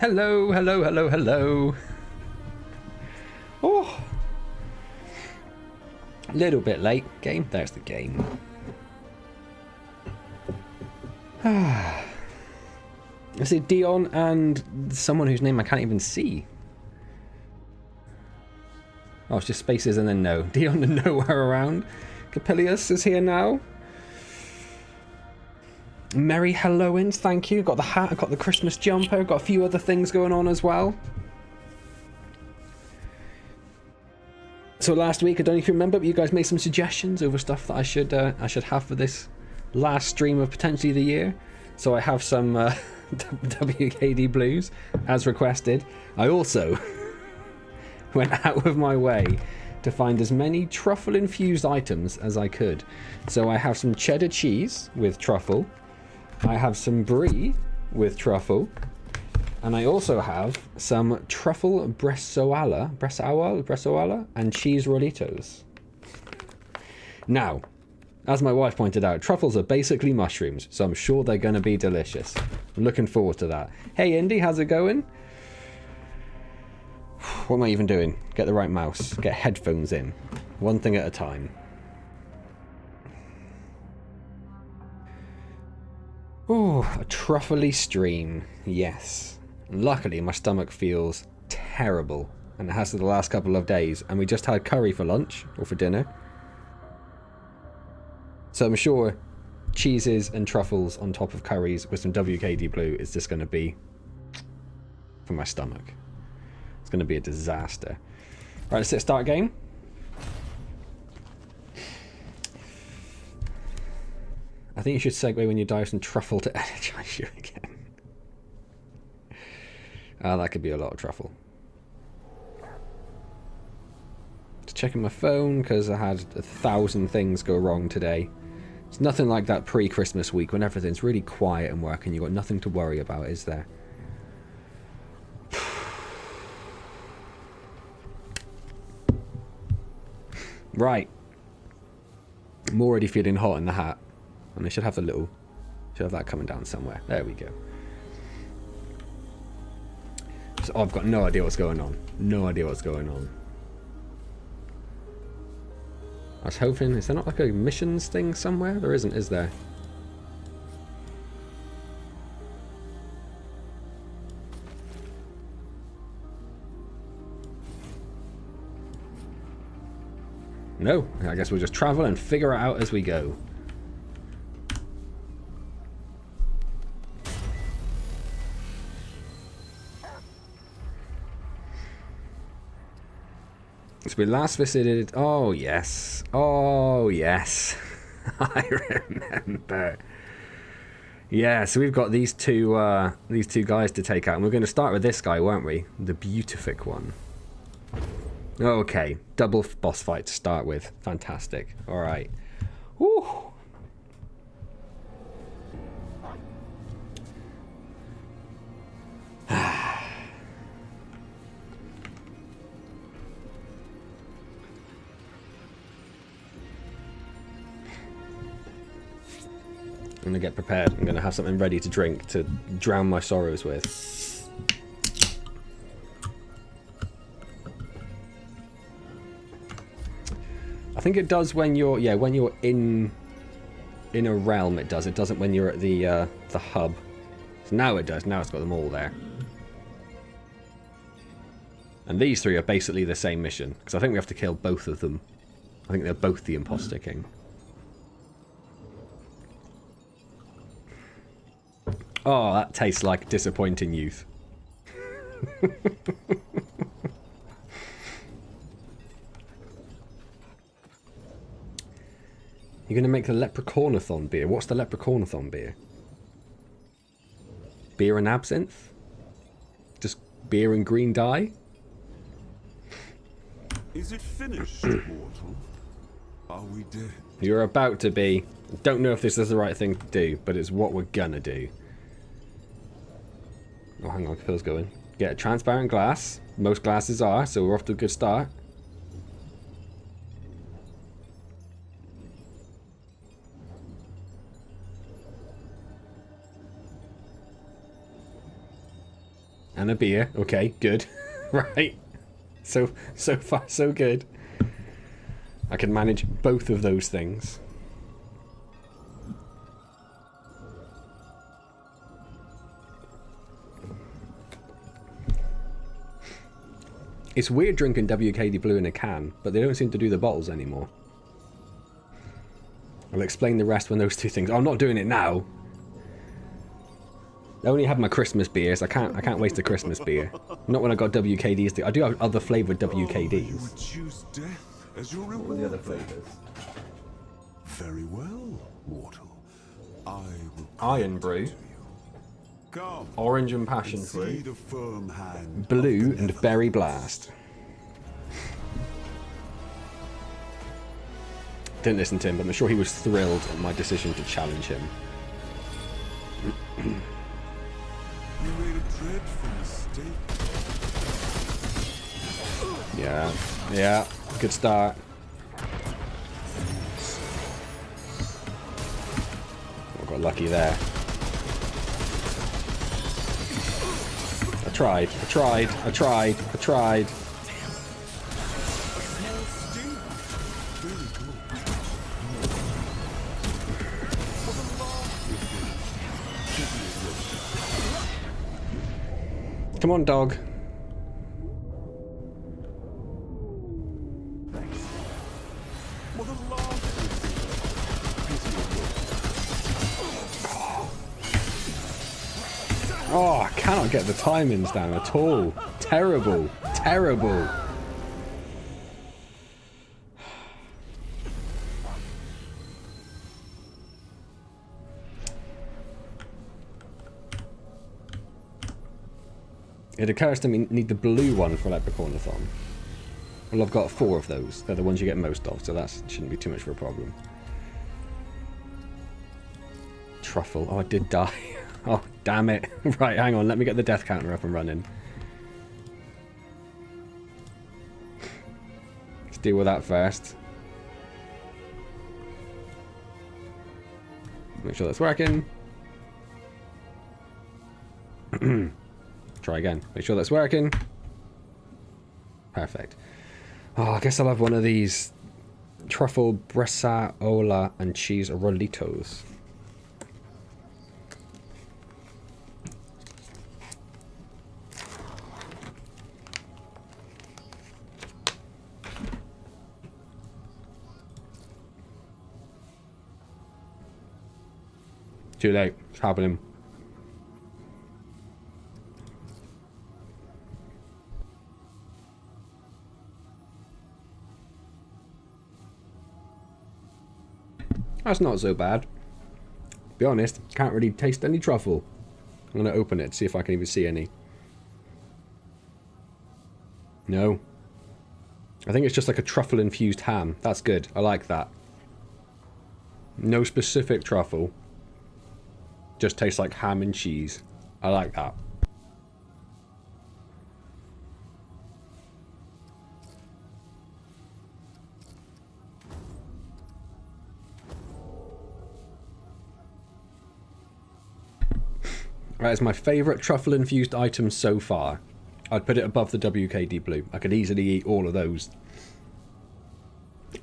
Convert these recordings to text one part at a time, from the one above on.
Hello, hello, hello, hello. Oh. A little bit late. Game? There's the game. I see Dion and someone whose name I can't even see. Oh, it's just spaces and then no. Dion and nowhere around. Capilius is here now. Merry Halloween, thank you. Got the hat, got the Christmas jumper, got a few other things going on as well. So last week, I don't know if you remember, but you guys made some suggestions over stuff that I should have for this last stream of potentially the year. So I have some WKD blues as requested. I also went out of my way to find as many truffle infused items as I could. So I have some cheddar cheese with truffle. I have some brie with truffle. And I also have some truffle bresaola and cheese rollitos. Now, as my wife pointed out, truffles are basically mushrooms, so I'm sure they're going to be delicious. I'm looking forward to that. Hey Indy, how's it going? What am I even doing? Get the right mouse. Get headphones in. One thing at a time. Oh, a truffly stream. Yes. Luckily, my stomach feels terrible, and it has for the last couple of days, and we just had curry for lunch, or for dinner. So I'm sure cheeses and truffles on top of curries with some WKD blue is just going to be for my stomach. It's going to be a disaster. Right, let's hit start game. I think you should segue when you dive some truffle to energize you again. That could be a lot of truffle. Just checking my phone because I had 1,000 things go wrong today. It's nothing like that pre-Christmas week when everything's really quiet and work and you've got nothing to worry about, is there? Right. I'm already feeling hot in the hat. And I should have that coming down somewhere. There we go. So, I've got no idea what's going on. No idea what's going on. I was hoping, is there not like a missions thing somewhere? There isn't, is there? No, I guess we'll just travel and figure it out as we go. So we last visited... Oh, yes. Oh, yes. I remember. Yeah, so we've got these two guys to take out. And we're going to start with this guy, weren't we? The Beautific one. Okay. Double boss fight to start with. Fantastic. All right. Woo. I'm going to get prepared. I'm going to have something ready to drink to drown my sorrows with. I think it does when you're in a realm. It does. It doesn't when you're at the hub. So now it does. Now it's got them all there. And these three are basically the same mission because I think we have to kill both of them. I think they're both the Imposter King. Oh, that tastes like disappointing youth. You're going to make the Leprechaun-a-thon beer. What's the Leprechaun-a-thon beer? Beer and absinthe? Just beer and green dye? Is it finished, mortal? Are we dead? You're about to be. Don't know if this is the right thing to do, but it's what we're gonna do. Oh, hang on, Phil's going. Get a transparent glass. Most glasses are, so we're off to a good start. And a beer. Okay, good. Right. So far, so good. I can manage both of those things. It's weird drinking WKD Blue in a can, but they don't seem to do the bottles anymore. I'll explain the rest when those two things... Oh, I'm not doing it now. I only have my Christmas beers. I can't waste a Christmas beer. Not when I got WKDs. I do have other flavoured WKDs. You would choose death as your reward. What are the other flavours? Very well, mortal. I will Iron Brew, come. Orange and Passion See Fruit, the firm hand Blue of the and Berry Blast. Didn't listen to him, but I'm sure he was thrilled at my decision to challenge him. You made a dreadful mistake. Yeah, good start. I got lucky there. I tried. Come on, dog. Oh, I cannot get the timings down at all. Terrible. Terrible. It occurs to me need the blue one for Leprechaun-a-thon. Well, I've got 4 of those. They're the ones you get most of, so that shouldn't be too much of a problem. Truffle. Oh, I did die. Oh, damn it. Right, hang on. Let me get the death counter up and running. Let's deal with that first. Make sure that's working. Try again. Make sure that's working. Perfect. Oh, I guess I'll have one of these truffle bresaola and cheese rollitos. Too late. It's happening. That's not so bad. Be honest, can't really taste any truffle. I'm going to open it, see if I can even see any. No. I think it's just like a truffle-infused ham. That's good. I like that. No specific truffle. Just tastes like ham and cheese. I like that. That is my favourite truffle-infused item so far. I'd put it above the WKD Blue. I could easily eat all of those.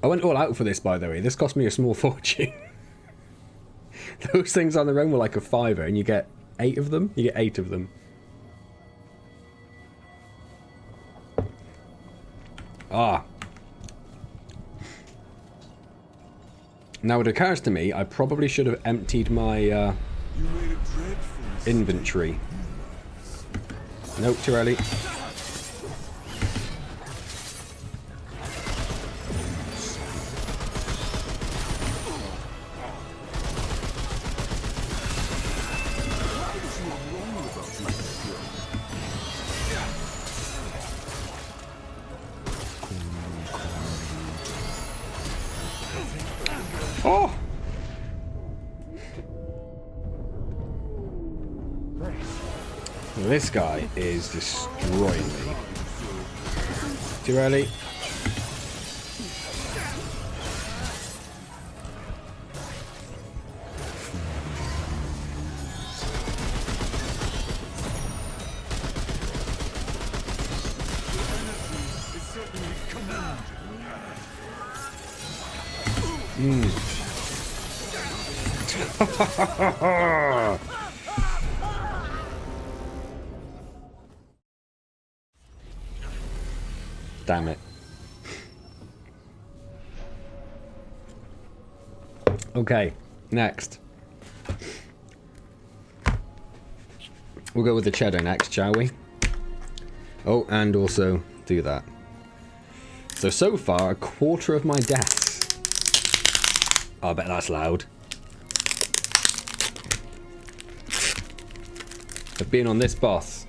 I went all out for this, by the way. This cost me a small fortune. Those things on their own were like a £5, and you get 8 of them? You get 8 of them. Ah. Now it occurs to me, I probably should have emptied my inventory. Nope, too early. Oh! This guy is destroying me. Too early. Damn it. Okay, next. We'll go with the cheddar next, shall we? Oh, and also do that. So far, a quarter of my deaths. Oh, I bet that's loud. Of being on this boss.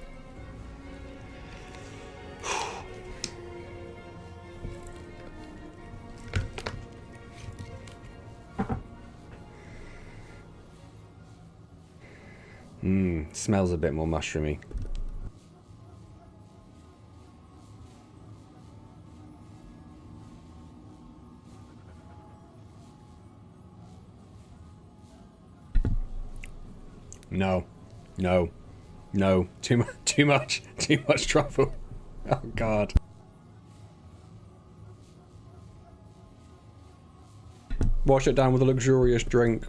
Smells a bit more mushroomy. No. No. No. Too much truffle. Oh god. Wash it down with a luxurious drink.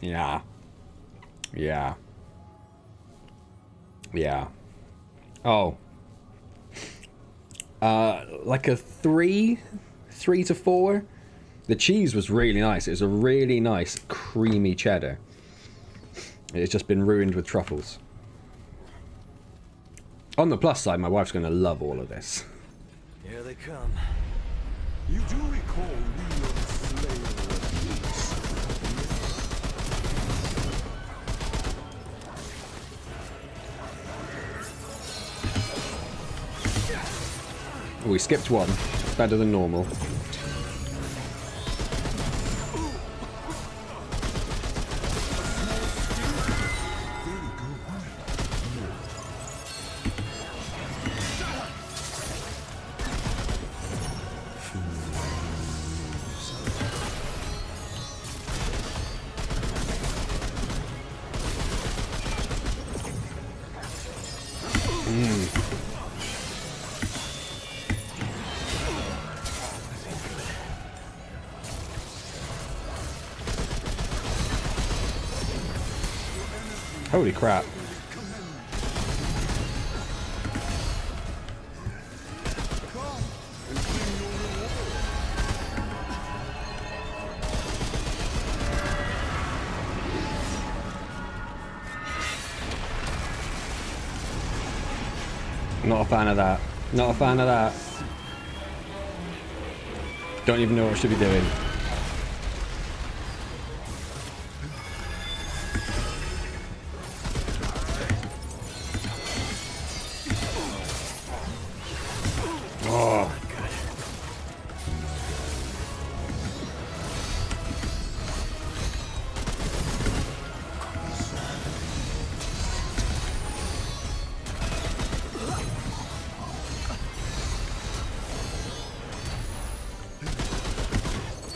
Yeah. Yeah. Yeah. Oh. Like a 3 to 4. The cheese was really nice. It was a really nice creamy cheddar. It's just been ruined with truffles. On the plus side, my wife's going to love all of this. Here they come. You do recall we were the slayer of peace. Oh, we skipped one. Better than normal. Holy crap. Not a fan of that. Not a fan of that. Don't even know what I should be doing.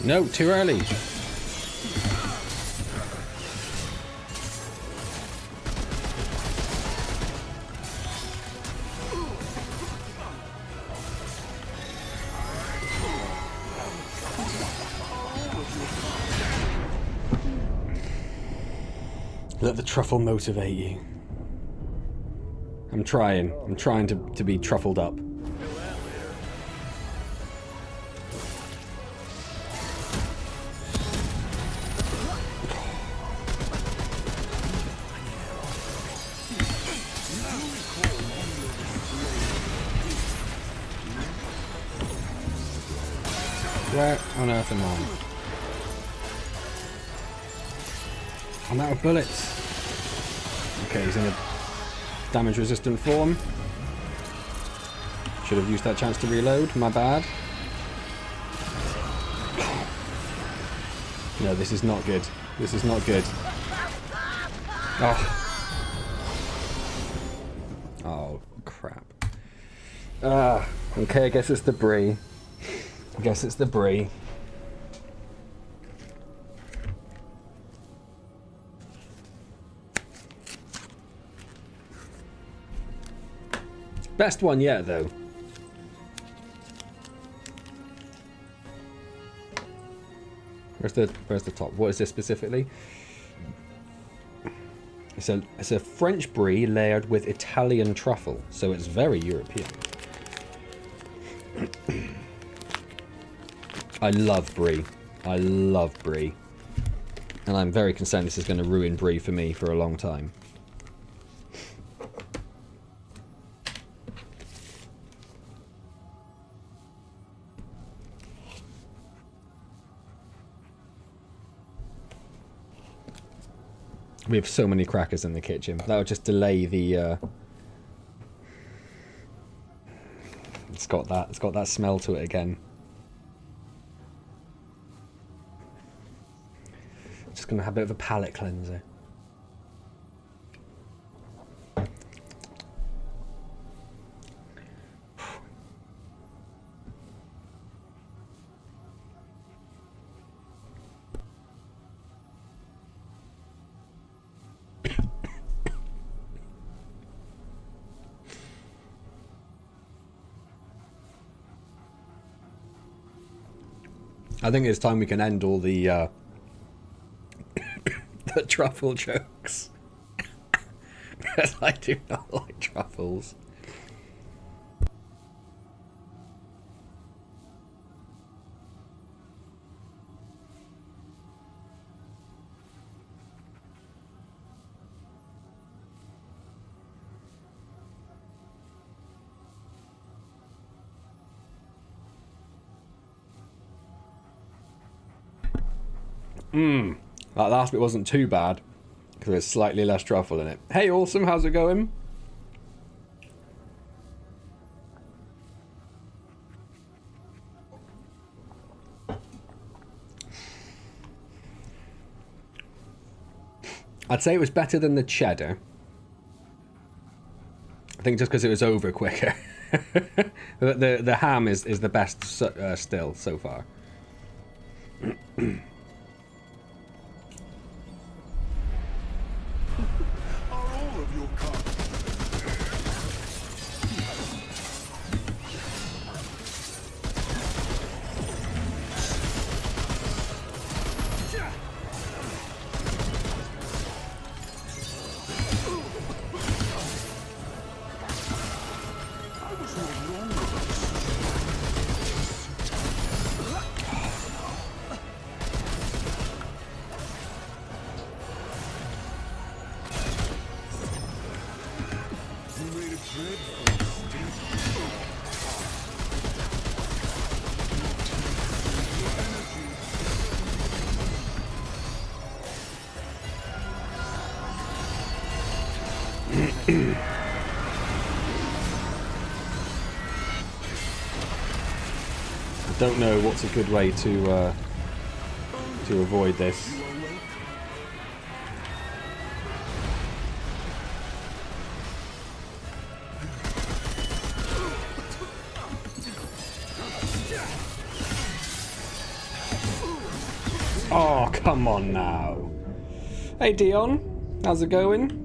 No, too early. Let the truffle motivate you. I'm trying to be truffled up. Where on earth am I? I'm out of bullets. Okay, he's in a damage resistant form. Should have used that chance to reload, my bad. No, this is not good. This is not good. Oh. Oh, crap. Ah, okay, I guess it's the brie. I guess it's the brie. Best one yet, though. Where's the top? What is this specifically? It's a French brie layered with Italian truffle, so it's very European. I love brie. I love brie. And I'm very concerned this is going to ruin brie for me for a long time. We have so many crackers in the kitchen. That would just delay the... It's got that smell to it again. Just gonna have a bit of a palate cleanser. I think it's time we can end all the the truffle jokes. Because I do not like truffles. That last bit wasn't too bad, because there's slightly less truffle in it. Hey, awesome, how's it going? I'd say it was better than the cheddar. I think just because it was over quicker. the ham is the best still so far. I don't know what's a good way to avoid this. Oh, come on now. Hey Dion, how's it going?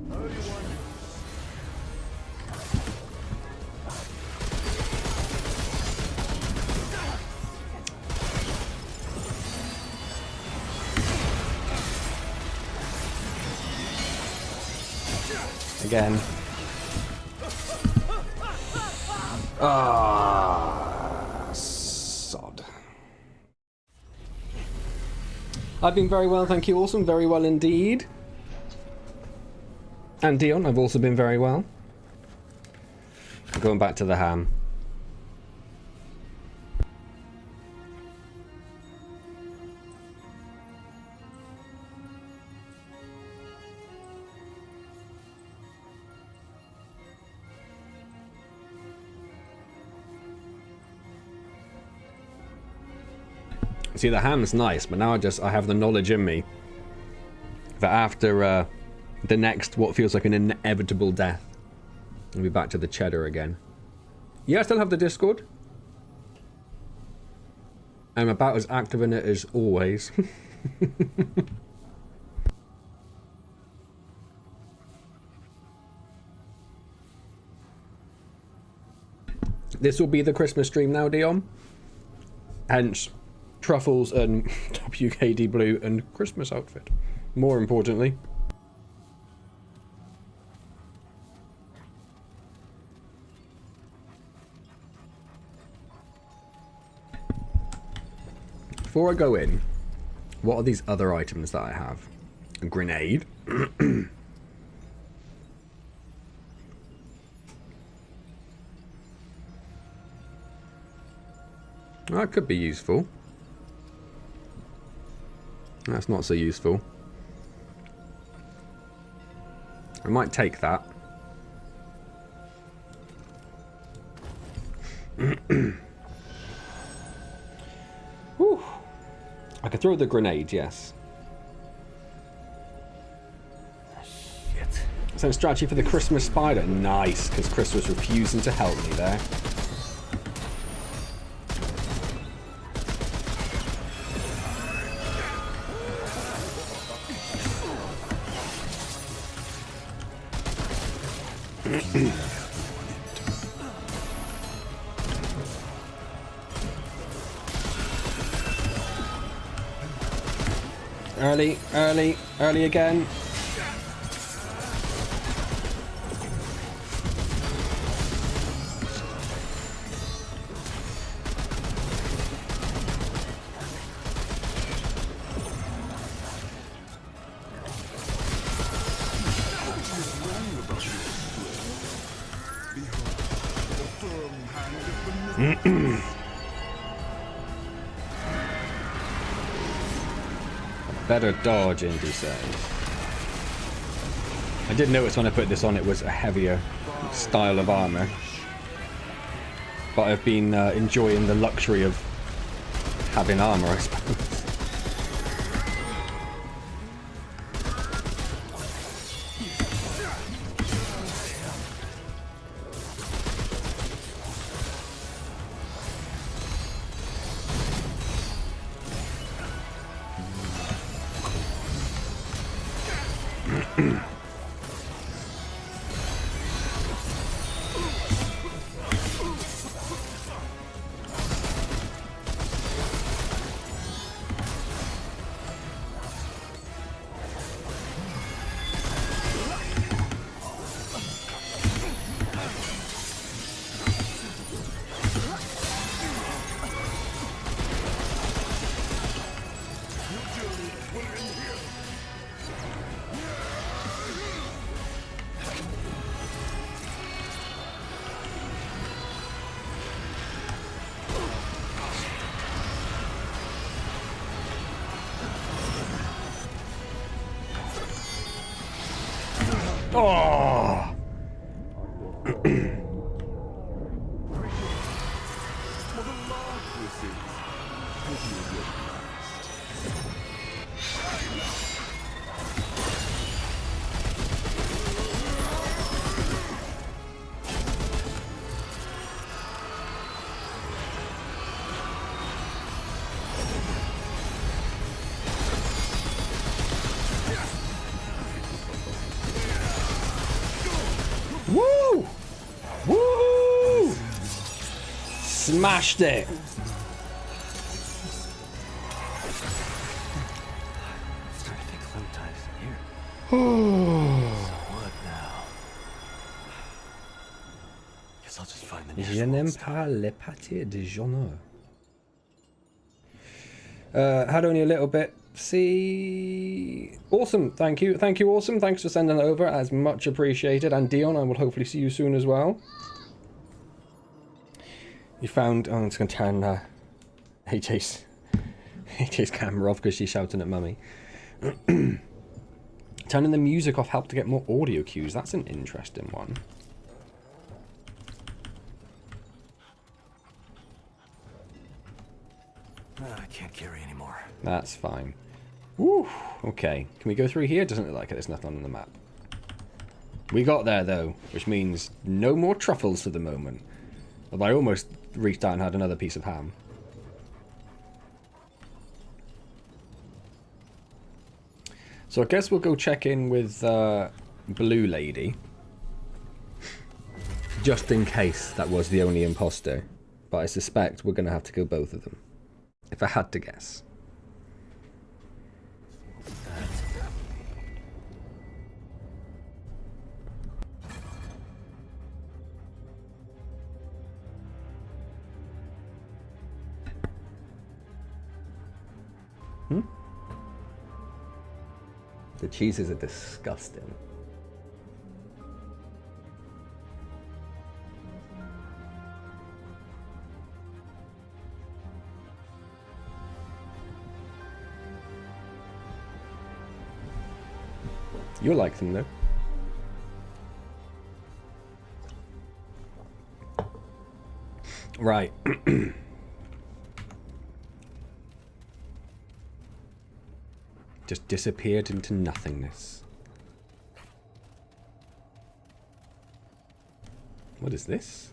Again. Ah, sod. I've been very well, thank you. Awesome, very well indeed. And Dion, I've also been very well. Going back to the ham. See, the ham's nice, but now I have the knowledge in me that after the next, what feels like an inevitable death, I'll be back to the cheddar again. Yeah, I still have the Discord. I'm about as active in it as always. This will be the Christmas stream now, Dion. Hence, truffles and WKD blue and Christmas outfit. More importantly. Before I go in, what are these other items that I have? A grenade. That could be useful. That's not so useful. I might take that. Whew. I could throw the grenade, yes. Shit. Send strategy for the Christmas spider. Nice, because Chris was refusing to help me there. Early again. Better dodge, Indy says. I did notice when I put this on it was a heavier style of armor. But I've been enjoying the luxury of having armor, I suppose. Oh! Woo! Woo! Smashed it! Starting to think sometimes here. What now? Guess I'll just find the Je nearest n'aime monster. pas les pâtés de Journaux. Had only a little bit. See, awesome. Thank you, awesome. Thanks for sending it over, as much appreciated. And Dion, I will hopefully see you soon as well. You found. Oh, I'm just gonna turn AJ's camera off because she's shouting at mummy. Turning the music off helped to get more audio cues. That's an interesting one. I can't carry anymore. That's fine. Woo! Okay, can we go through here? Doesn't look like it. There's nothing on the map. We got there though, which means no more truffles for the moment. Although I almost reached out and had another piece of ham. So I guess we'll go check in with Blue Lady. Just in case that was the only imposter. But I suspect we're going to have to kill both of them. If I had to guess. The cheeses are disgusting. You like them though. Right. Just disappeared into nothingness. What is this?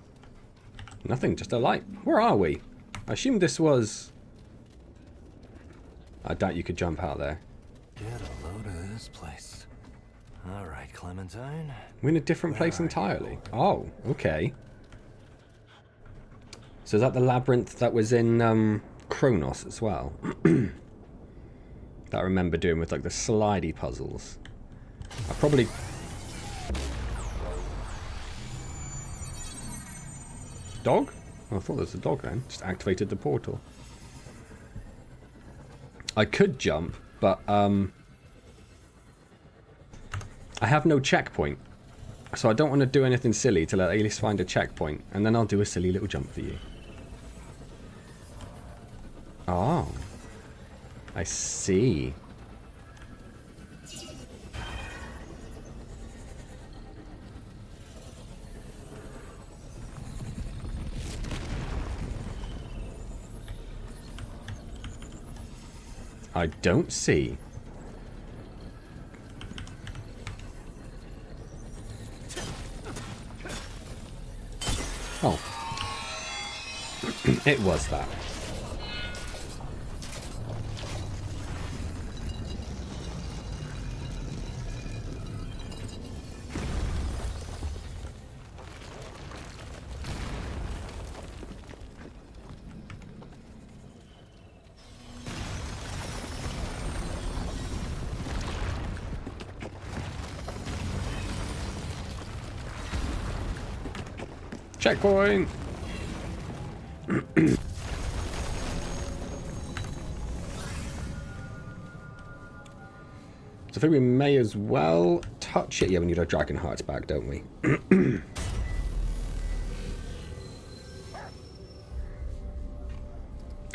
Nothing, just a light. Where are we? I assume this was... I doubt you could jump out there. Get a load of this place. All right, Clementine. We're in a different place entirely. Oh, okay. So is that the labyrinth that was in Kronos as well? That I remember doing with like the slidey puzzles. I probably... Dog? Oh, I thought there was a dog then. Just activated the portal. I could jump, but I have no checkpoint. So I don't want to do anything silly till I at least find a checkpoint. And then I'll do a silly little jump for you. Oh. I see. I don't see. Oh. It was that. Checkpoint! So I think we may as well touch it. Yeah, we need our dragon hearts back, don't we?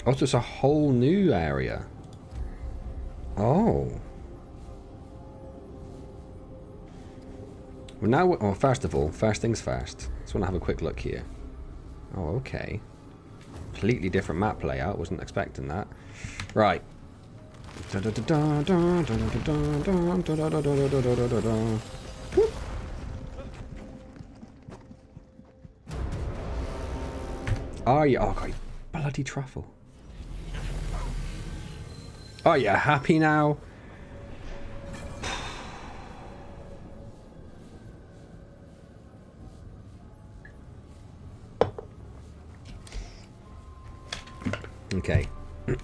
Oh, so it's a whole new area. Oh. Well, now, oh, first of all, first things first. Just want to have a quick look here. Oh, okay. Completely different map layout. Wasn't expecting that. Right. Are you? Oh, God, bloody truffle. Are you happy now? Okay.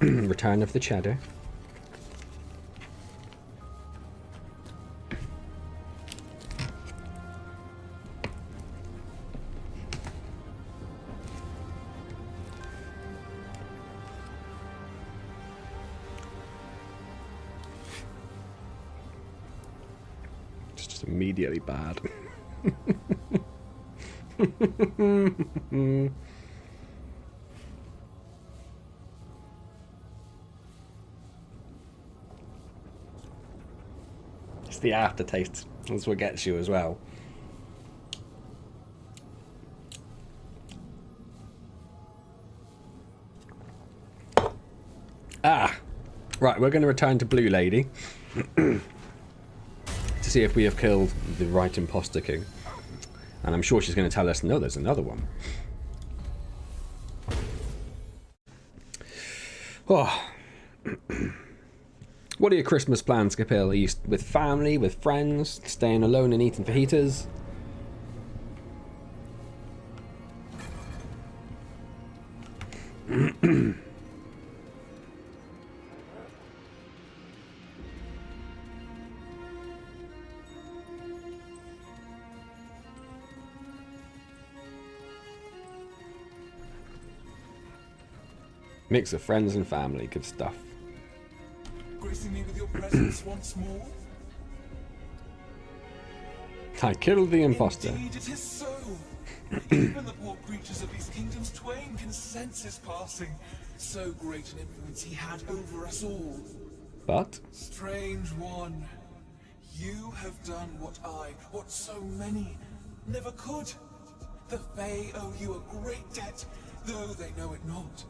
Return of the Cheddar. It's just immediately bad. It's the aftertaste. That's what gets you as well. Ah! Right, we're going to return to Blue Lady. To see if we have killed the right imposter king. And I'm sure she's going to tell us, no, there's another one. Oh. What are your Christmas plans, Kapil? Are you with family, with friends, staying alone and eating fajitas? Mix of friends and family, good stuff. Gracing me with your presence once more? I killed the imposter. Indeed, it is so. Even the poor creatures of these kingdoms twain can sense his passing. So great an influence he had over us all. But Strange one, you have done what so many never could. The Fae owe you a great debt, though they know it not.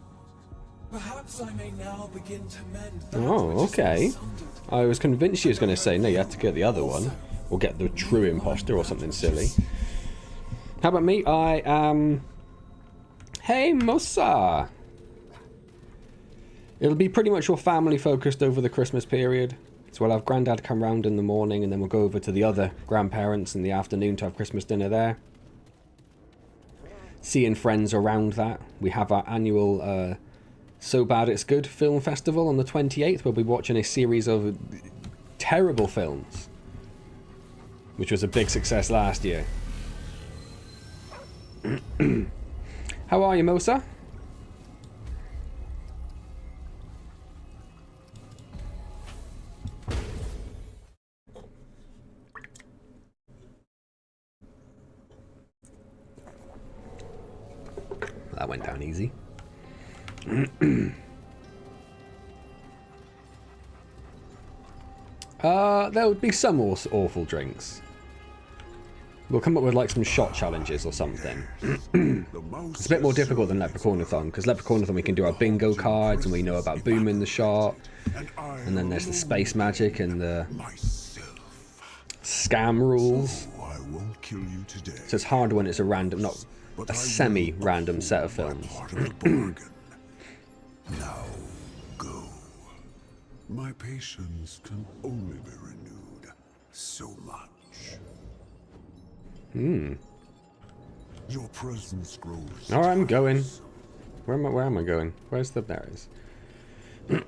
Perhaps I may now begin to mend that oh, which okay. is sundered. I was convinced she was going to say no. You have to get the other one, or get the true imposter, or something silly. How about me? I am. Hey, Mosa. It'll be pretty much all family focused over the Christmas period. So we'll have Grandad come round in the morning, and then we'll go over to the other grandparents in the afternoon to have Christmas dinner there. Seeing friends around that. We have our annual So Bad It's Good film festival on the 28th. We'll be watching a series of terrible films, which was a big success last year. How are you, Mosa? That went down easy. There would be some awful drinks. We'll come up with like some shot challenges or something. It's a bit more difficult than Leprechaun-a-thon, because Leprechaun-a-thon we can do our bingo cards and we know about booming the shot. And then there's the space magic and the scam rules. I won't kill you today. So it's hard when it's a random, not a semi-random set of films. Part of the bargain. Now go. My patience can only be renewed so much. Your presence grows. Alright, I'm going. Where am I going? Where's the berries? So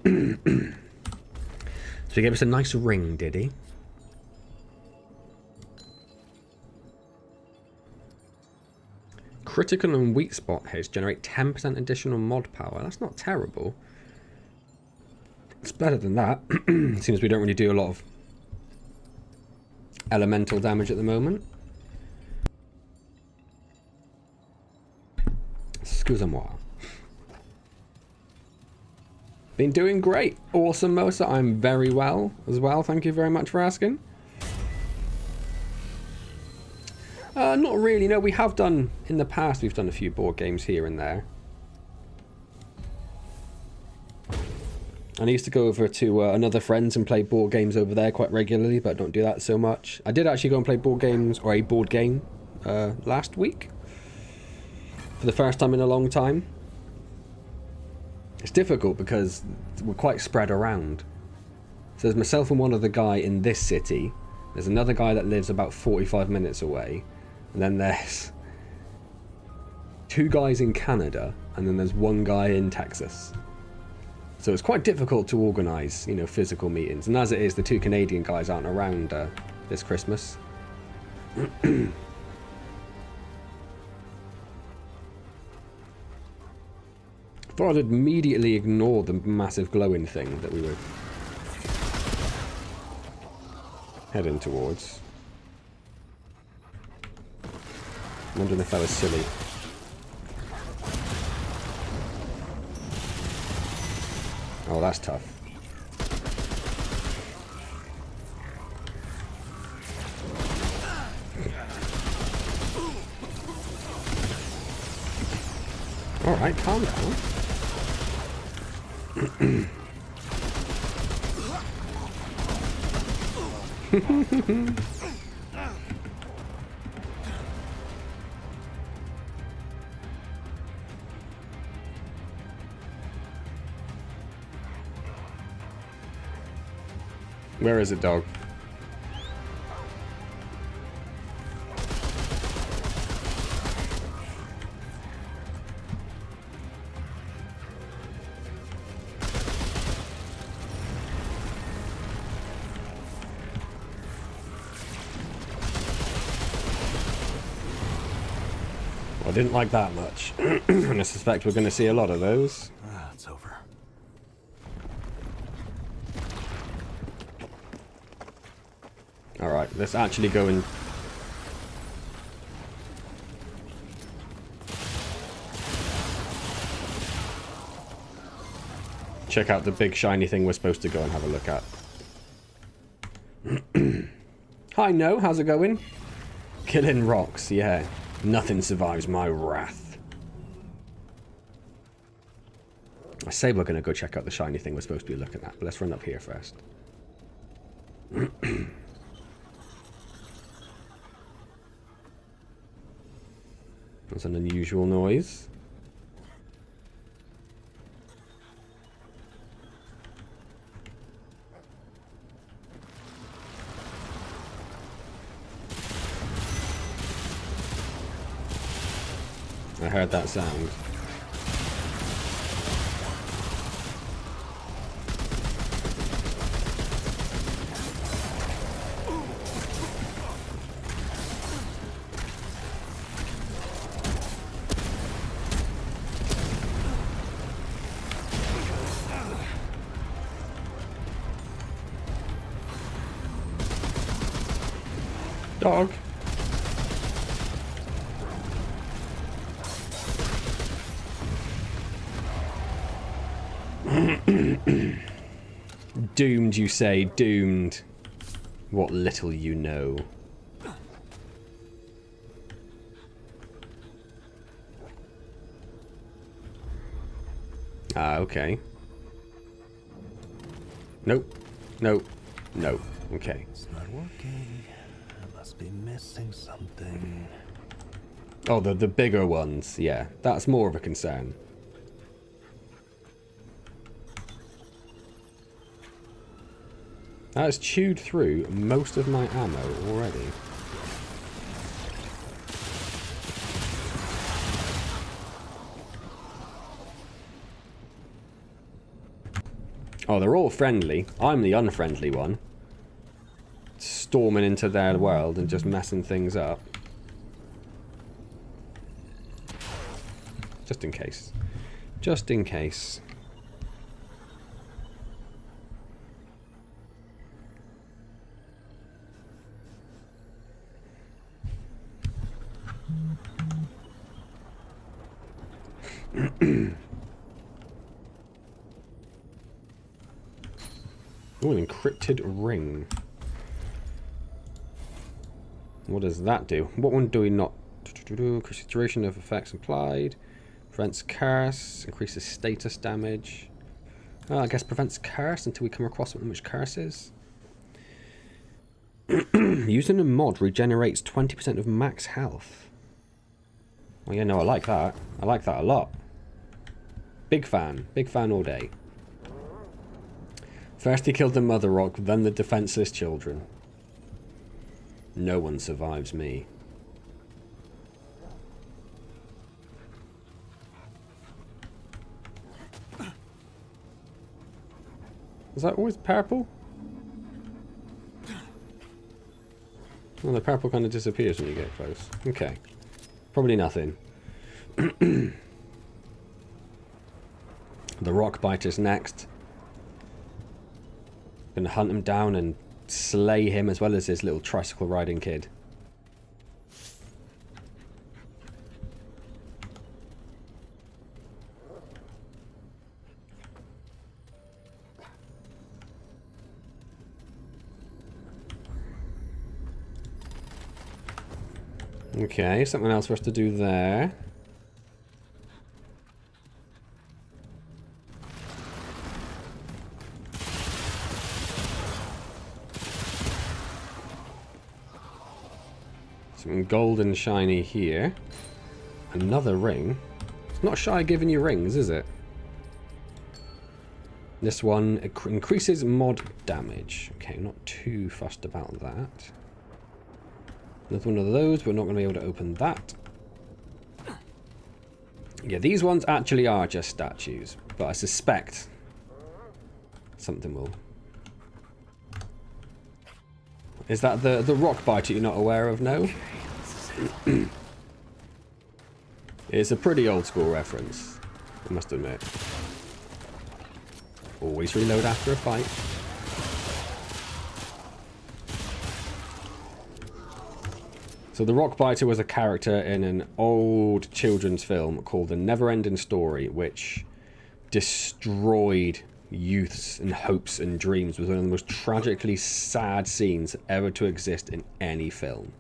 he gave us a nice ring, did he? Critical and weak spot heads generate 10% additional mod power. That's not terrible. It's better than that. Seems we don't really do a lot of elemental damage at the moment. Excusez-moi. Been doing great. Awesome, Mosa. I'm very well as well. Thank you very much for asking. Not really. No, we have done, in the past, we've done a few board games here and there. And I used to go over to another friend's and play board games over there quite regularly, but I don't do that so much. I did actually go and play board games, or a board game, last week. For the first time in a long time. It's difficult because we're quite spread around. So there's myself and one other guy in this city. There's another guy that lives about 45 minutes away. And then there's 2 guys in Canada. And then there's 1 guy in Texas. So it's quite difficult to organise, you know, physical meetings. And as it is, the 2 Canadian guys aren't around this Christmas. Thought I'd immediately ignore the massive glowing thing that we were heading towards. Wondering if that was silly. Oh, that's tough. Alright, calm down. Where is it, dog? I didn't like that much. And I suspect we're going to see a lot of those. It's over. Alright, let's actually go and... check out the big shiny thing we're supposed to go and have a look at. Hi, No, how's it going? Killing rocks, yeah. Nothing survives my wrath. I say we're going to go check out the shiny thing we're supposed to be looking at, but let's run up here first. That's an unusual noise. I heard that sound. Dog. Doomed, you say, doomed. What little you know. Ah, okay. Nope. Nope. Nope. Okay. It's not working. I must be missing something. Oh, the bigger ones. Yeah, that's more of a concern. That has chewed through most of my ammo already. Oh, they're all friendly. I'm the unfriendly one. Storming into their world and just messing things up. Just in case. Just in case. Oh, an encrypted ring. What does that do? What one do we not? Increases duration of effects applied. Prevents curse. Increases status damage. I guess prevents curse until we come across something which curses. Using a mod regenerates 20% of max health. Well, yeah, no, I like that. I like that a lot. Big fan. Big fan all day. First he killed the mother rock, then the defenseless children. No one survives me. Is that always purple? Well, the purple kind of disappears when you get close. Okay. Probably nothing. The rock biter's next. Gonna hunt him down and slay him as well as his little tricycle riding kid. Okay, something else for us to do there. Something gold and shiny here. Another ring. It's not shy giving you rings, is it? This one increases mod damage. Okay, I'm not too fussed about that. Another one of those, we're not going to be able to open that. Yeah, these ones actually are just statues, but I suspect something will. Is that the rock biter you're not aware of? No? It's a pretty old school reference, I must admit. Always reload after a fight. So the Rockbiter was a character in an old children's film called The Never-Ending Story, which destroyed youths and hopes and dreams. It was one of the most tragically sad scenes ever to exist in any film.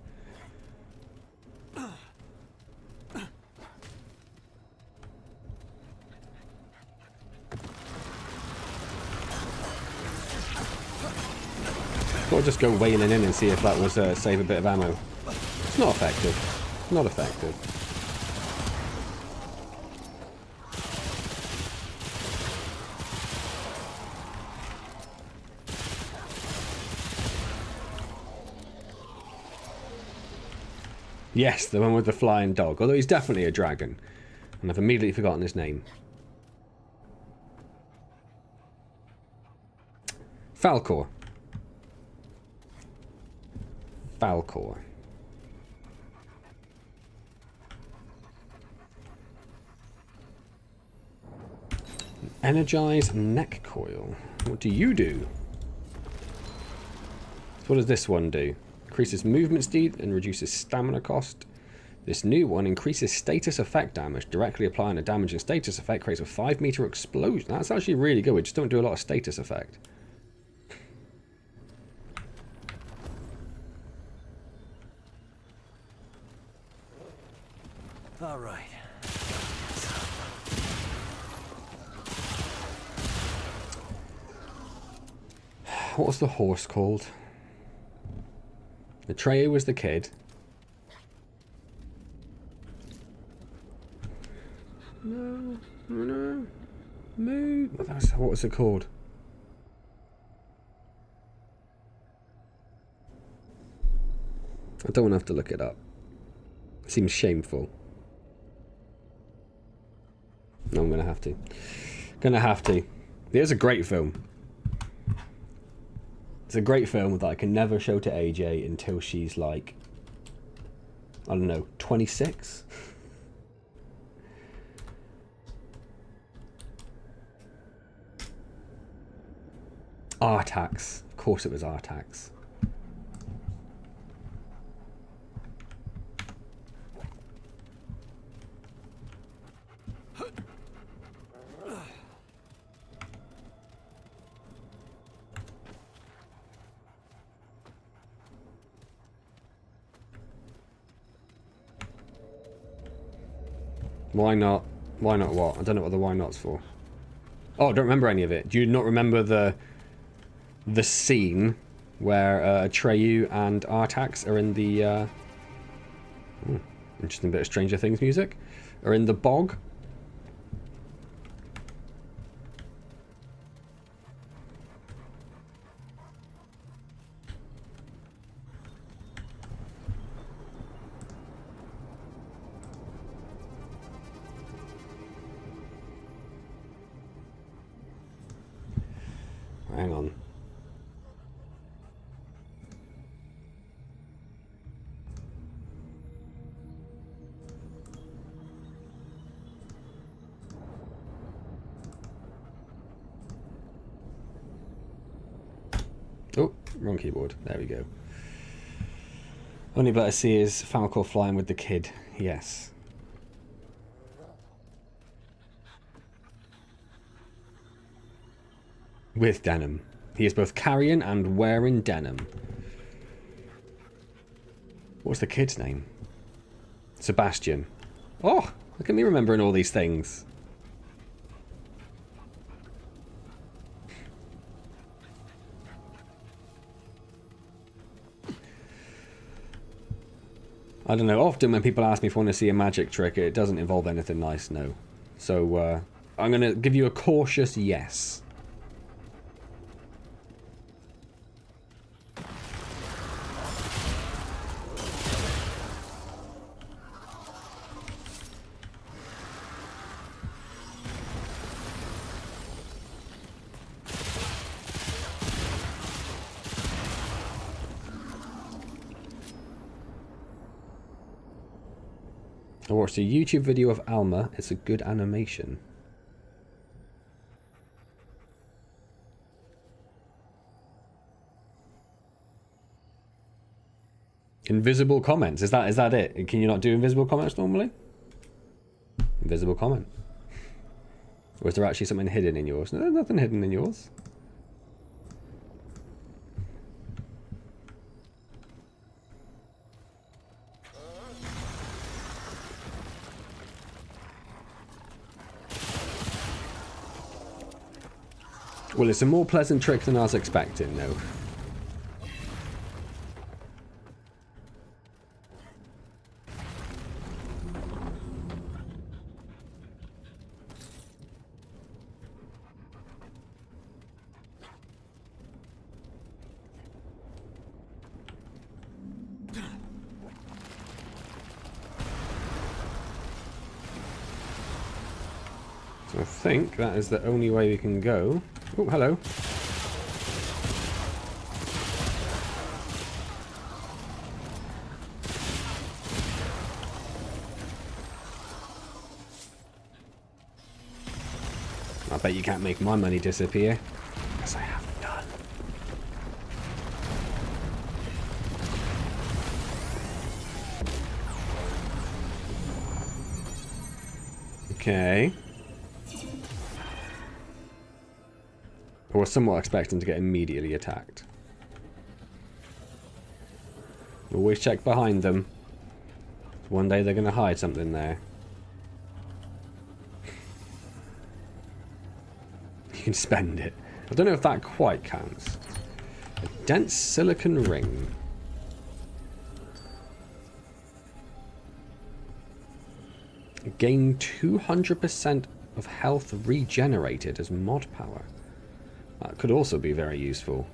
I'll just go wailing in and see if that was save a bit of ammo. It's not effective. Not effective. Yes, the one with the flying dog. Although he's definitely a dragon. And I've immediately forgotten his name. Falcor. Falcor. Energize neck coil. What do you do? So what does this one do? Increases movement speed and reduces stamina cost. This new one increases status effect damage. Directly applying a damaging status effect creates a 5-meter explosion. That's actually really good. We just don't do a lot of status effect. All right. What was the horse called? Atreyu was the kid. No, no, move. What was it called? I don't want to have to look it up. It seems shameful. No, I'm gonna have to. Gonna have to. It's a great film. It's a great film that I can never show to AJ until she's like, I don't know, 26? Artax. Of course it was Artax. Why not? Why not what? I don't know what the why not's for. Oh, I don't remember any of it. Do you not remember the scene where Atreyu and Artax are in the interesting bit of Stranger Things music, are in the bog? Hang on. Oh, wrong keyboard. There we go. Only better see is Falcor flying with the kid. Yes. With denim. He is both carrying and wearing denim. What's the kid's name? Sebastian. Oh, look at me remembering all these things. I don't know, often when people ask me if I want to see a magic trick, it doesn't involve anything nice, no. So, I'm going to give you a cautious yes. I watched a YouTube video of Alma. It's a good animation. Invisible comments. Is that it? Can you not do invisible comments normally? Invisible comment. Or is there actually something hidden in yours? No, there's nothing hidden in yours. Well, it's a more pleasant trick than I was expecting, though. So I think that is the only way we can go. Oh, hello. I bet you can't make my money disappear. Yes, I haven't done. Okay. I was somewhat expecting to get immediately attacked. Always check behind them. One day they're going to hide something there. You can spend it. I don't know if that quite counts. A dense silicon ring. Gain 200% of health regenerated as mod power. That could also be very useful.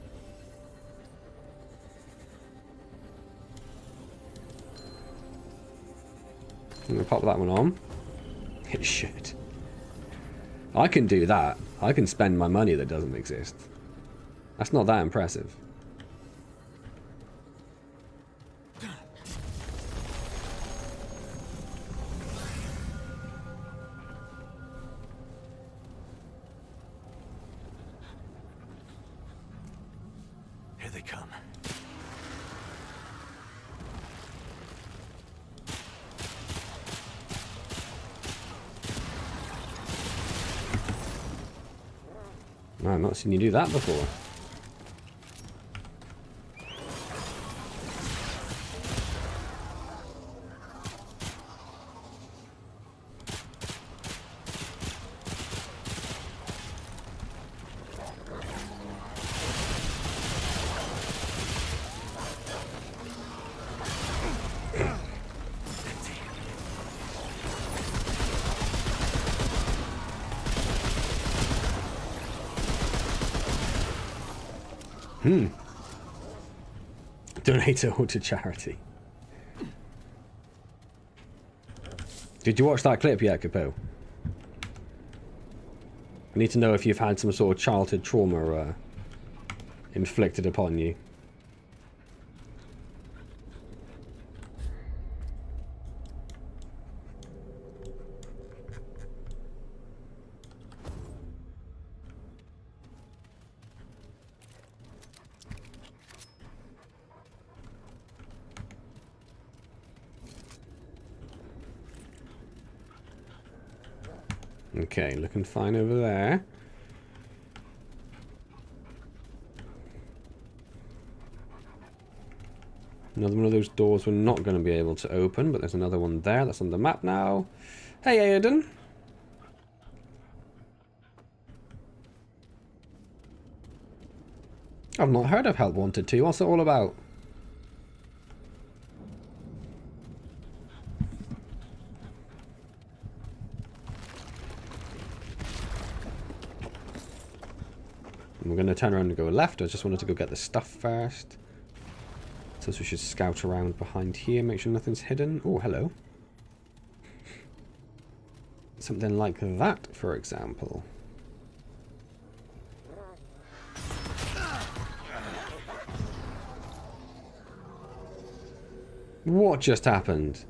I'm going to pop that one on. Hit shit. I can do that. I can spend my money that doesn't exist. That's not that impressive. Here they come. No, I've not seen you do that before. Donate it all to charity. Did you watch that clip yet, Capo? I need to know if you've had some sort of childhood trauma inflicted upon you. Okay, looking fine over there. Another one of those doors we're not going to be able to open, but there's another one there. That's on the map now. Hey, Aiden. I've not heard of Help Wanted 2. What's it all about? We're going to turn around and go left. I just wanted to go get the stuff first. So we should scout around behind here, make sure nothing's hidden. Oh, hello. Something like that, for example. What just happened?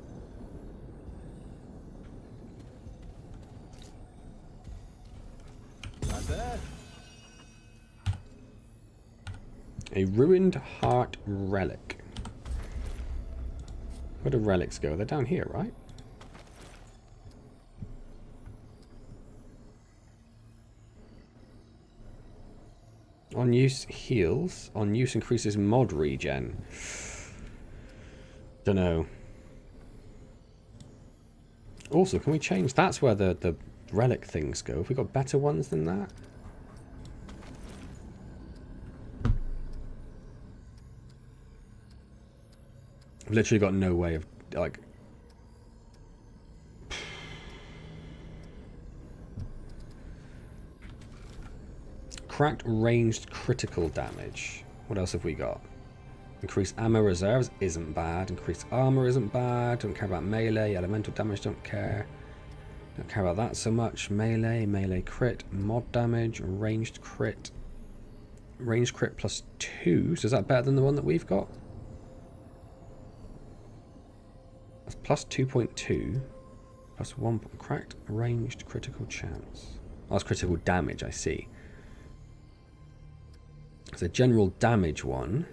A ruined heart relic. Where do relics go? They're down here, right? On use heals. On use increases mod regen. Dunno. Also, can we change? That's where the relic things go. Have we got better ones than that? I've literally got no way of, like... Cracked ranged critical damage. What else have we got? Increased ammo reserves isn't bad. Increased armor isn't bad. Don't care about melee. Elemental damage, don't care. Don't care about that so much. Melee crit. Mod damage. Ranged crit. Ranged crit plus 2. So is that better than the one that we've got? That's plus 2.2. Plus 1. Cracked ranged critical chance. Oh, that's critical damage, I see. It's a general damage one.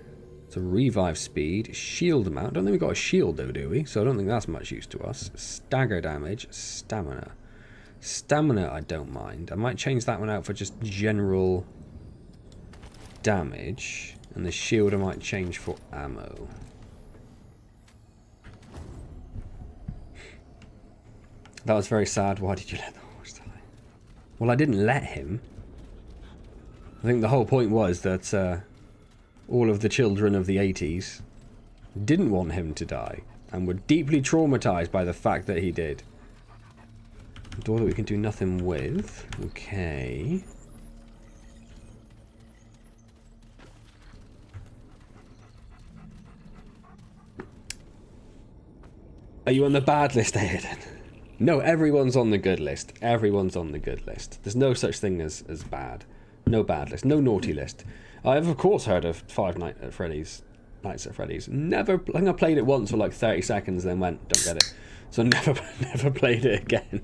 It's a revive speed. Shield amount. I don't think we've got a shield though, do we? So I don't think that's much use to us. Stagger damage. Stamina. Stamina I don't mind. I might change that one out for just general damage. And the shield I might change for ammo. That was very sad. Why did you let the horse die? Well, I didn't let him. I think the whole point was that all of the children of the 80s didn't want him to die and were deeply traumatized by the fact that he did. A door that we can do nothing with. Okay. Are you on the bad list, Aiden? No, everyone's on the good list. Everyone's on the good list. There's no such thing as bad. No bad list. No naughty list. I've of course heard of Nights at Freddy's. Never. I think I played it once for like 30 seconds, then went, don't get it. So never played it again.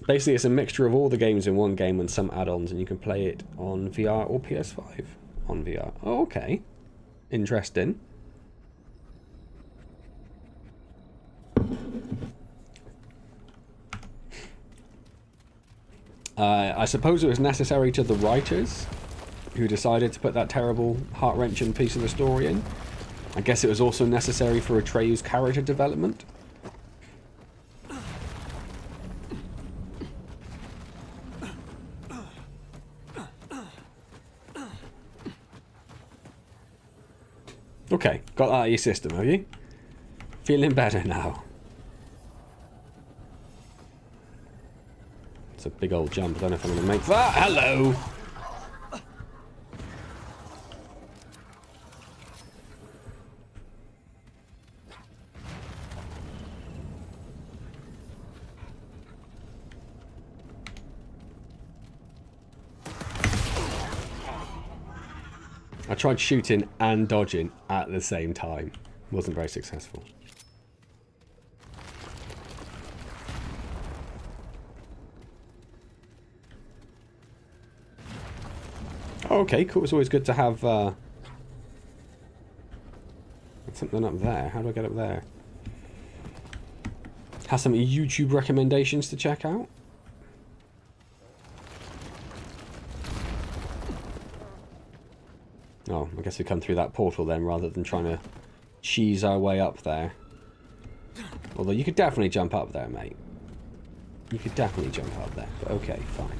Basically, it's a mixture of all the games in one game and some add-ons, and you can play it on VR or PS5. On VR. Oh, okay. Interesting. I suppose it was necessary to the writers who decided to put that terrible, heart-wrenching piece of the story in. I guess it was also necessary for Atreyu's character development. Okay, got that out of your system, have you? Feeling better now. It's a big old jump. I don't know if I'm going to make that. Hello! I tried shooting and dodging at the same time. Wasn't very successful. Okay, cool. It's always good to have something up there. How do I get up there? Has some YouTube recommendations to check out? Oh, I guess we come through that portal then, rather than trying to cheese our way up there. Although you could definitely jump up there, mate. You could definitely jump up there. But okay, fine.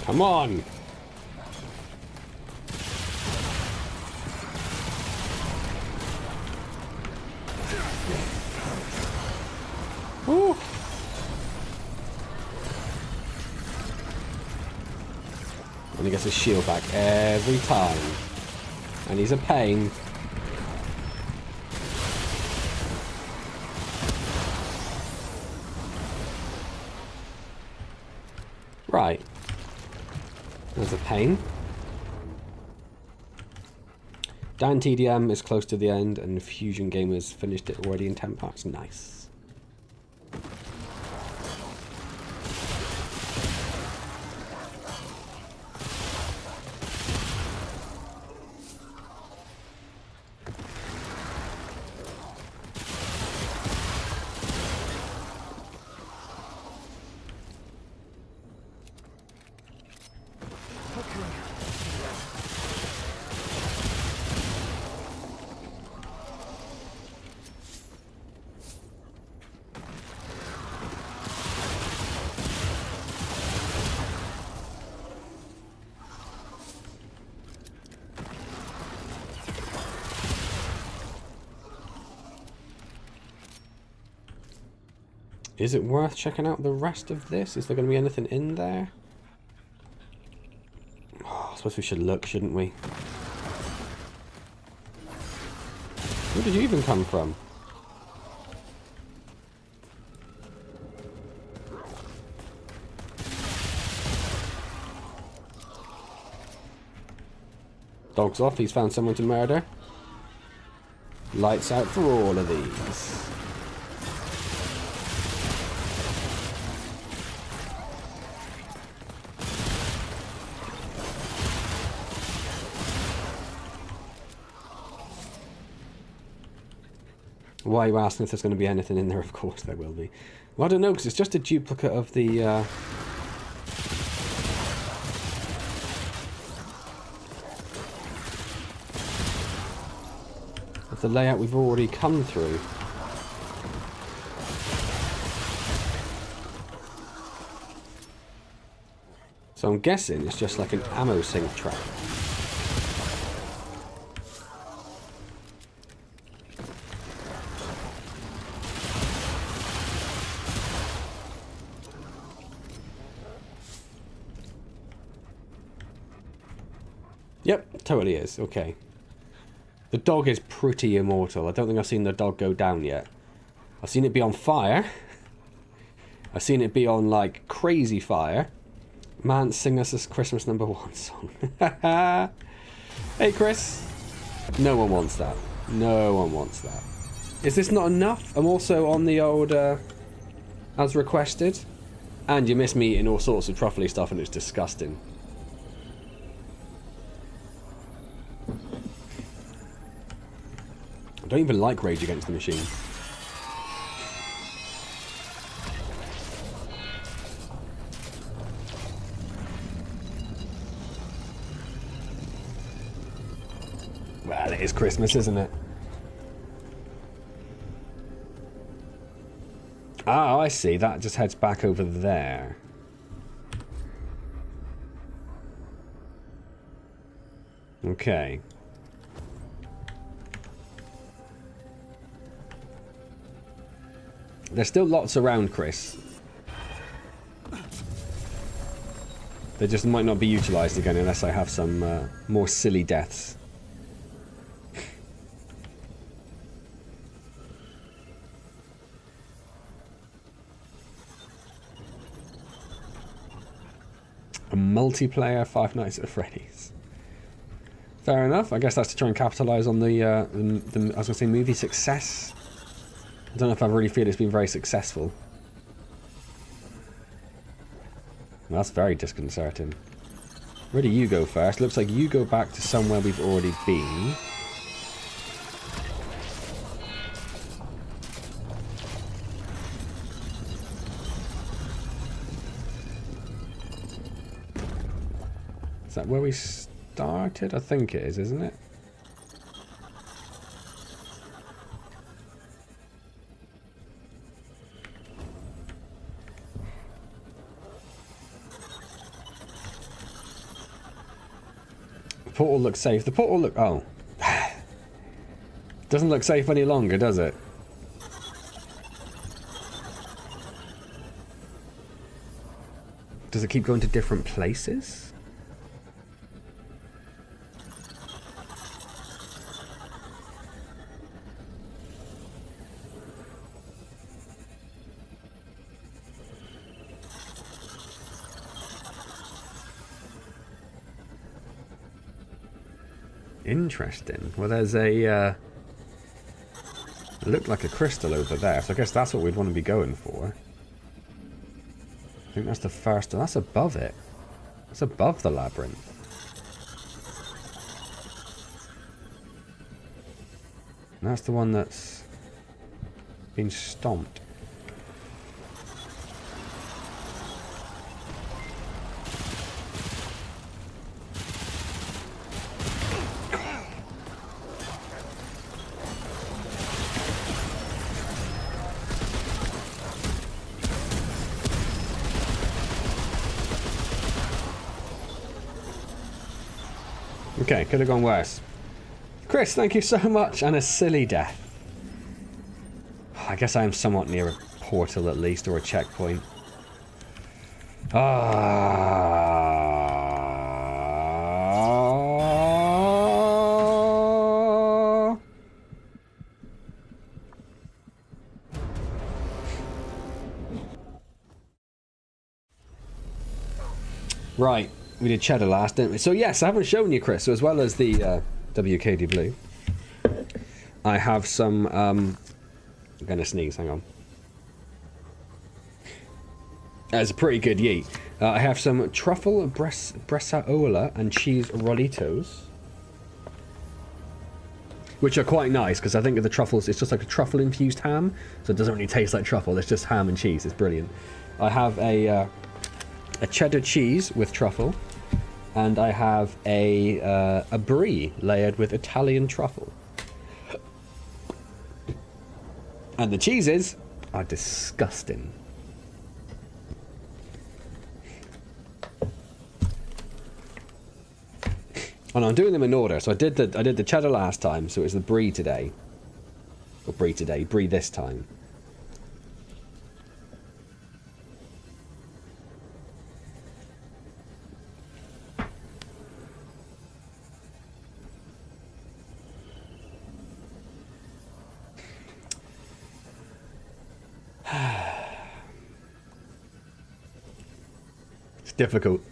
Come on! Ooh. And he gets his shield back every time. And he's a pain. Right. There's a pain. Dan TDM is close to the end, and Fusion Gamers finished it already in 10 parts. Nice. Is it worth checking out the rest of this? Is there going to be anything in there? Oh, I suppose we should look, shouldn't we? Where did you even come from? Dog's off, he's found someone to murder. Lights out for all of these. Why are you asking if there's going to be anything in there? Of course there will be. Well, I don't know, because it's just a duplicate of the... of the layout we've already come through. So I'm guessing it's just like an ammo sink trap. Yep, totally is. Okay. The dog is pretty immortal. I don't think I've seen the dog go down yet. I've seen it be on fire. I've seen it be on, like, crazy fire. Man, sing us a Christmas #1 song. Hey, Chris. No one wants that. No one wants that. Is this not enough? I'm also on the old, as requested. And you miss me eating all sorts of truffly stuff and it's disgusting. I don't even like Rage Against the Machine. Well, it is Christmas, isn't it? Ah, I see. That just heads back over there. Okay. There's still lots around, Chris. They just might not be utilised again unless I have some more silly deaths. A multiplayer Five Nights at Freddy's. Fair enough. I guess that's to try and capitalise on the I was going to say movie success. I don't know if I really feel it's been very successful. That's very disconcerting. Where do you go first? Looks like you go back to somewhere we've already been. Is that where we started? I think it is, isn't it? The portal looks safe. The portal look... Oh. Doesn't look safe any longer, does it? Does it keep going to different places? Interesting. Well, there's a... it looked like a crystal over there, so I guess that's what we'd want to be going for. I think that's the first... That's above it. That's above the labyrinth. And that's the one that's been stomped. Okay, could have gone worse. Chris, thank you so much, and a silly death. I guess I am somewhat near a portal at least, or a checkpoint. Right. We did cheddar last, didn't we? So yes, I haven't shown you, Chris. So as well as the WKD blue, I have some... I'm going to sneeze, hang on. That's a pretty good yeet. I have some truffle bresaola and cheese rollitos, which are quite nice, because I think of the truffles, it's just like a truffle-infused ham, so it doesn't really taste like truffle, it's just ham and cheese. It's brilliant. I have a cheddar cheese with truffle, and I have a brie layered with Italian truffle. And the cheeses are disgusting. Oh no, I'm doing them in order. So I did the cheddar last time, so it was the brie today. Or brie today, brie this time. It's difficult.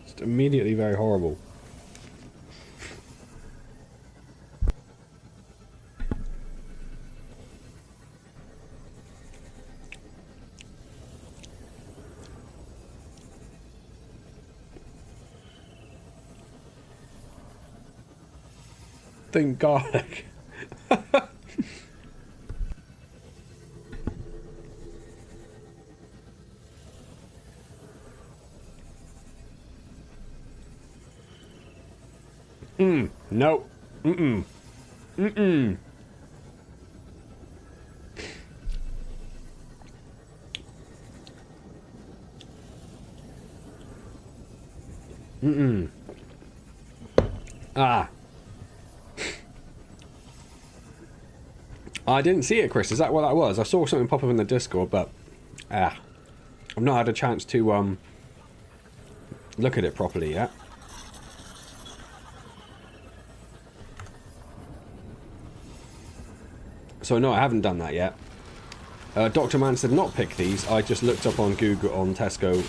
Just immediately very horrible. Think garlic. No. Mm-mm. Mm-mm. Mm-mm. Ah. I didn't see it, Chris. Is that what that was? I saw something pop up in the Discord, but... I've not had a chance to, look at it properly yet. So no, I haven't done that yet. Dr. Man said not pick these. I just looked up on Google, on Tesco,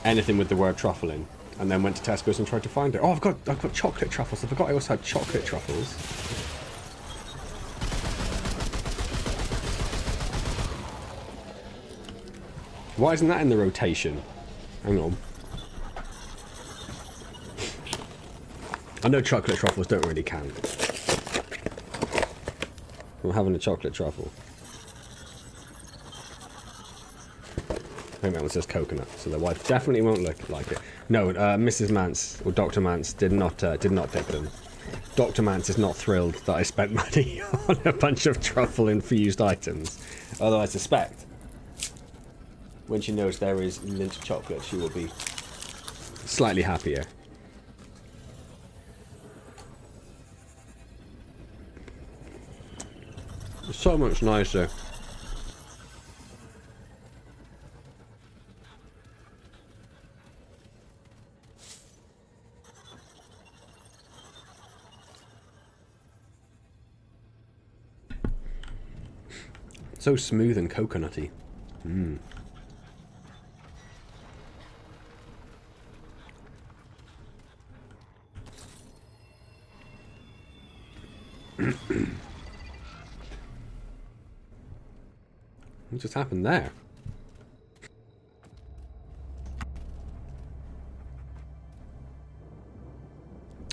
anything with the word truffle in, and then went to Tesco's and tried to find it. Oh, I've got chocolate truffles. I forgot I also had chocolate truffles. Why isn't that in the rotation? Hang on. I know chocolate truffles don't really count. I'm having a chocolate truffle. I think that one says coconut, so the wife definitely won't look like it. No, Mrs. Mance or Dr. Mance did not pick them. Dr. Mance is not thrilled that I spent money on a bunch of truffle-infused items. Although I suspect, when she knows there is mint chocolate, she will be slightly happier. So much nicer. So smooth and coconutty. Mmm. What just happened there?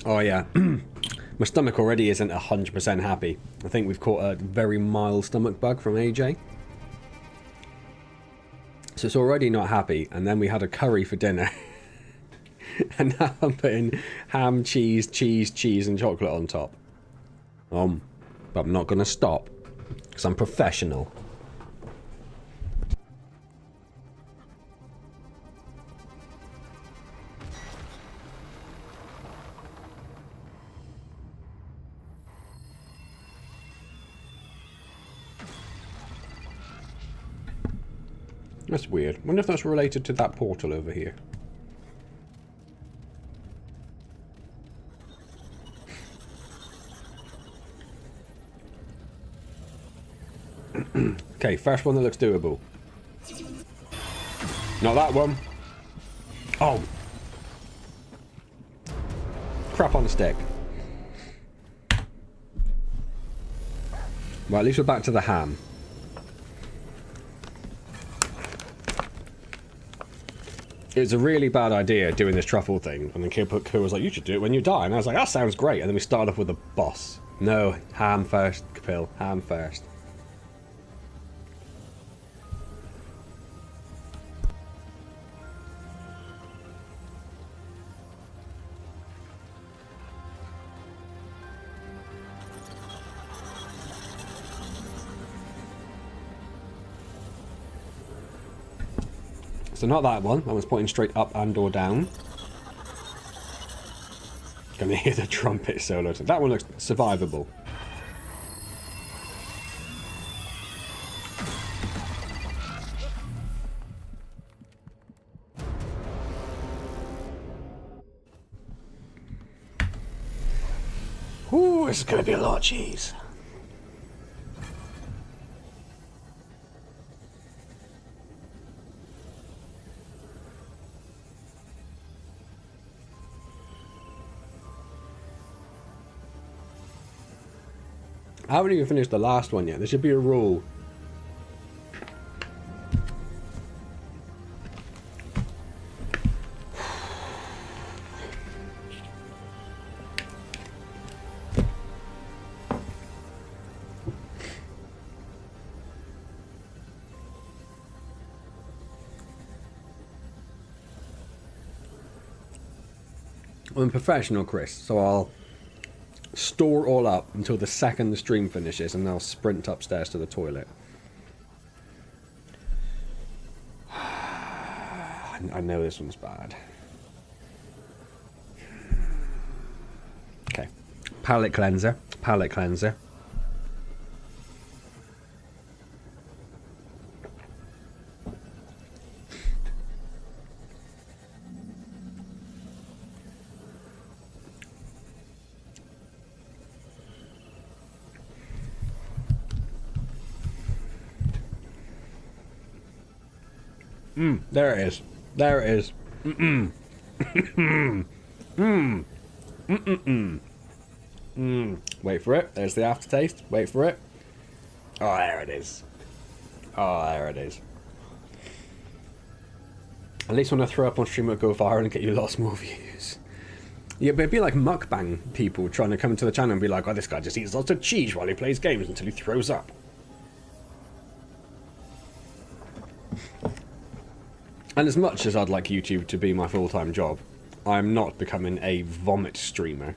Oh yeah. My stomach already isn't 100% happy. I think we've caught a very mild stomach bug from AJ. So it's already not happy, and then we had a curry for dinner. And now I'm putting ham, cheese, and chocolate on top. But I'm not gonna stop, because I'm professional. That's weird. I wonder if that's related to that portal over here. Okay, first one that looks doable. Not that one. Oh. Crap on the stick. Well, at least we're back to the ham. It was a really bad idea doing this truffle thing, and then Kid was like, you should do it when you die, and I was like, that sounds great, and then we started off with a boss. No, ham first, Capil, ham first. So not that one. That one's pointing straight up and or down. Gonna hear the trumpet solo. That one looks survivable. Ooh, this is gonna be a lot of cheese. I haven't even finished the last one yet. There should be a rule. I'm a professional, Chris, so I'll store all up until the second the stream finishes, and I'll sprint upstairs to the toilet. I know this one's bad. Okay. Palette cleanser. Palette cleanser. There it is. There it is. Wait for it. There's the aftertaste. Wait for it. Oh, there it is. Oh, there it is. At least when I throw up on stream, it'll go viral and get you lots more views. Yeah, but it'd be like mukbang people trying to come to the channel and be like, oh, this guy just eats lots of cheese while he plays games until he throws up. And as much as I'd like YouTube to be my full-time job, I'm not becoming a vomit streamer.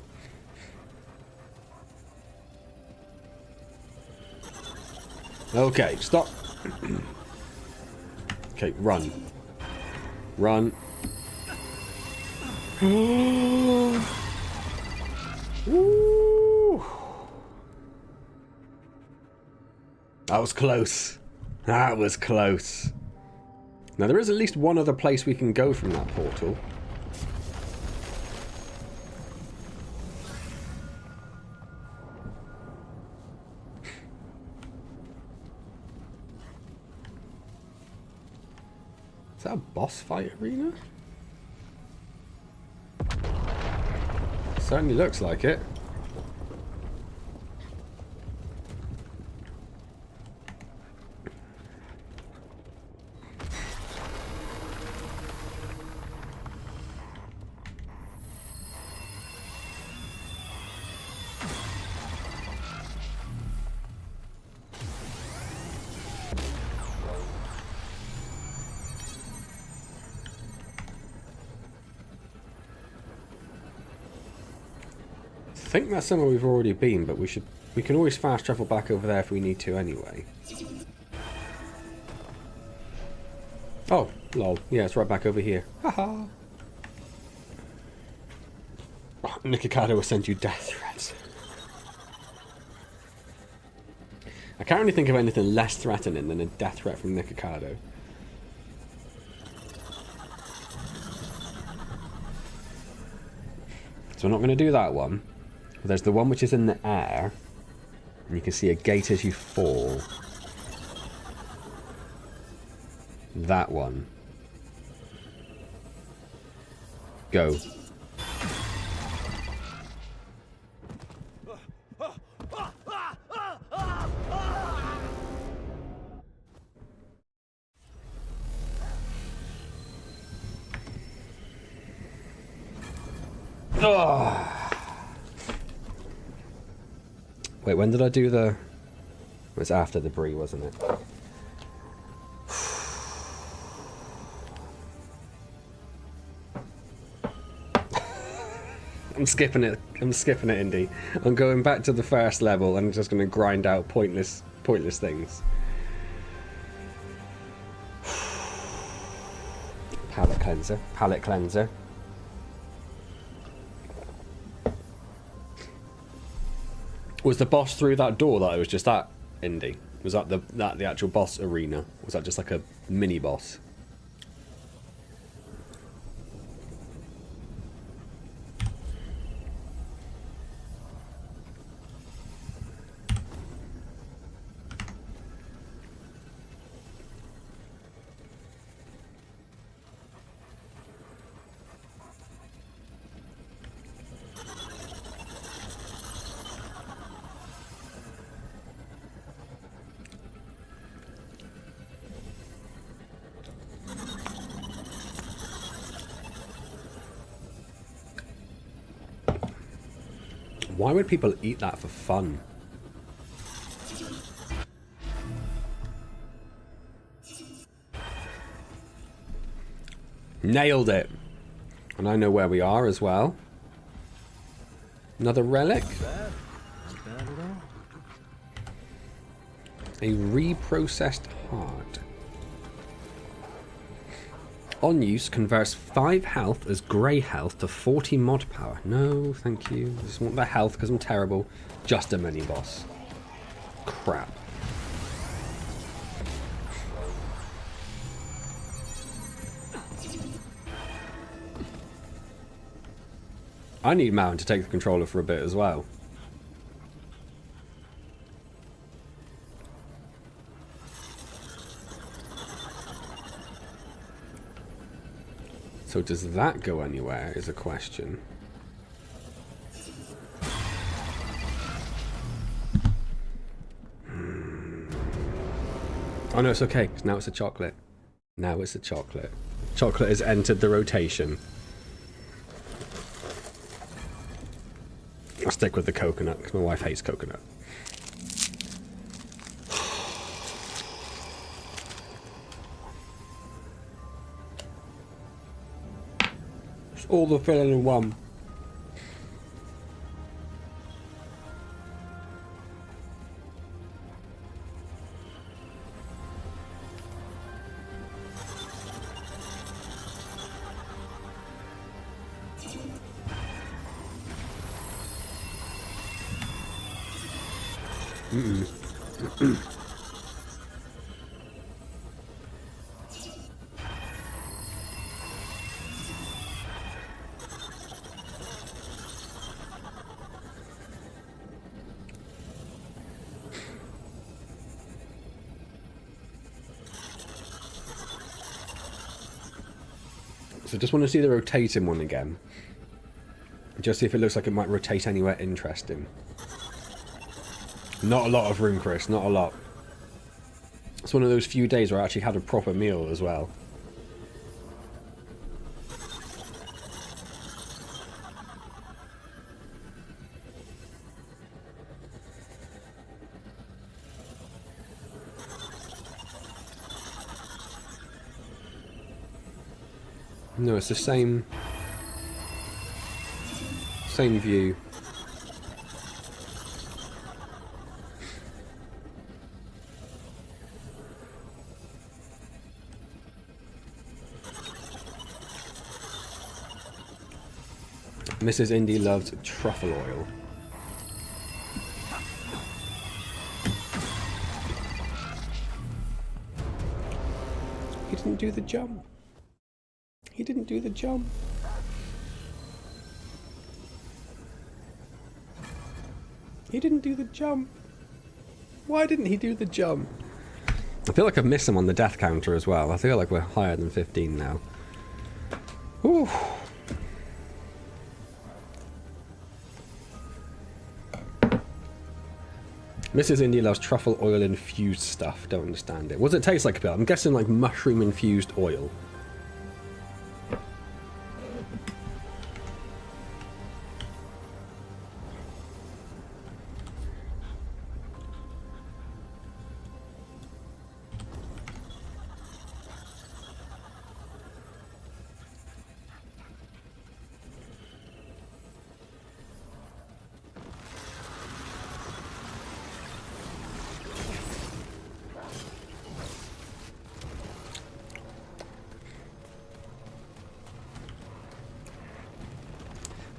Okay, stop. Okay, run. Run. Woo. That was close. That was close. Now there is at least one other place we can go from that portal. Is that a boss fight arena? Certainly looks like it. I think that's somewhere we've already been, but we can always fast travel back over there if we need to anyway. Oh, lol. Yeah, it's right back over here. Haha. Oh, Nikocado will send you death threats. I can't really think of anything less threatening than a death threat from Nikocado. So we're not going to do that one. There's the one which is in the air, and you can see a gate as you fall. That one. Go. Oh. Wait, when did I do the... It was after the brie, wasn't it? I'm skipping it. I'm skipping it, Indy. I'm going back to the first level and just going to grind out pointless things. Palette cleanser. Palette cleanser. Was the boss through that door that I was just at, Indy? Was that the actual boss arena? Was that just like a mini boss? Why would people eat that for fun? Nailed it! And I know where we are as well. Another relic. Not bad at all. A reprocessed heart. On use, converts 5 health as grey health to 40 mod power. No, thank you. I just want the health because I'm terrible. Just a mini boss. Crap. I need Mountain to take the controller for a bit as well. So does that go anywhere is a question. Oh no, it's okay. Now it's a chocolate. Now it's a chocolate. Chocolate has entered the rotation. I'll stick with the coconut because my wife hates coconut. It's all the filling in one. So just want to see the rotating one again. Just see if it looks like it might rotate anywhere interesting. Not a lot of room, Chris. Not a lot. It's one of those few days where I actually had a proper meal as well. No, it's the same view. Mrs. Indy loves truffle oil. He didn't do the jump. He didn't do the jump. He didn't do the jump. Why didn't he do the jump? I feel like I've missed him on the death counter as well. I feel like we're higher than 15 now. Whew. Mrs. Indy loves truffle oil infused stuff. Don't understand it. What does it taste like, Bill? I'm guessing like mushroom infused oil.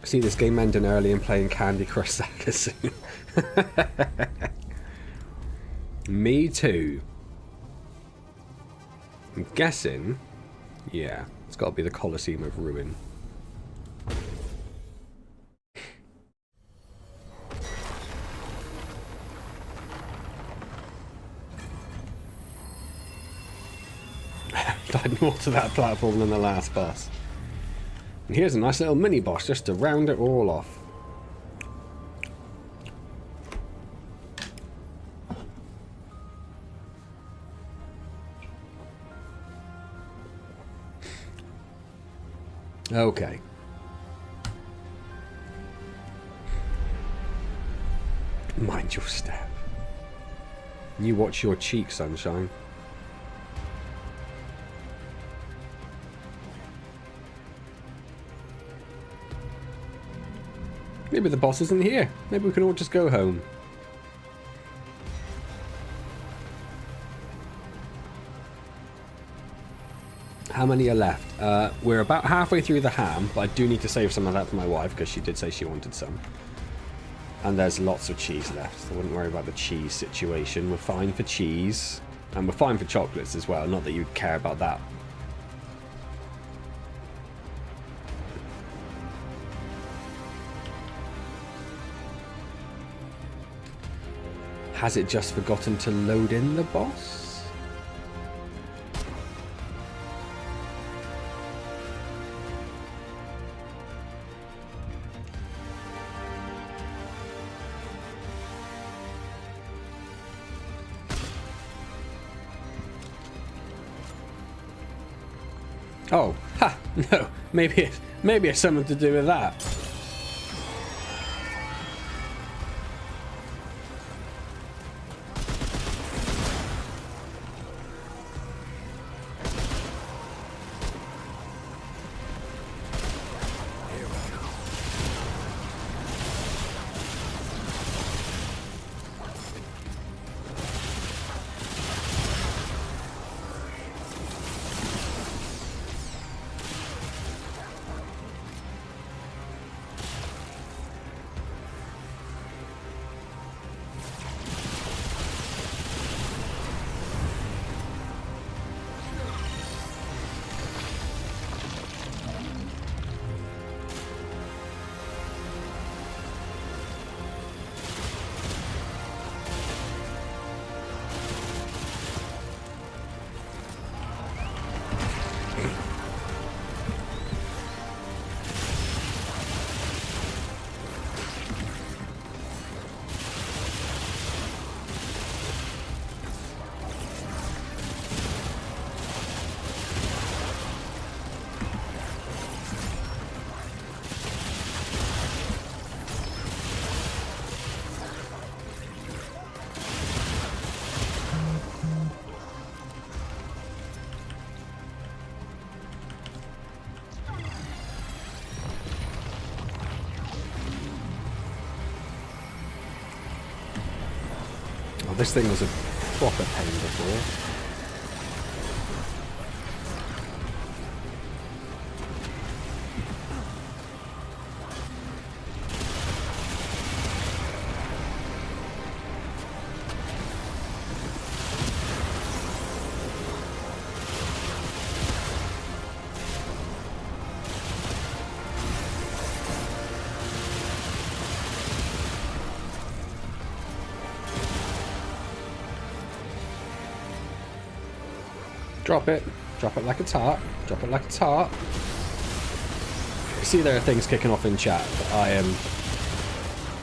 See this game ending early and playing Candy Crush Saga soon. Me too. I'm guessing, yeah, it's got to be the Colosseum of Ruin. Died more to that platform than the last boss. And here's a nice little mini boss just to round it all off. Okay. Mind your step. You watch your cheek, sunshine. Maybe the boss isn't here. Maybe we can all just go home. How many are left? We're about halfway through the ham, but I do need to save some of that for my wife because she did say she wanted some. And there's lots of cheese left, so I wouldn't worry about the cheese situation. We're fine for cheese, and we're fine for chocolates as well. Not that you'd care about that. Has it just forgotten to load in the boss? Oh, ha! No, maybe it's something to do with that. this thing was a proper pain before. Drop it. Drop it like it's hot. Drop it like it's hot. See, there are things kicking off in chat, but I am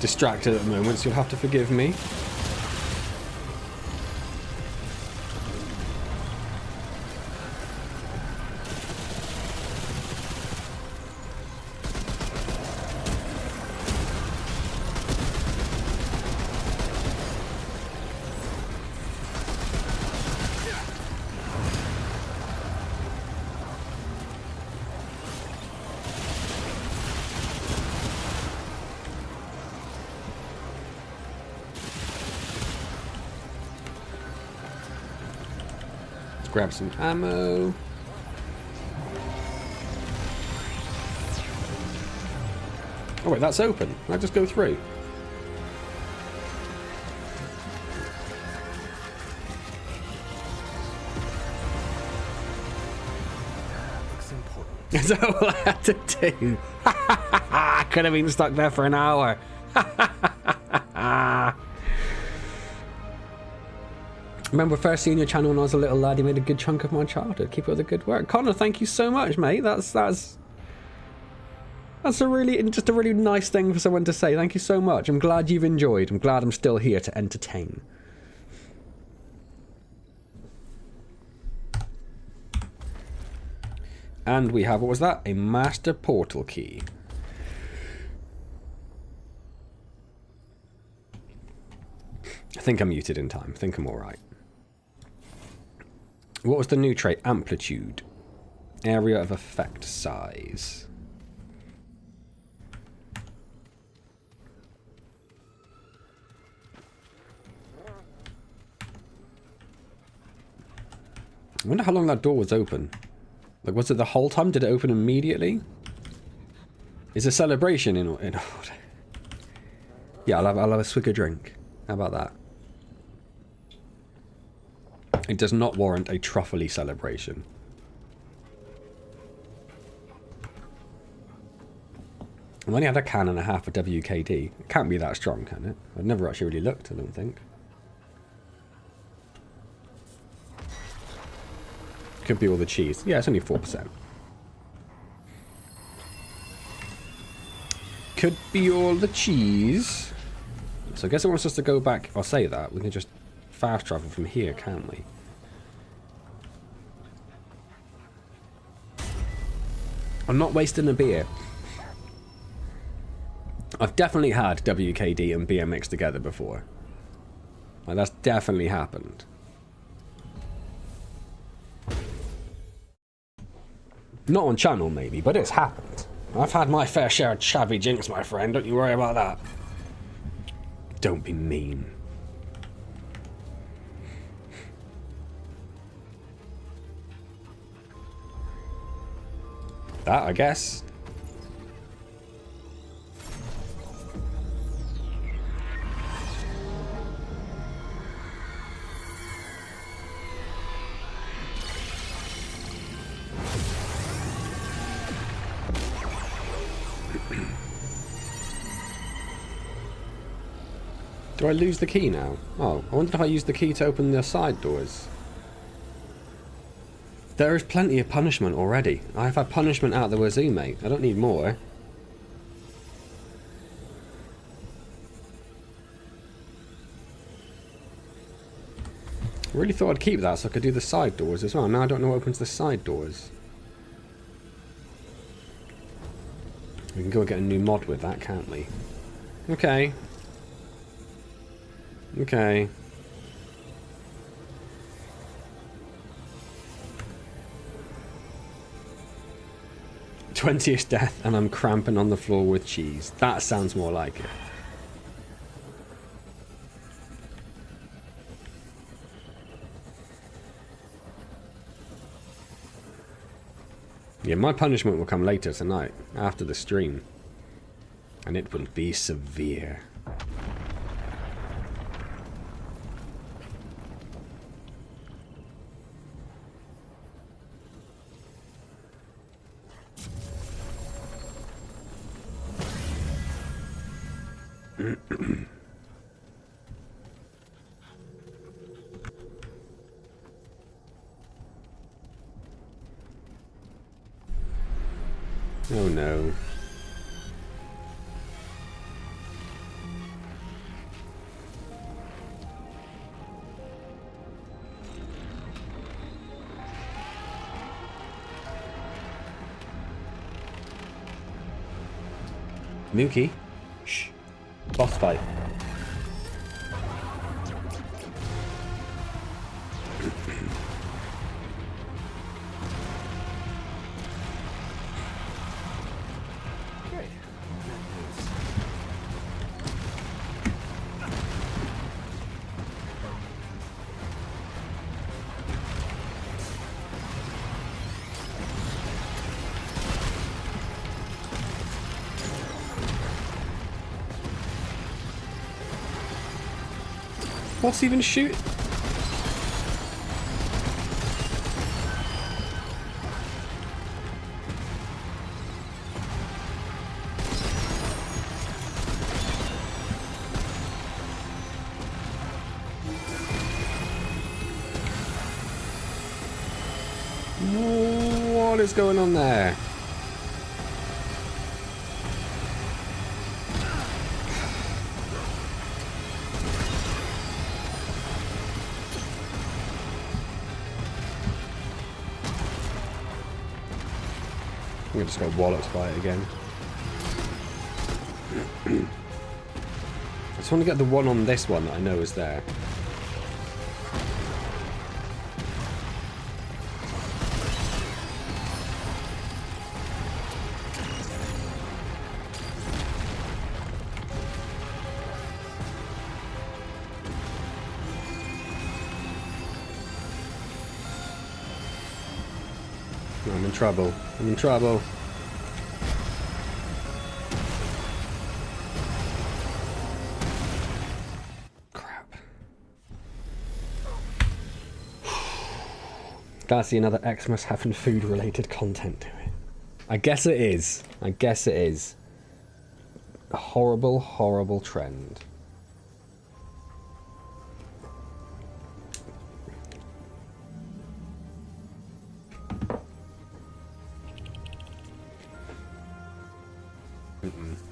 distracted at the moment, so you'll have to forgive me. Grab some ammo. Oh wait, that's open. Can I just go through? Looks important. Is that all I had to do? I could have been stuck there for an hour. Remember first seeing your channel when I was a little lad. You made a good chunk of my childhood. Keep up the good work, Connor. Thank you so much, mate. That's a really nice thing for someone to say. Thank you so much. I'm glad you've enjoyed. I'm glad I'm still here to entertain. And we have, what was that? A master portal key. I think I'm muted in time. I think I'm alright. What was the new trait? Amplitude. Area of effect size. I wonder how long that door was open. Like, was it the whole time? Did it open immediately? Is a celebration in order? Yeah, I'll have a swig of drink. How about that? It does not warrant a truffly celebration. I've only had a can and a half of WKD. It can't be that strong, can it? I've never actually really looked, I don't think. Could be all the cheese. Yeah, it's only 4%. Could be all the cheese. So I guess it wants us to go back. I'll say that. We can just fast travel from here, can't we? I'm not wasting a beer. I've definitely had WKD and beer mixed together before. Like, that's definitely happened. Not on channel, maybe, but it's happened. I've had my fair share of chavvy jinx, my friend. Don't you worry about that. Don't be mean. That, I guess. Do I lose the key now? Oh, I wonder if I use the key to open the side doors. There is plenty of punishment already. I've had punishment out the wazoo, mate. I don't need more. I really thought I'd keep that so I could do the side doors as well. Now I don't know what opens the side doors. We can go and get a new mod with that, can't we? Okay. Okay. '20th death and I'm cramping on the floor with cheese. That sounds more like it. Yeah, my punishment will come later tonight, after the stream. And it will be severe. Oh no. Mookie? Shh. Boss fight. What's even shoot? What is going on there? I'm just got walloped by it again. I just want to get the one on this one that I know is there. I'm in trouble. I'm in trouble. Crap. Gotta see another Xmas having food related content to it. I guess it is. I guess it is. A horrible, horrible trend.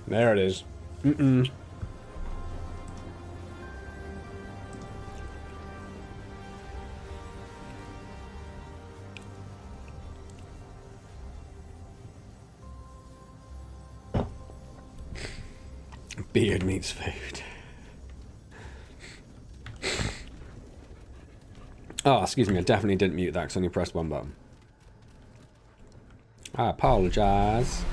There it is. Beard meets food. Oh, excuse me, I definitely didn't mute that because I only pressed one button. I apologize.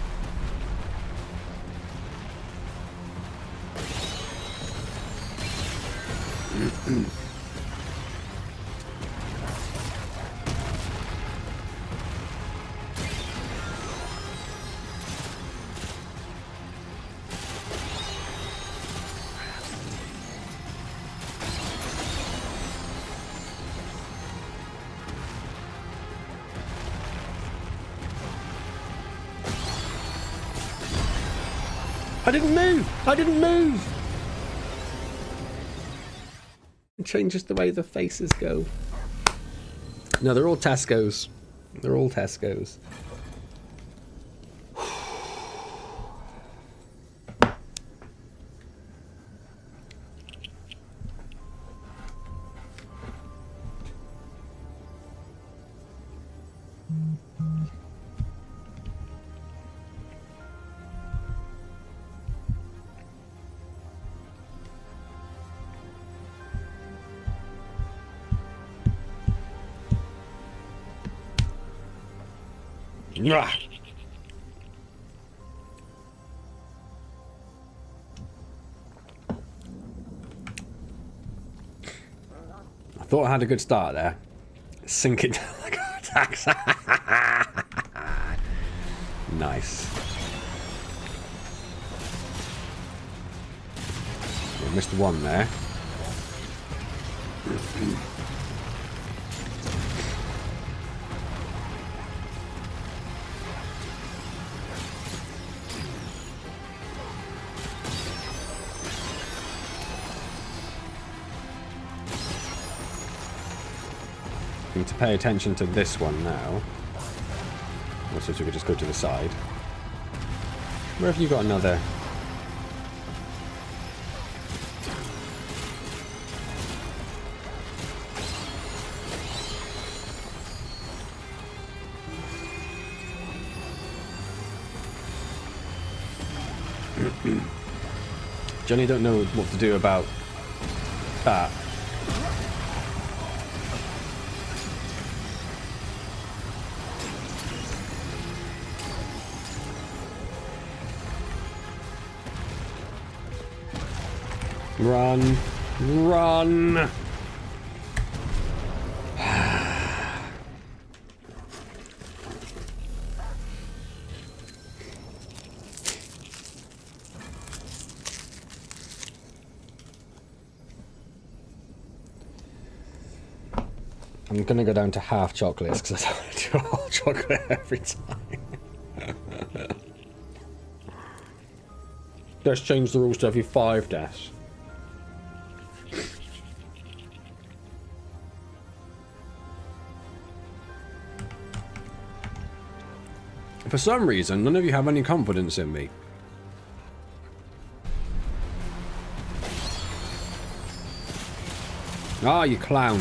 I didn't move! I didn't move! It changes the way the faces go. No, they're all Tesco's. They're all Tesco's. Yeah. I thought I had a good start there. Sink it down like a tax. Nice. I missed one there. Need to pay attention to this one now. Also, we could just go to the side. Where have you got another? Johnny don't know what to do about that. Run. Run! I'm gonna go down to half chocolates because I don't want to do a whole chocolate every time. Let's change the rules to every 5 deaths. For some reason, none of you have any confidence in me. Ah, you clown.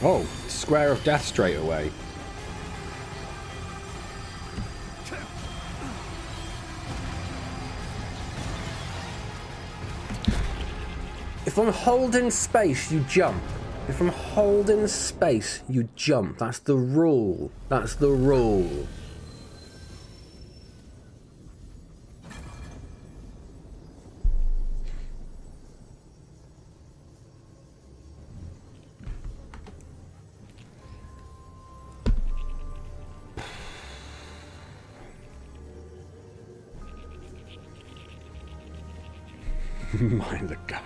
Oh, square of death straight away. If I'm holding space, you jump. If I'm holding space, you jump. That's the rule. That's the rule. Mind the gap.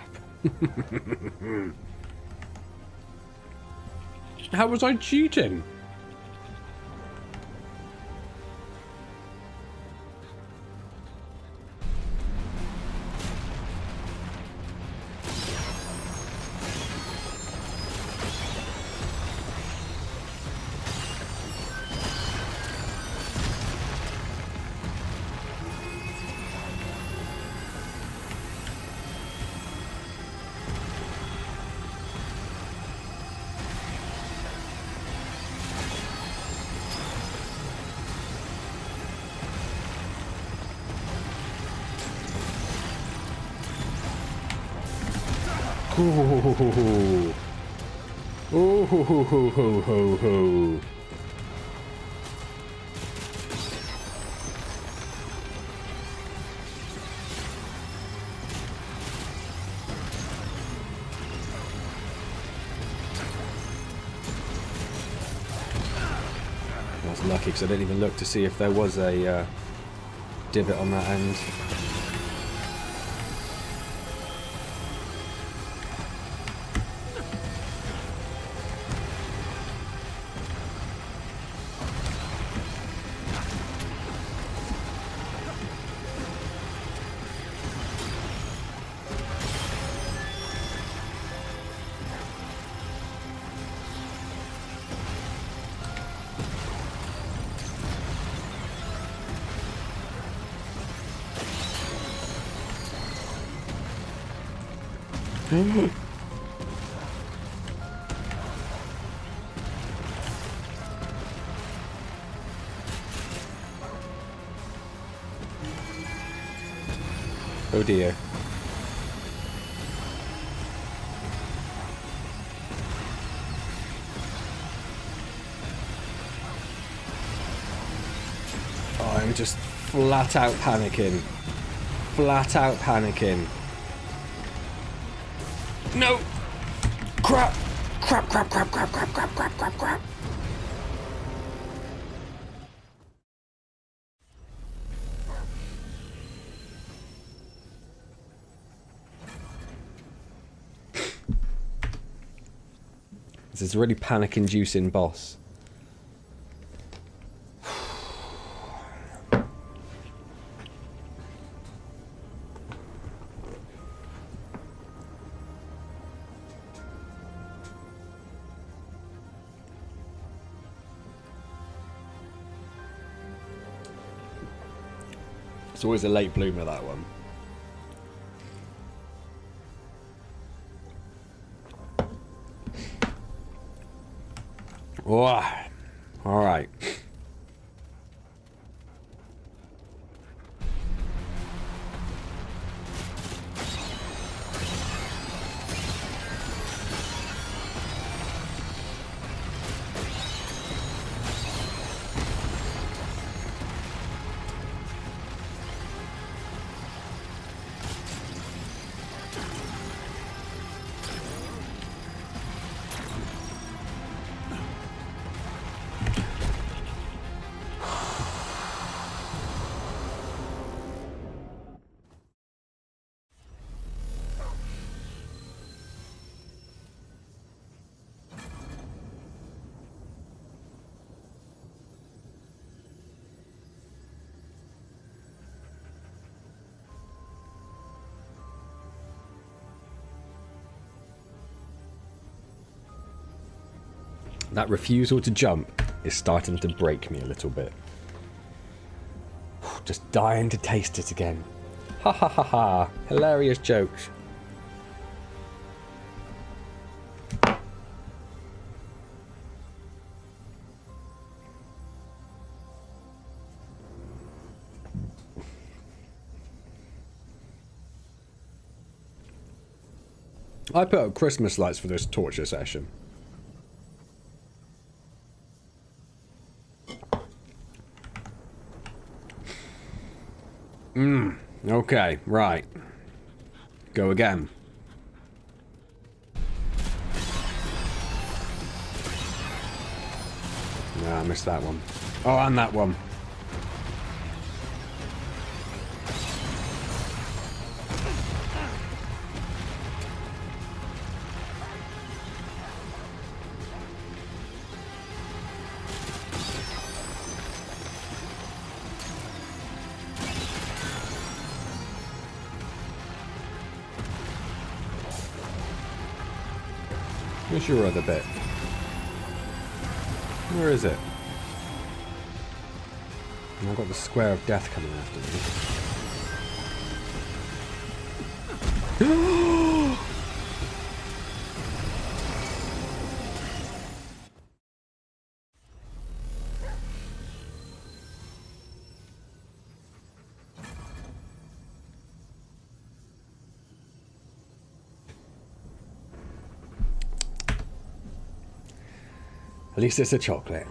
How was I cheating? Ooh. Ooh, ho, ho, ho, ho, ho, ho. I was lucky because I didn't even look to see if there was a divot on that end. Oh dear. Oh, I'm just flat out panicking. Flat out panicking. No! Crap! Crap, crap, crap, crap, crap, crap, crap, crap, crap. This is a really panic-inducing boss. It's always a late bloomer, that one. Oh, all right. That refusal to jump is starting to break me a little bit. Just dying to taste it again. Ha ha ha ha. Hilarious jokes. I put up Christmas lights for this torture session. Okay, right. Go again. No, I missed that one. Oh, and that one. Where's your other bit? Where is it? I've got the square of death coming after me. At least it's a chocolate.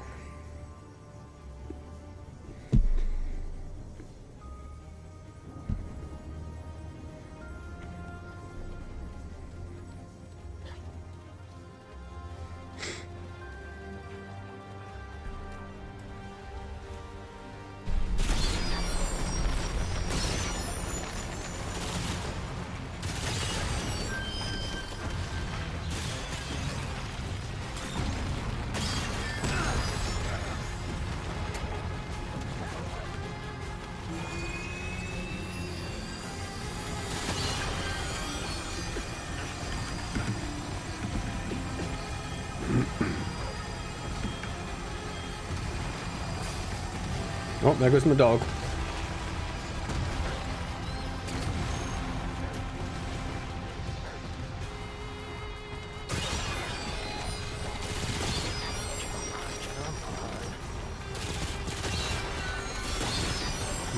Oh, there goes my dog.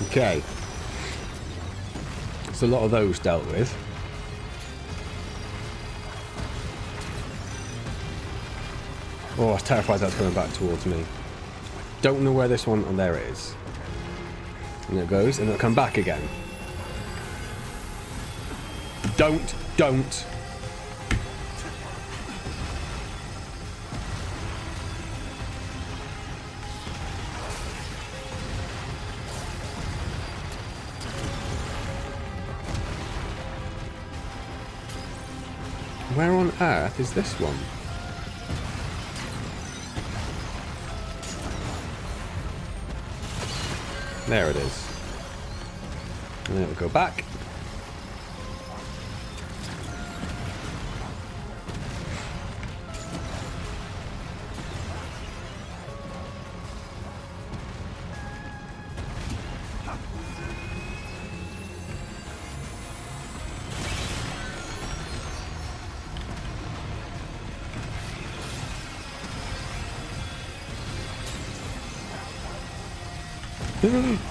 Okay. It's a lot of those dealt with. Oh, I was terrified that's coming back towards me. Don't know where this one... Oh, there it is. And it goes, and it'll come back again. Don't. Where on earth is this one? There it is. And then it will go back.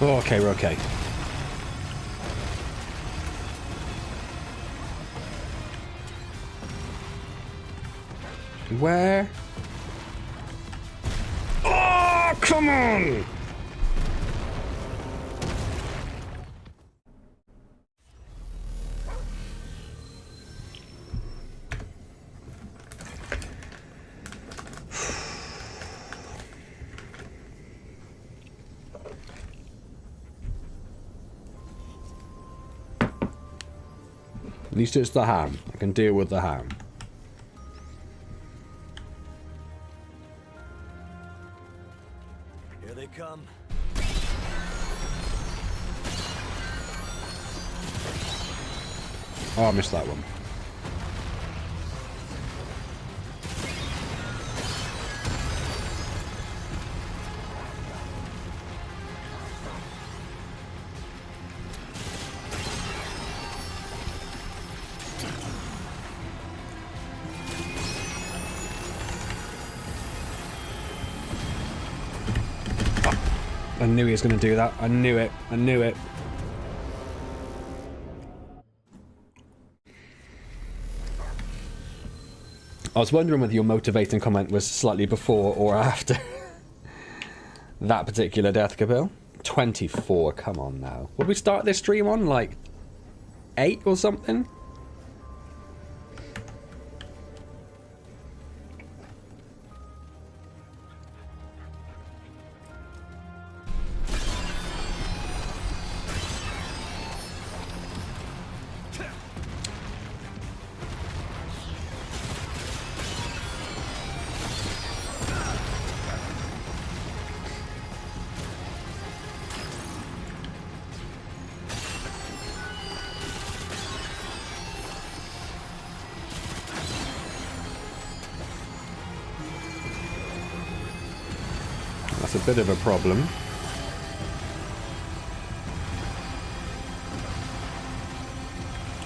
Oh, okay, we're okay. Where? Oh, come on! At least it's the ham. I can deal with the ham. Here they come. Oh, I missed that one. I knew he was going to do that. I knew it. I knew it. I was wondering whether your motivating comment was slightly before or after that particular death, Kabil. 24, come on now. Would we start this stream on, like, 8 or something? That's a bit of a problem.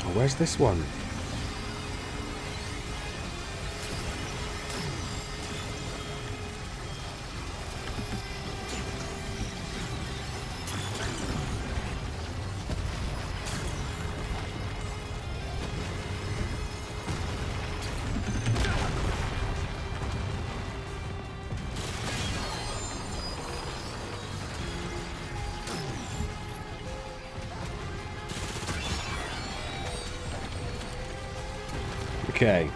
Oh, where's this one? Okay.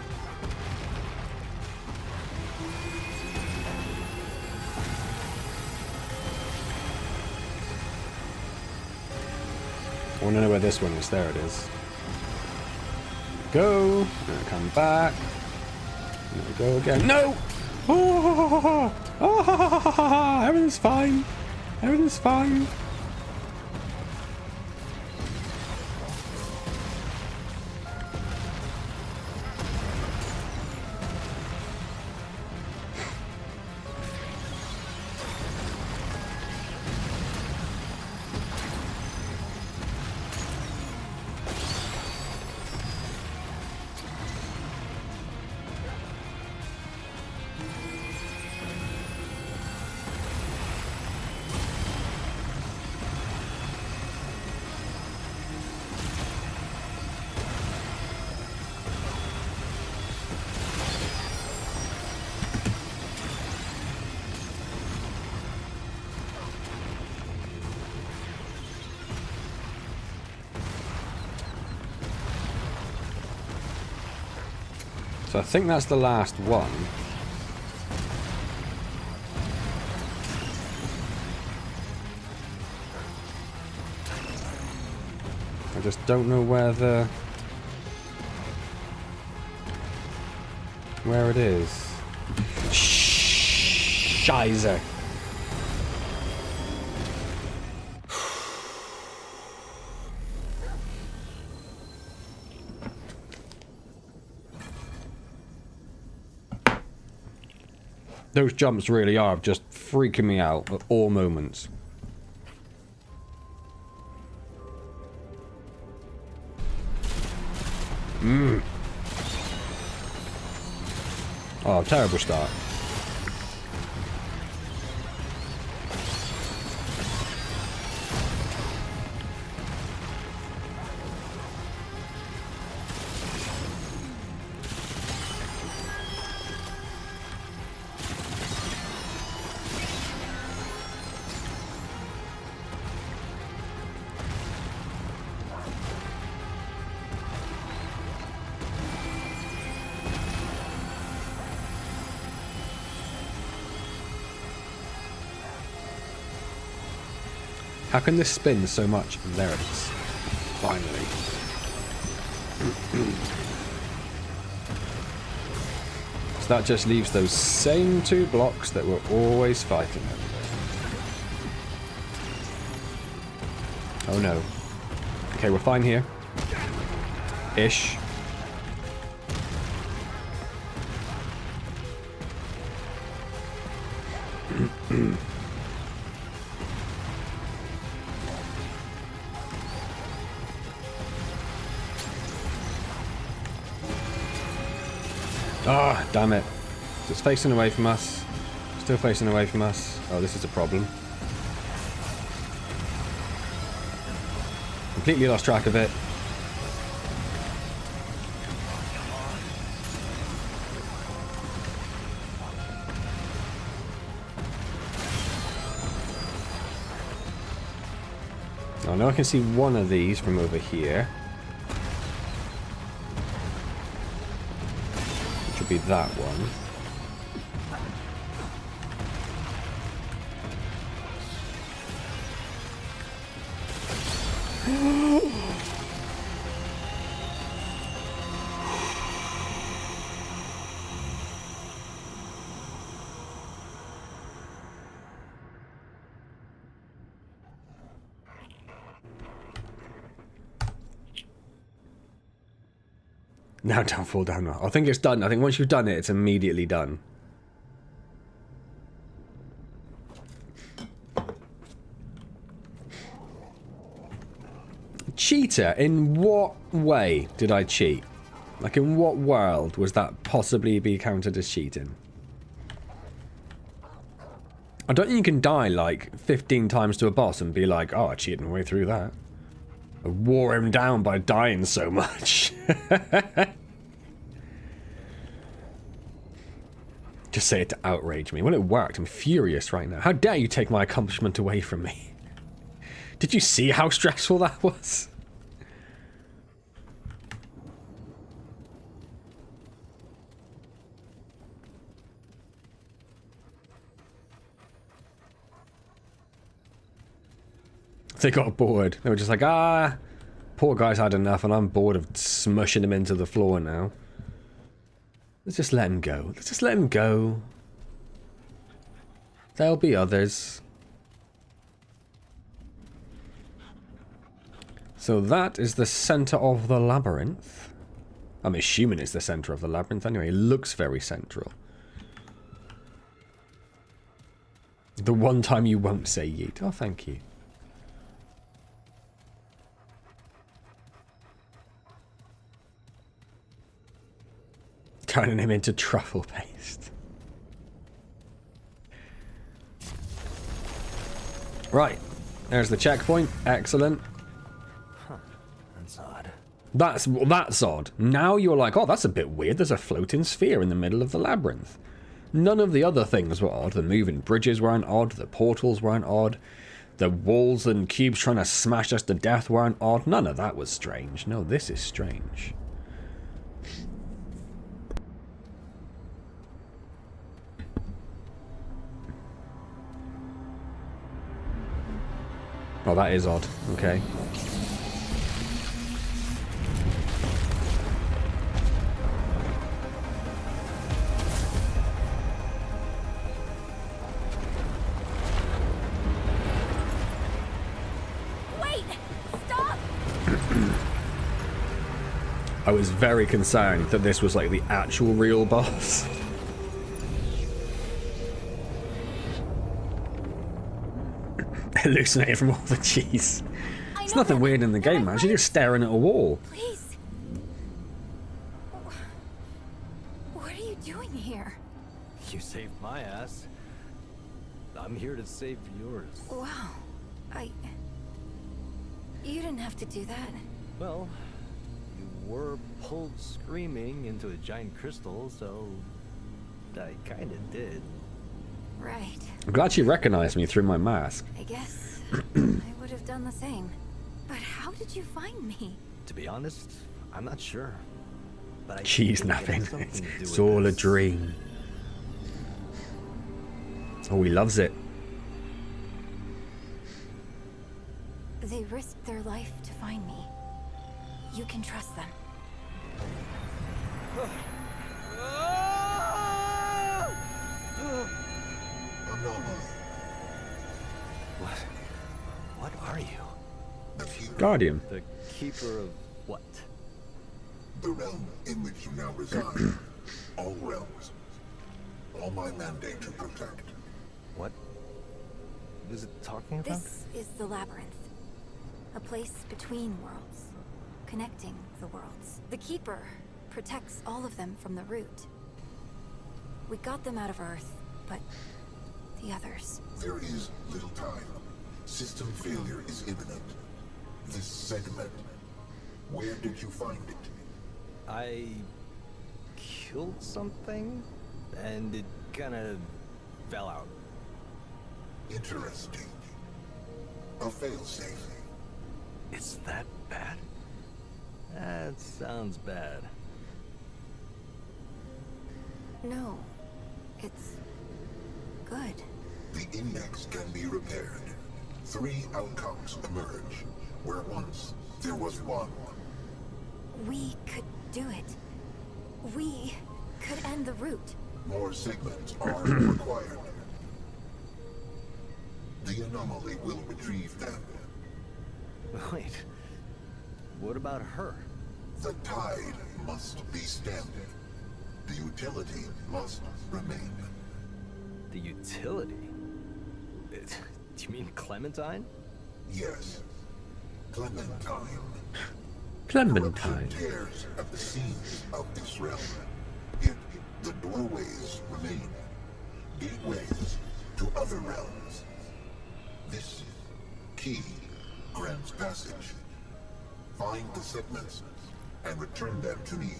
I want to know where this one is. There it is. Go. Now come back. There we go again. No! Oh, oh, everything's fine. Everything's fine. So I think that's the last one. I just don't know where the... where it is. Scheiße. Those jumps really are just freaking me out at all moments. Oh, terrible start. How can this spin so much? There it is. Finally. So that just leaves those same two blocks that we're always fighting over. Oh no. Okay, we're fine here. Ish. Ah, oh, damn it. It's facing away from us. Still facing away from us. Oh, this is a problem. Completely lost track of it. Oh, now I can see one of these from over here. Be that one. Now don't fall down. I think it's done. I think once you've done it, it's immediately done. Cheater? In what way did I cheat? Like, in what world was that possibly be counted as cheating? I don't think you can die like 15 times to a boss and be like, oh, I cheated my way through that. I wore him down by dying so much. Just say it to outrage me. Well, it worked. I'm furious right now. How dare you take my accomplishment away from me? Did you see how stressful that was? They got bored. They were just like, ah, poor guy's had enough and I'm bored of smushing him into the floor now. Let's just let him go. Let's just let him go. There'll be others. So that is the center of the labyrinth. I'm assuming it's the center of the labyrinth anyway. It looks very central. The one time you won't say yeet. Oh, thank you. Turning him into truffle paste. Right. There's the checkpoint. Excellent. Huh. That's odd. That's odd. Now you're like, oh, that's a bit weird. There's a floating sphere in the middle of the labyrinth. None of the other things were odd. The moving bridges weren't odd. The portals weren't odd. The walls and cubes trying to smash us to death weren't odd. None of that was strange. No, this is strange. Oh, that is odd. Okay. I was very concerned that this was like the actual real boss. Hallucinated from all the cheese. There's nothing weird in the game, man. She's just staring at a wall. Please. What are you doing here? You saved my ass. I'm here to save yours. Wow. You didn't have to do that. Well, you were pulled screaming into a giant crystal, so I kinda did. Right. I'm glad she recognized me through my mask. I guess I would have done the same. But how did you find me? To be honest, I'm not sure. But I Cheese think it has napping. something to do It's with all a this. dream. Oh, he loves it. They risked their life to find me. You can trust them. Anomaly. What are you? The keeper. Guardian. The keeper of what? The realm in which you now reside. All realms. All my mandate to protect. What is it talking about? This is the labyrinth. A place between worlds. Connecting the worlds. The Keeper protects all of them from the root. We got them out of Earth, but the others. There is little time. System failure is imminent. This segment. Where did you find it? I killed something, and it kinda fell out. Interesting. A failsafe. It's that bad? That sounds bad. No, it's good. The index can be repaired. 3 outcomes emerge, where once there was one. We could do it. We could end the root. More segments are required. The anomaly will retrieve them. Wait, what about her? The tide must be stemmed. The utility must remain. The utility? Do you mean Clementine? Yes. Clementine. Clementine. Corruption tears at the seams of this realm. Yet the doorways remain. Gateways to other realms. This key grants passage. Find the segments and return them to me.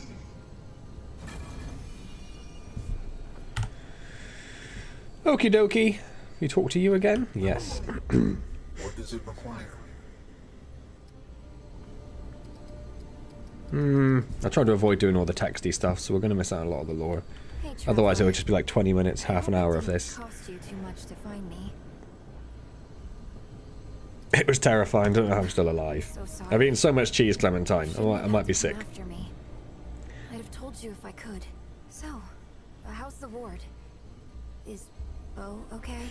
Okie dokie. We talk to you again? Yes. What does it require? I tried to avoid doing all the texty stuff, so we're going to miss out on a lot of the lore. Hey, Otherwise, it Trevor. would just be like 20 minutes, half an I hope hour it of didn't this. Cost you too much to find me. It was terrifying. I don't know how I'm still alive. So sorry. I've eaten so much cheese, Clementine. I Shouldn't might have be come sick. After me. I'd have told you if I could. So, how's the ward? Is Bo okay?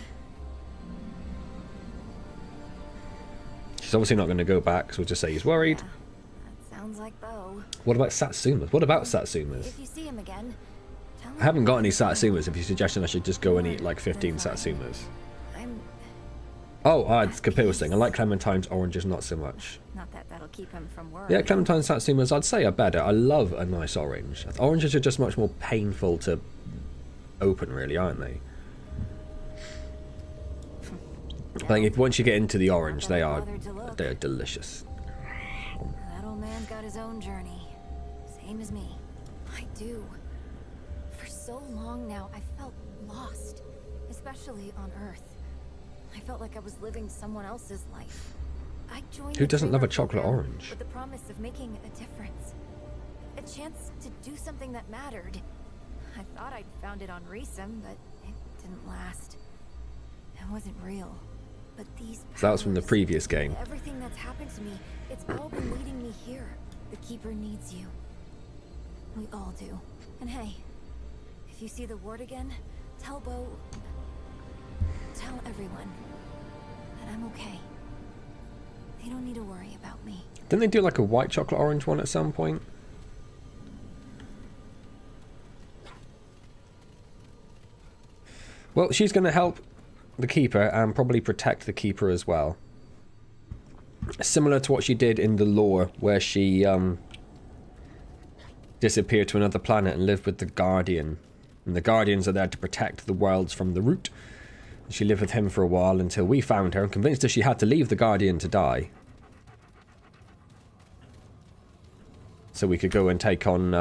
She's obviously not going to go back, so we'll just say he's worried. Yeah, that sounds like Bo. What about Satsumas? What about Satsumas? If you see him again, tell him I haven't got any Satsumas. If you're suggesting I should just go and eat like 15 Satsumas. I'm Oh, it's Capille's thing. I like Clementine's oranges not so much. not that that'll keep him from work. Yeah, Clementine Satsumas, I'd say are better. I love a nice orange. Oranges are just much more painful to open, really, aren't they? I think if once you get into the orange, they are delicious. That old man's got his own journey. Same as me. I do. For so long now, I felt lost. Especially on Earth. I felt like I was living someone else's life. I joined Who the doesn't love a Dreamer chocolate program orange? with the promise of making a difference. A chance to do something that mattered. I thought I'd found it on Reesum, but it didn't last. It wasn't real. But these So that was from the powers, previous game. everything that's happened to me, it's all been leading me here. The Keeper needs you. We all do. And hey, if you see the ward again, tell Bo... Tell everyone that I'm okay. They don't need to worry about me. Didn't they do like a white chocolate orange one at some point? Well, she's going to help the Keeper and probably protect the Keeper as well. Similar to what she did in the lore, where she disappeared to another planet and lived with the Guardian. And the Guardians are there to protect the worlds from the Root. She lived with him for a while until we found her and convinced her she had to leave the Guardian to die. So we could go and take on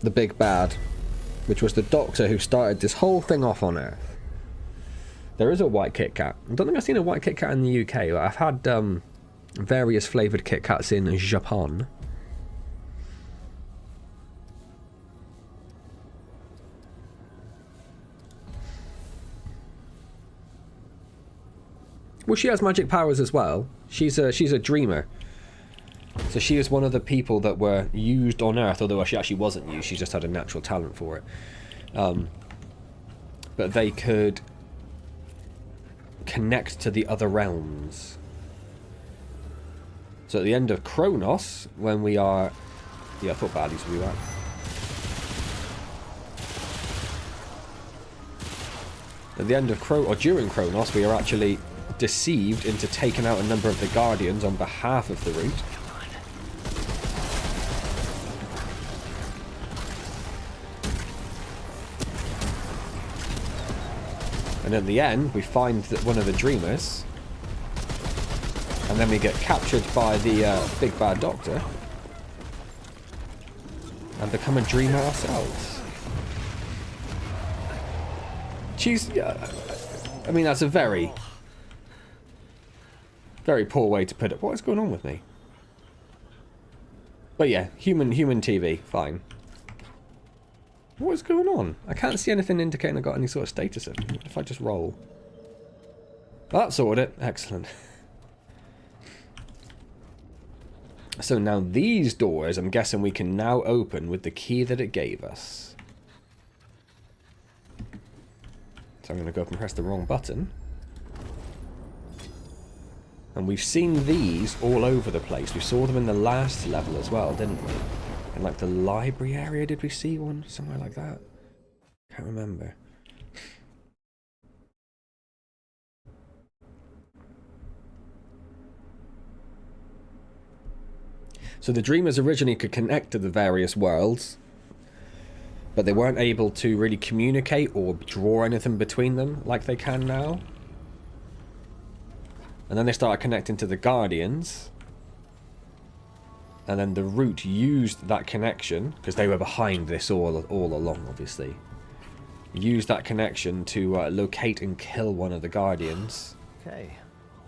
the big bad, which was the Doctor who started this whole thing off on Earth. There is a white Kit Kat. I don't think I've seen a white Kit Kat in the UK, but I've had various flavoured Kit Kats in Japan. Well, she has magic powers as well. She's a dreamer. So she is one of the people that were used on Earth, although she actually wasn't used, she just had a natural talent for it. But they could connect to the other realms. So at the end of Kronos, when we are... Yeah, I thought baddies would be back. At the end of during Kronos, we are actually deceived into taking out a number of the Guardians on behalf of the Root. And at the end, we find that one of the Dreamers, and then we get captured by the big bad Doctor, and become a Dreamer ourselves. She's, I mean, that's a very, very poor way to put it. What is going on with me? But yeah, human TV, fine. What is going on? I can't see anything indicating I got any sort of status of it. What if I just roll? That sorted it. Excellent. So now these doors, I'm guessing we can now open with the key that it gave us. So I'm going to go up and press the wrong button. And we've seen these all over the place. We saw them in the last level as well, didn't we? In like the library area, did we see one? Somewhere like that? Can't remember. So the Dreamers originally could connect to the various worlds, but they weren't able to really communicate or draw anything between them like they can now. And then they started connecting to the Guardians. And then the Root used that connection, because they were behind this all along, obviously. Used that connection to locate and kill one of the Guardians. Okay.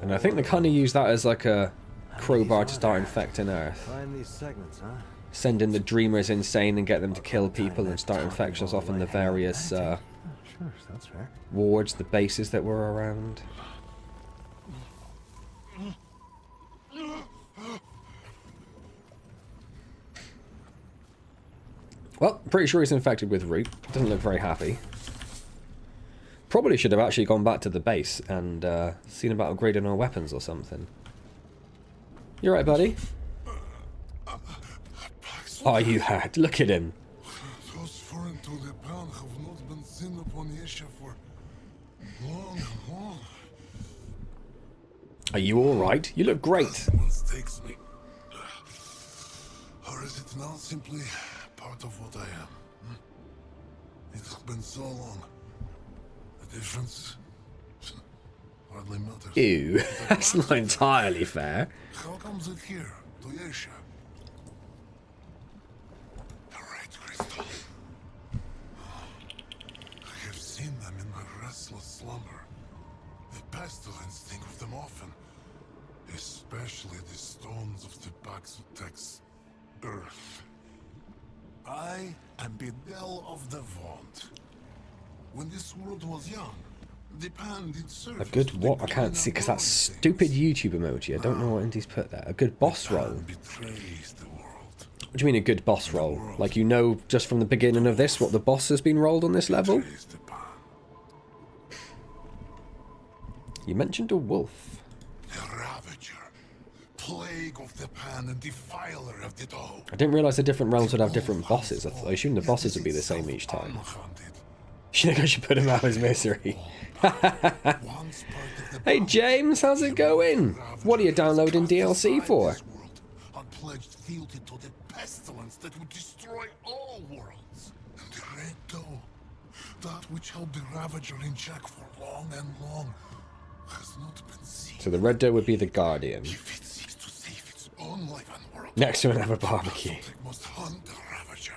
And I think they kind of used that as like a crowbar to start infecting Earth. Find these segments, huh? Sending the Dreamers insane and get them to kill people and start infections off in the various Sure, that's fair. wards, the bases that were around. Well, pretty sure he's infected with Root. Doesn't look very happy. Probably should have actually gone back to the base and seen about upgrading our weapons or something. You right, buddy? Oh, you had. Look at him. Those foreign to the pound have not been seen upon Asia for long. Are you alright? You look great. Takes me. Or is it now simply part of what I am? It's been so long. The difference hardly matters. Ew, that's not entirely fair. How comes it here, to Asia? The Red Crystal. I have seen them in my restless slumber. The pestilence think of them often. Especially the stones of the Baxotex earth. I am Bedell of the Vaunt. When this world was young, the pan did serve A good what? I can't see because that stupid YouTube emoji. I don't know what Indy's put there. A good boss roll. Betrays the world. What do you mean a good boss roll? Like you know just from the beginning of this what the boss has been rolled on this level? Betrays the pan. You mentioned a wolf. The Ravager, plague of the pan and defiler of the dough. I didn't realise the different realms would have different bosses. I assumed the bosses would be the same each time. Unhunted, You think I should put him out of his misery? Once part of the Hey James, how's it going? What are you downloading DLC for? Unpledged fealty to the pestilence that would destroy all worlds. And the Red Doe, that which held the Ravager in check for long and long, has not been seen. So the Red Doe would be the Guardian. If it seeks to save its own life and world, Next to another barbecue. it must hunt the Ravager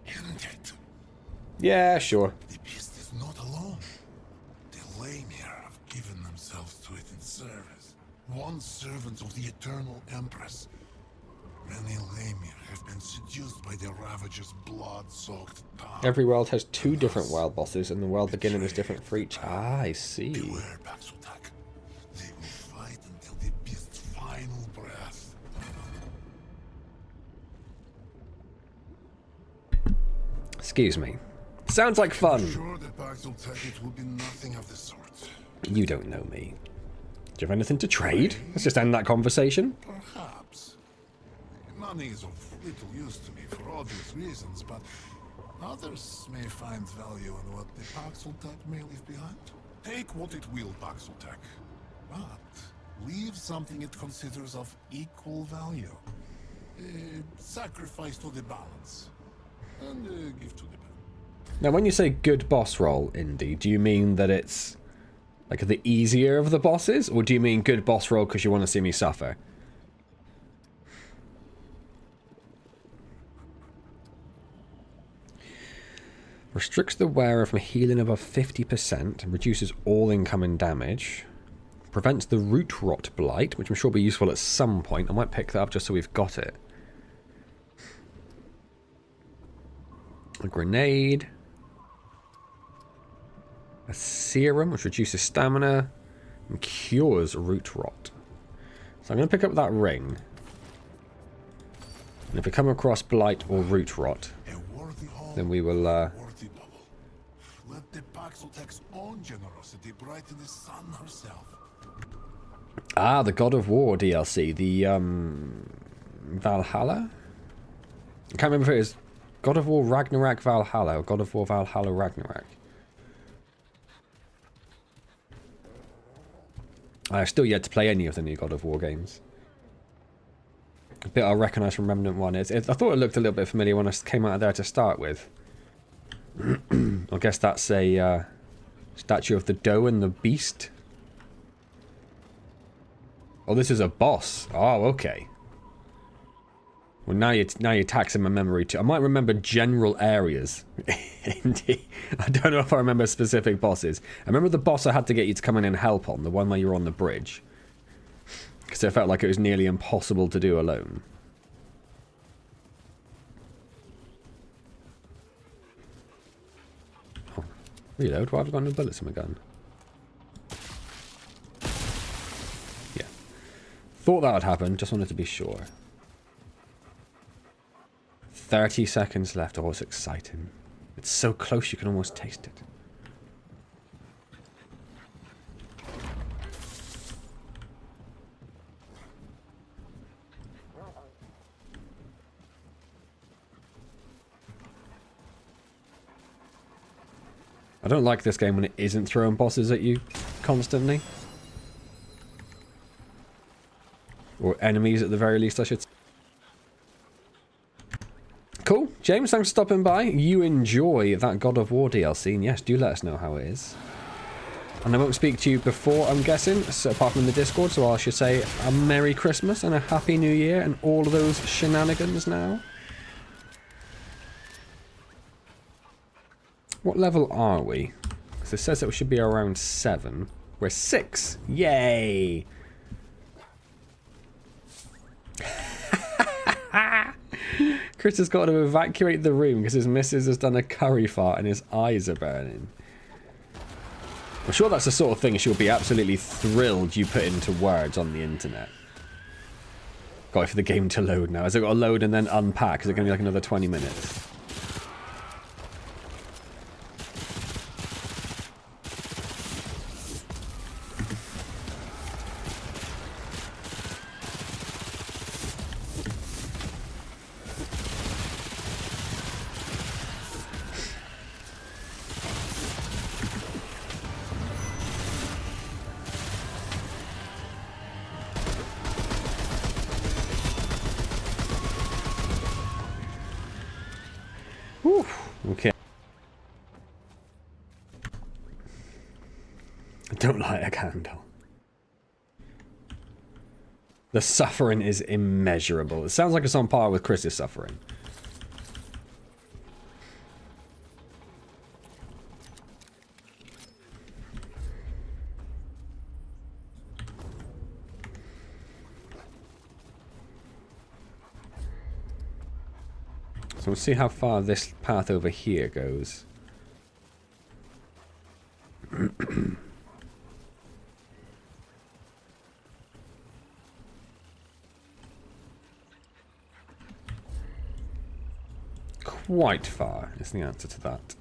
and end it. Yeah, sure. The beast is not alone. The Lamir have given themselves to it in service. Once servants of the Eternal Empress, many Lamir have been seduced by the Ravager's blood-soaked tongue. Every world has 2 different wild bosses, and the world beginning is different for each. Ah, I see. Beware, Baxotak. They will fight until the beast's final breath. Excuse me. Sounds like fun. Sure that Baxotak it will be nothing of the sort. You don't know me. Do you have anything to trade? Let's just end that conversation. Perhaps. Money is of little use to me for obvious reasons, but others may find value in what the Baxotak may leave behind. Take what it will, Baxotak, but leave something it considers of equal value. Sacrifice to the balance, and give to the band. Now, when you say good boss roll, Indy, do you mean that it's like the easier of the bosses, or do you mean good boss roll because you want to see me suffer? Restricts the wearer from healing above 50% and reduces all incoming damage. Prevents the root rot blight, which I'm sure will be useful at some point. I might pick that up just so we've got it. A grenade. A serum, which reduces stamina and cures root rot. So I'm going to pick up that ring. And if we come across blight or root rot, then we will... Worthy double. Let the Baxotak's own generosity brighten the sun herself. Ah, the God of War DLC. The, Valhalla? I can't remember if it was God of War Ragnarok Valhalla or God of War Valhalla Ragnarok. I've still yet to play any of the new God of War games. A bit I recognise from Remnant 1 is... I thought it looked a little bit familiar when I came out of there to start with. I guess that's a statue of the doe and the beast. Oh, this is a boss. Oh, okay. Well, now you're taxing my memory too. I might remember general areas. Indeed. I don't know if I remember specific bosses. I remember the boss I had to get you to come in and help on, the one where you were on the bridge. Because it felt like it was nearly impossible to do alone. Oh, reload? Why have I got no bullets in my gun? Yeah. Thought that would happen, just wanted to be sure. 30 seconds left. Oh, it's exciting. It's so close you can almost taste it. I don't like this game when it isn't throwing bosses at you constantly. Or enemies at the very least, I should say. Cool. James, thanks for stopping by. You enjoy that God of War DLC, and yes, do let us know how it is. And I won't speak to you before, I'm guessing, so apart from in the Discord, so I should say a Merry Christmas and a Happy New Year and all of those shenanigans now. What level are we? Because it says that we should be around 7. We're 6. Yay! Chris has got to evacuate the room because his missus has done a curry fart and his eyes are burning. I'm sure that's the sort of thing she'll be absolutely thrilled you put into words on the internet. Got it for the game to load now. Has it got to load and then unpack? Is it going to be like another 20 minutes? Don't light a candle. The suffering is immeasurable. It sounds like it's on par with Chris's suffering. So we'll see how far this path over here goes. Quite far is the answer to that.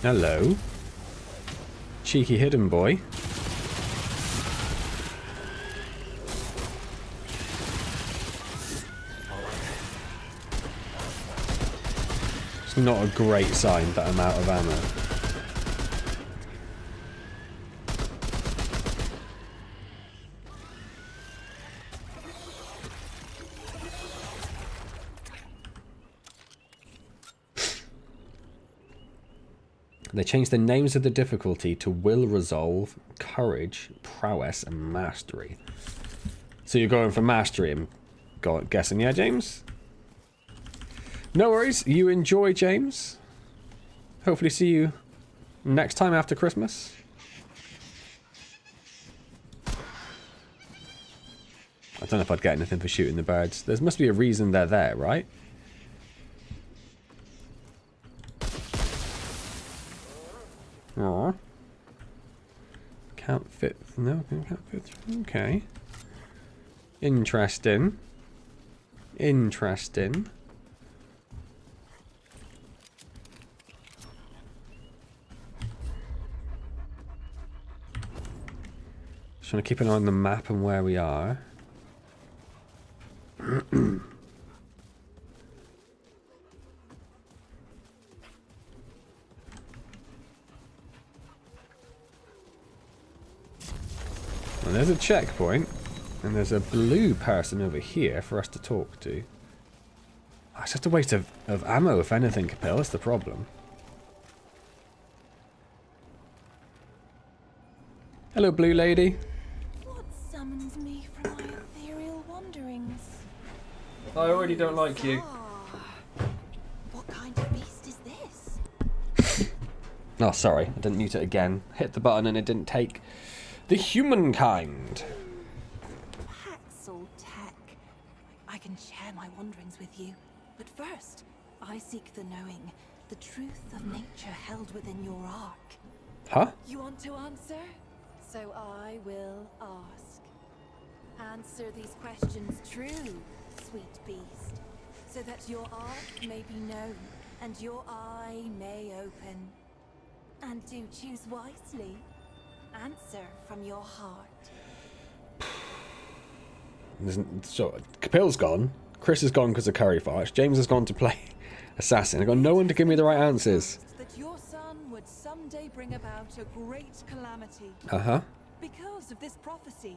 Hello. Cheeky hidden boy. It's not a great sign that I'm out of ammo. They changed the names of the difficulty to Will Resolve, Courage, Prowess, and Mastery. So you're going for Mastery, I'm guessing, yeah, James? No worries, you enjoy, James. Hopefully see you next time after Christmas. I don't know if I'd get anything for shooting the birds. There must be a reason they're there, right? Aww. Can't fit. No, can't fit. Okay. Interesting. Interesting. Just trying to keep an eye on the map and where we are. Well, there's a checkpoint, and there's a blue person over here for us to talk to. Oh, it's just a waste of ammo, if anything, Capel. That's the problem. Hello, blue lady. What summons me from my ethereal wanderings? I already don't like you. What kind of beast is this? Oh, sorry. I didn't mute it again. Hit the button and it didn't take. The humankind. Paxel Tech. I can share my wanderings with you. But first, I seek the knowing, the truth of nature held within your ark. Huh? You want to answer? So I will ask. Answer these questions true, sweet beast, so that your ark may be known and your eye may open. And do choose wisely. Answer from your heart. So, Capel's gone. Chris has gone because of curry farts. James has gone to play assassin. I've got no one to give me the right answers. That your son would someday bring about a great calamity. Uh-huh. Because of this prophecy,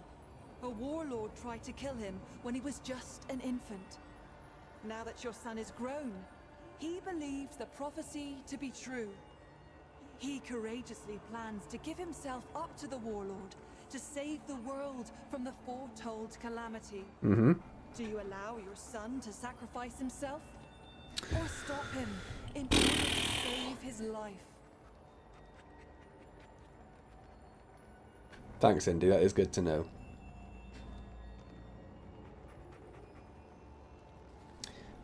a warlord tried to kill him when he was just an infant. Now that your son is grown, he believes the prophecy to be true. He courageously plans to give himself up to the warlord to save the world from the foretold calamity. Mm-hmm. Do you allow your son to sacrifice himself? Or stop him in order to save his life? Thanks, Indy. That is good to know.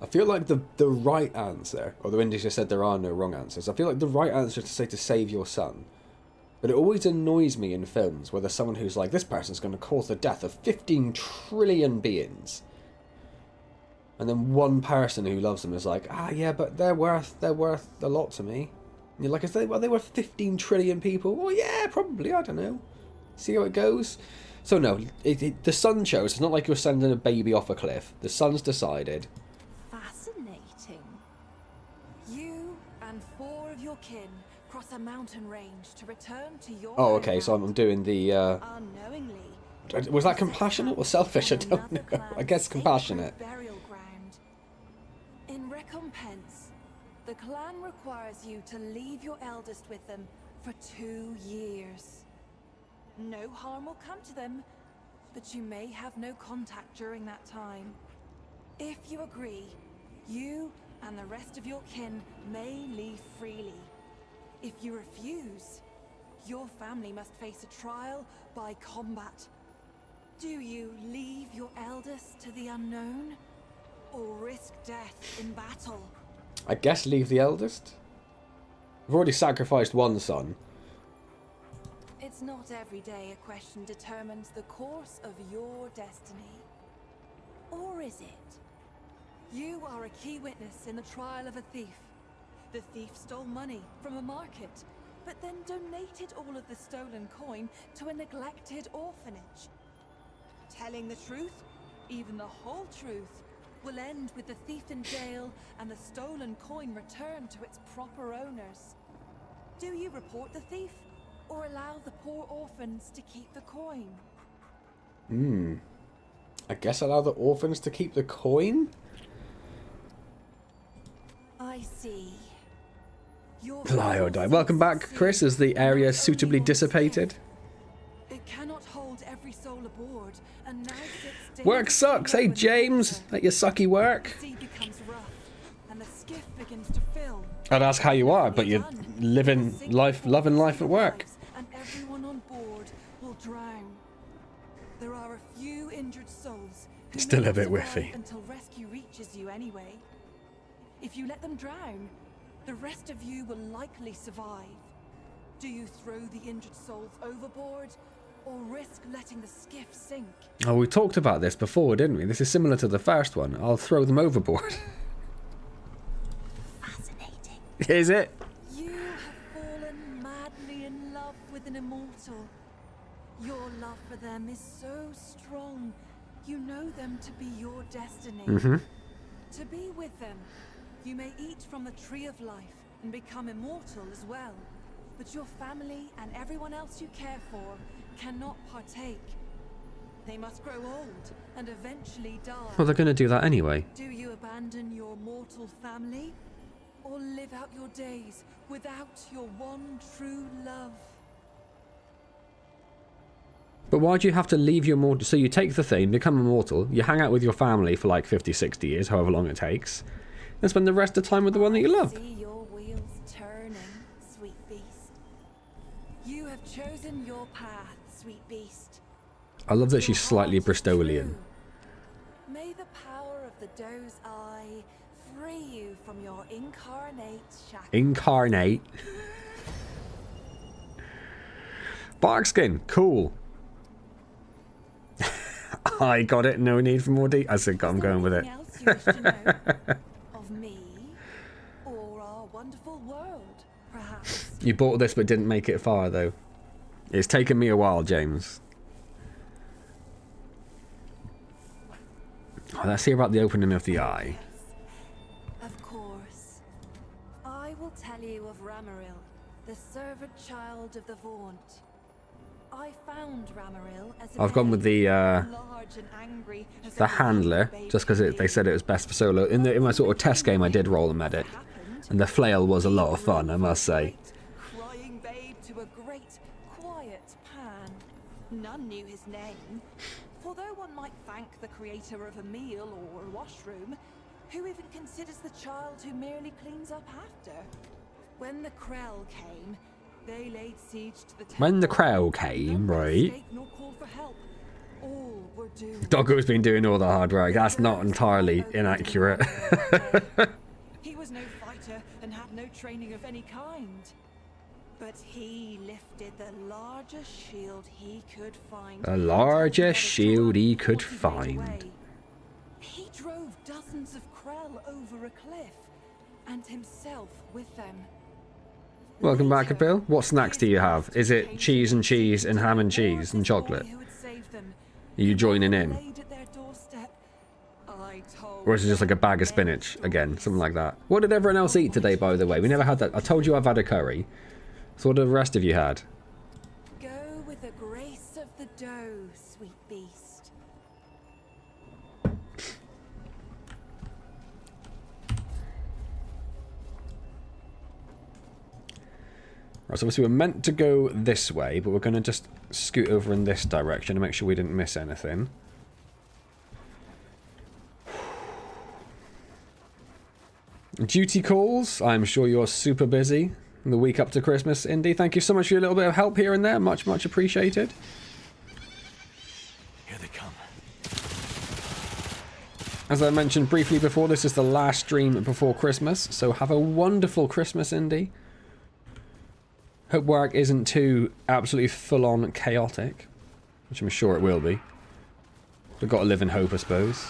I feel like the right answer, although Indy just said there are no wrong answers, I feel like the right answer is to say to save your son. But it always annoys me in films where there's someone who's like, this person's going to cause the death of 15 trillion beings. And then one person who loves them is like, ah, yeah, but they're worth a lot to me. And you're like, are they worth 15 trillion people? Well, yeah, probably, I don't know. See how it goes? So no, the sun chose. It's not like you're sending a baby off a cliff. The sun's decided. Fascinating. You and 4 of your kin cross a mountain range to return to your Oh, okay, so homeland. I'm doing the... Unknowingly, Was that compassionate or selfish? I don't know. I guess compassionate. Burial ground. In recompense, the clan requires you to leave your eldest with them for 2 years. No harm will come to them, but you may have no contact during that time. If you agree, you and the rest of your kin may leave freely. If you refuse, your family must face a trial by combat. Do you leave your eldest to the unknown, or risk death in battle? I guess leave the eldest. I've already sacrificed one son. It's not every day a question determines the course of your destiny. Or is it? You are a key witness in the trial of a thief. The thief stole money from a market, but then donated all of the stolen coin to a neglected orphanage. Telling the truth, even the whole truth, will end with the thief in jail and the stolen coin returned to its proper owners. Do you report the thief, or allow the poor orphans to keep the coin? I guess allow the orphans to keep the coin? I see. Lie or die. Welcome back, Chris. Is the area suitably dissipated? It cannot hold every soul aboard, and now sits Work sucks. Hey, James. That your sucky work. The sea becomes rough, and the skiff begins to fill. I'd ask how you are, but you're living life, loving life at work. And everyone on board will drown. There are a few injured souls who Still may a bit survive whiffy. until rescue reaches you anyway. If you let them drown, the rest of you will likely survive. Do you throw the injured souls overboard, or risk letting the skiff sink? Oh, we talked about this before, didn't we? This is similar to the first one. I'll throw them overboard. Fascinating. Is it? You have fallen madly in love with an immortal. Your love for them is so strong, you know them to be your destiny. To be with them, you may eat from the tree of life and become immortal as well. But your family and everyone else you care for cannot partake. They must grow old and eventually die. Well, they're going to do that anyway. Do you abandon your mortal family, or live out your days without your one true love? But why do you have to leave your mortal... So you take the thing, become immortal, you hang out with your family for like 50, 60 years, however long it takes, and spend the rest of the time with the one that you love. See your wheels turning, sweet beast. You have chosen your path, sweet beast. I love that she's Your slightly heart is Bristolian. true. May the power of the doe's eye free you from your incarnate shackles. Incarnate. Barkskin, cool. I got it, no need for more I think I'm going with it. Else you wish to know of me or our wonderful world, perhaps? You bought this but didn't make it far, though. It's taken me a while, James. Oh, let's hear about the opening of the eye. Of course. I will tell you of Ramaril, the servant child of the Vaunt. I found Ramaril as a I've gone with babe, the large and angry as a handler, baby just because can they be. said it was best for solo. In my sort of test game, I did roll a medic, and the flail was a lot of fun, I must say. Crying babe to a great, quiet pan. None knew his name. For though one might thank the creator of a meal or a washroom, who even considers the child who merely cleans up after? When the Krell came, they laid siege to the When the temple. Krell came, None right? escaped nor called for help. All were doomed. Doggo's been doing all the hard work. That's not entirely inaccurate. He was no fighter and had no training of any kind. But he lifted the largest shield he could find. The largest shield he could 40 days find. away. He drove dozens of Krell over a cliff, and himself with them. Welcome back, Later, Bill. What snacks do you have? Is it came cheese and to cheese and ham and the cheese and boy chocolate? who had saved them. Are you joining in? Laid at their doorstep. I Or is it just like a bag of spinach again? Something like that. What did everyone else eat today, by the way? We never had that. I told you I've had a curry. So what have the rest of you had? Go with the grace of the dough, sweet beast. Right, so obviously we're meant to go this way, but we're going to just scoot over in this direction to make sure we didn't miss anything. Duty calls. I'm sure you're super busy in the week up to Christmas, Indy. Thank you so much for your little bit of help here and there. Much, much appreciated. Here they come. As I mentioned briefly before, this is the last stream before Christmas, so have a wonderful Christmas, Indy. Hope work isn't too absolutely full-on chaotic, which I'm sure it will be. We've got to live in hope, I suppose.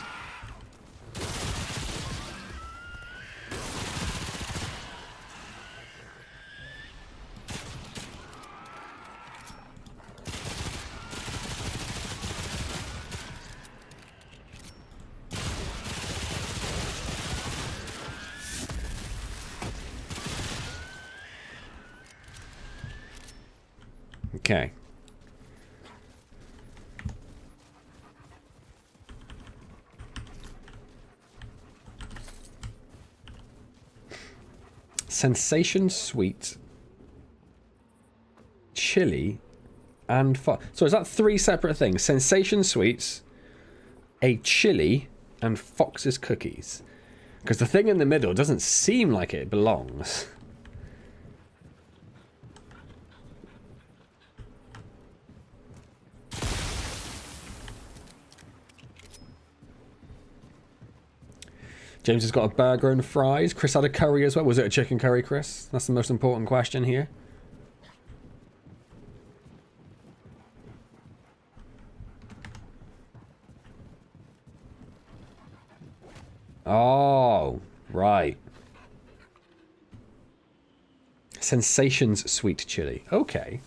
Okay. Sensation sweet, chili, and so is that 3 separate things? Sensation sweets, a chili, and Fox's cookies. Because the thing in the middle doesn't seem like it belongs. James has got a burger and fries. Chris had a curry as well. Was it a chicken curry, Chris? That's the most important question here. Oh, right. Sensations sweet chili. Okay.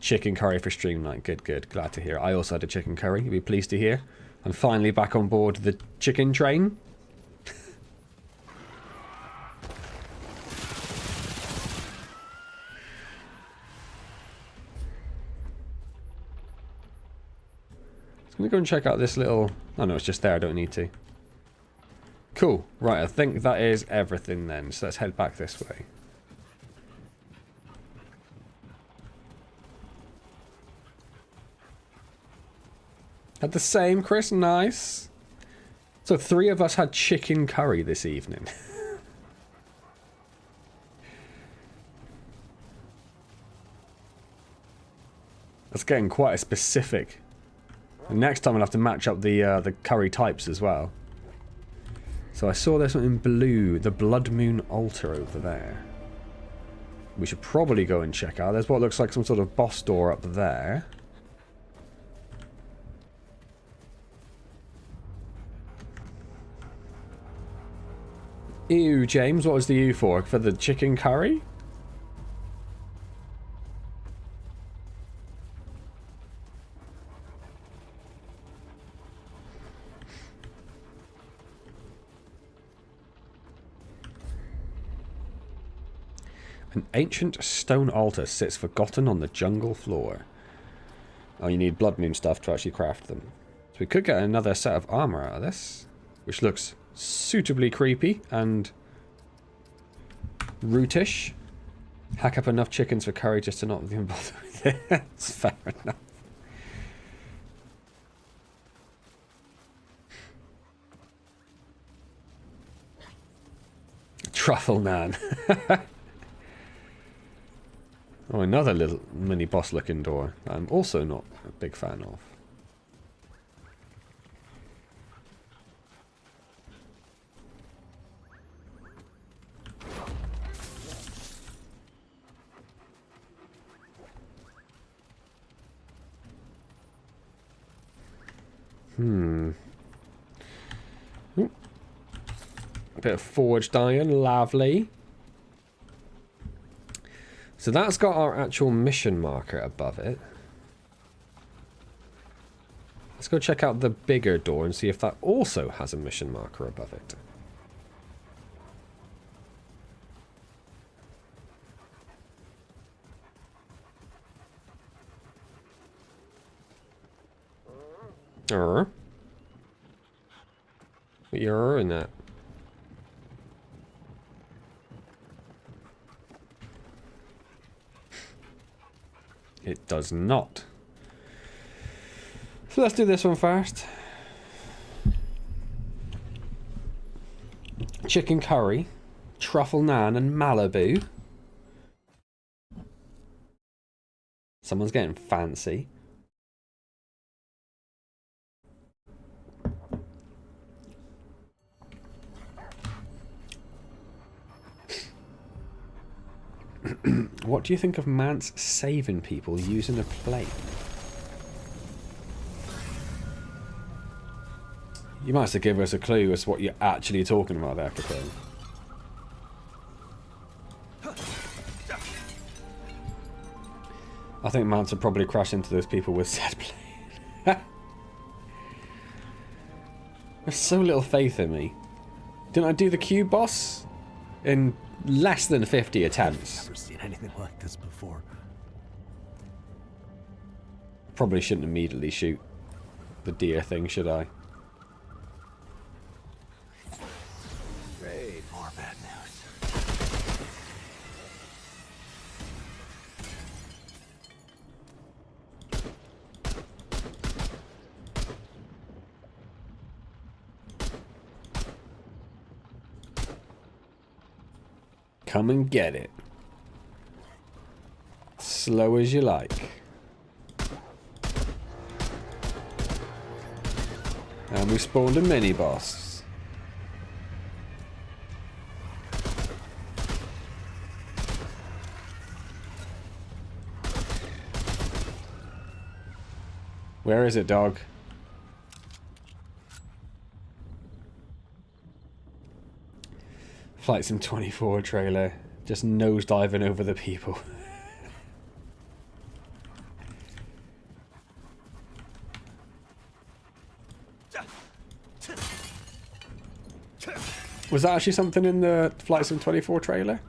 Chicken curry for stream night. Good, good. Glad to hear. I also had a chicken curry. You'll be pleased to hear. I'm finally back on board the chicken train. Let me go and check out this little... Oh no, it's just there, I don't need to. Cool. Right, I think that is everything then. So let's head back this way. Had the same, Chris? Nice. So 3 of us had chicken curry this evening. That's getting quite a specific... Next time I'll have to match up the curry types as well. So I saw this one in blue, the Blood Moon altar over there. We should probably go and check out. There's what looks like some sort of boss door up there. Ew, James, what was the ew for? For the chicken curry? An ancient stone altar sits forgotten on the jungle floor. Oh, you need Blood Moon stuff to actually craft them. So we could get another set of armor out of this, which looks suitably creepy and rootish. Hack up enough chickens for curry just to not even bother with it. That's fair enough. Truffle man. Oh, another little mini boss looking door that I'm also not a big fan of. Ooh. A bit of forged iron, lovely. So that's got our actual mission marker above it. Let's go check out the bigger door and see if that also has a mission marker above it. You're in that. It does not. So let's do this one first. Chicken curry, truffle naan, and Malibu. Someone's getting fancy. What do you think of Antz saving people using a plate? You might have to give us a clue as to what you're actually talking about there, Capone. I think Antz would probably crash into those people with said plate. There's so little faith in me. Didn't I do the cube boss in less than 50 attempts? I've never seen anything like this before. Probably shouldn't immediately shoot the deer thing, should I? Great, more bad news. Come and get it. Slow as you like. And we spawned a mini-boss. Where is it, dog? Flight Sim 24 trailer. Just nosediving over the people. Was that actually something in the Flight Sim 24 trailer?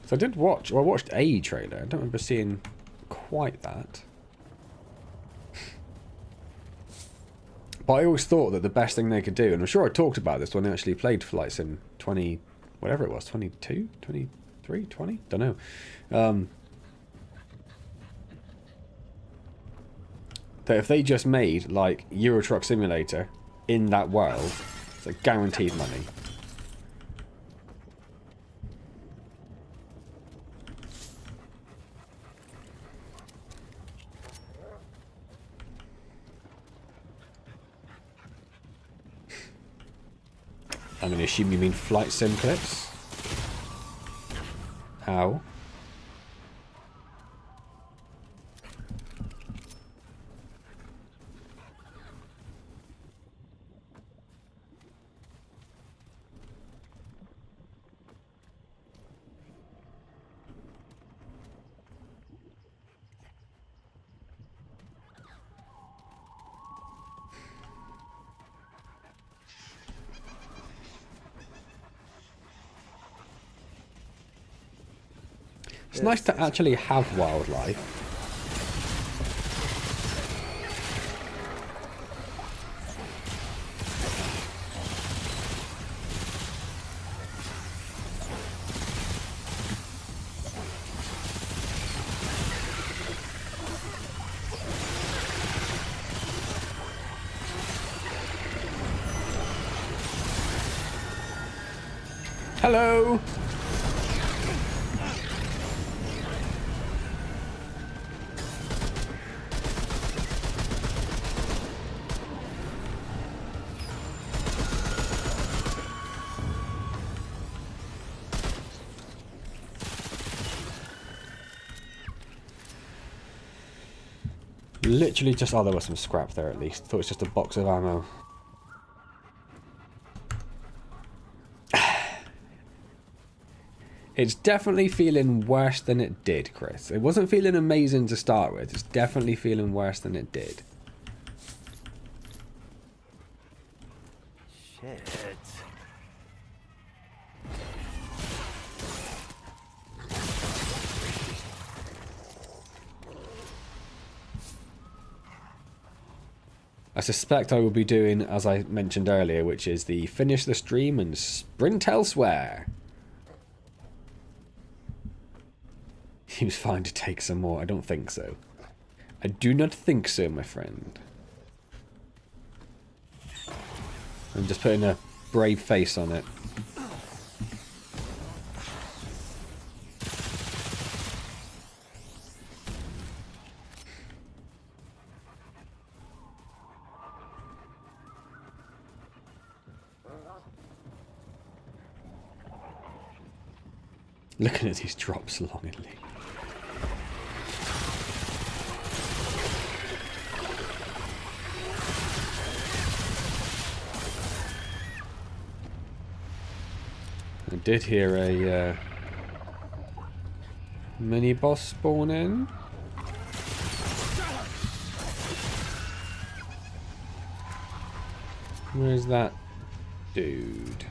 So I did watch, or I watched a trailer. I don't remember seeing quite that. But I always thought that the best thing they could do, and I'm sure I talked about this when I actually played Flight Sim 20, whatever it was, 22, 23, 20? Don't know. That if they just made, like, Euro Truck Simulator in that world, it's like guaranteed money. I'm going to assume you mean Flight Sim clips. Ow. It's nice to actually have wildlife. Hello! Literally just... oh, there was some scrap there at least. Thought it was just a box of ammo. It's definitely feeling worse than it did, Chris. It wasn't feeling amazing to start with. It's definitely feeling worse than it did. Shit. I suspect I will be doing, as I mentioned earlier, which is the finish the stream and sprint elsewhere. He was fine to take some more. I don't think so. I do not think so, my friend. I'm just putting a brave face on it. Looking at these drops longingly. I did hear a mini boss spawn in. Where's that dude?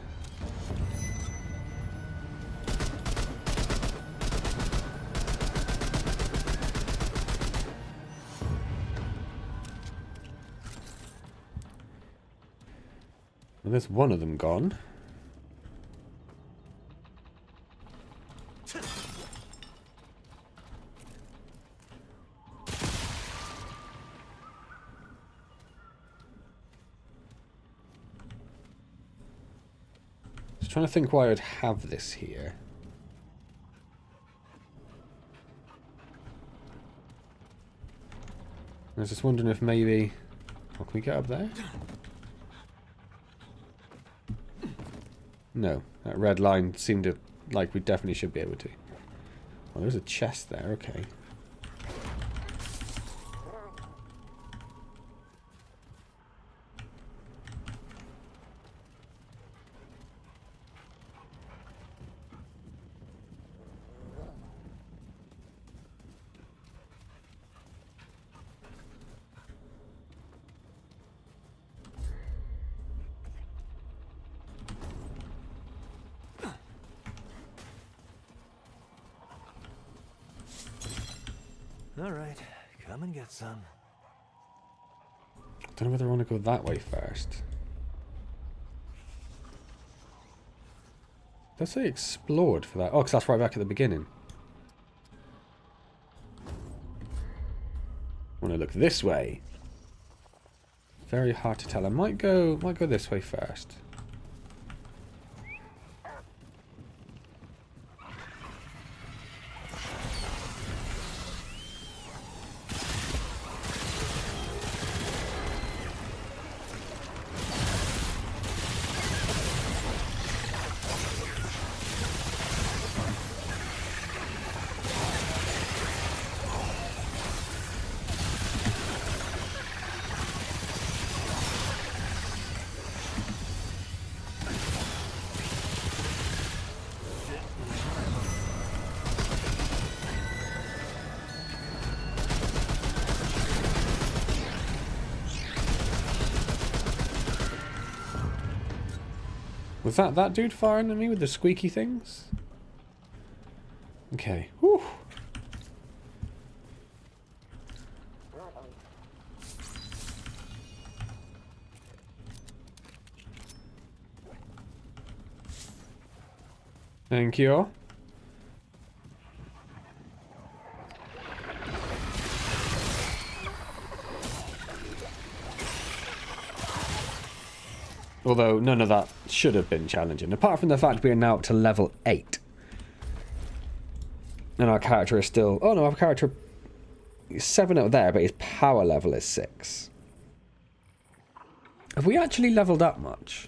Well, there's one of them gone. Just trying to think why I would have this here. I was just wondering if maybe... Oh, can we get up there? No, that red line seemed to, like we definitely should be able to. Oh, there's a chest there, okay. Alright, come and get some. Don't know whether I want to go that way first. Let's say explored for that. Oh, because that's right back at the beginning. I want to look this way. Very hard to tell. I might go this way first. Was that dude firing at me with the squeaky things? Okay. Whew. Thank you. Although none of that should have been challenging, apart from the fact we are now up to level 8. And our character is still... Oh no, our character is 7 up there, but his power level is 6. Have we actually leveled up much?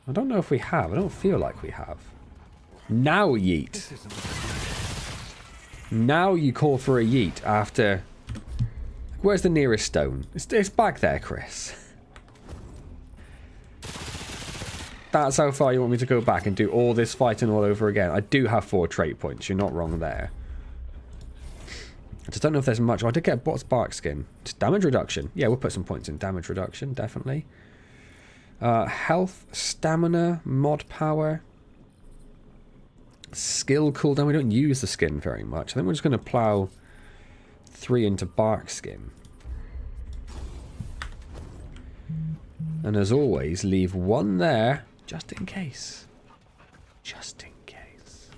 I don't know if we have. I don't feel like we have. Now yeet. Now you call for a yeet after... Where's the nearest stone? It's back there, Chris. That's how far you want me to go back and do all this fighting all over again. I do have 4 trait points. You're not wrong there. I just don't know if there's much. Oh, I did get what's bark skin. Just damage reduction. Yeah, we'll put some points in damage reduction, definitely. Health, stamina, mod power, skill cooldown. We don't use the skin very much. I think we're just going to plow 3 into bark skin. And as always, leave 1 there, just in case. Just in case.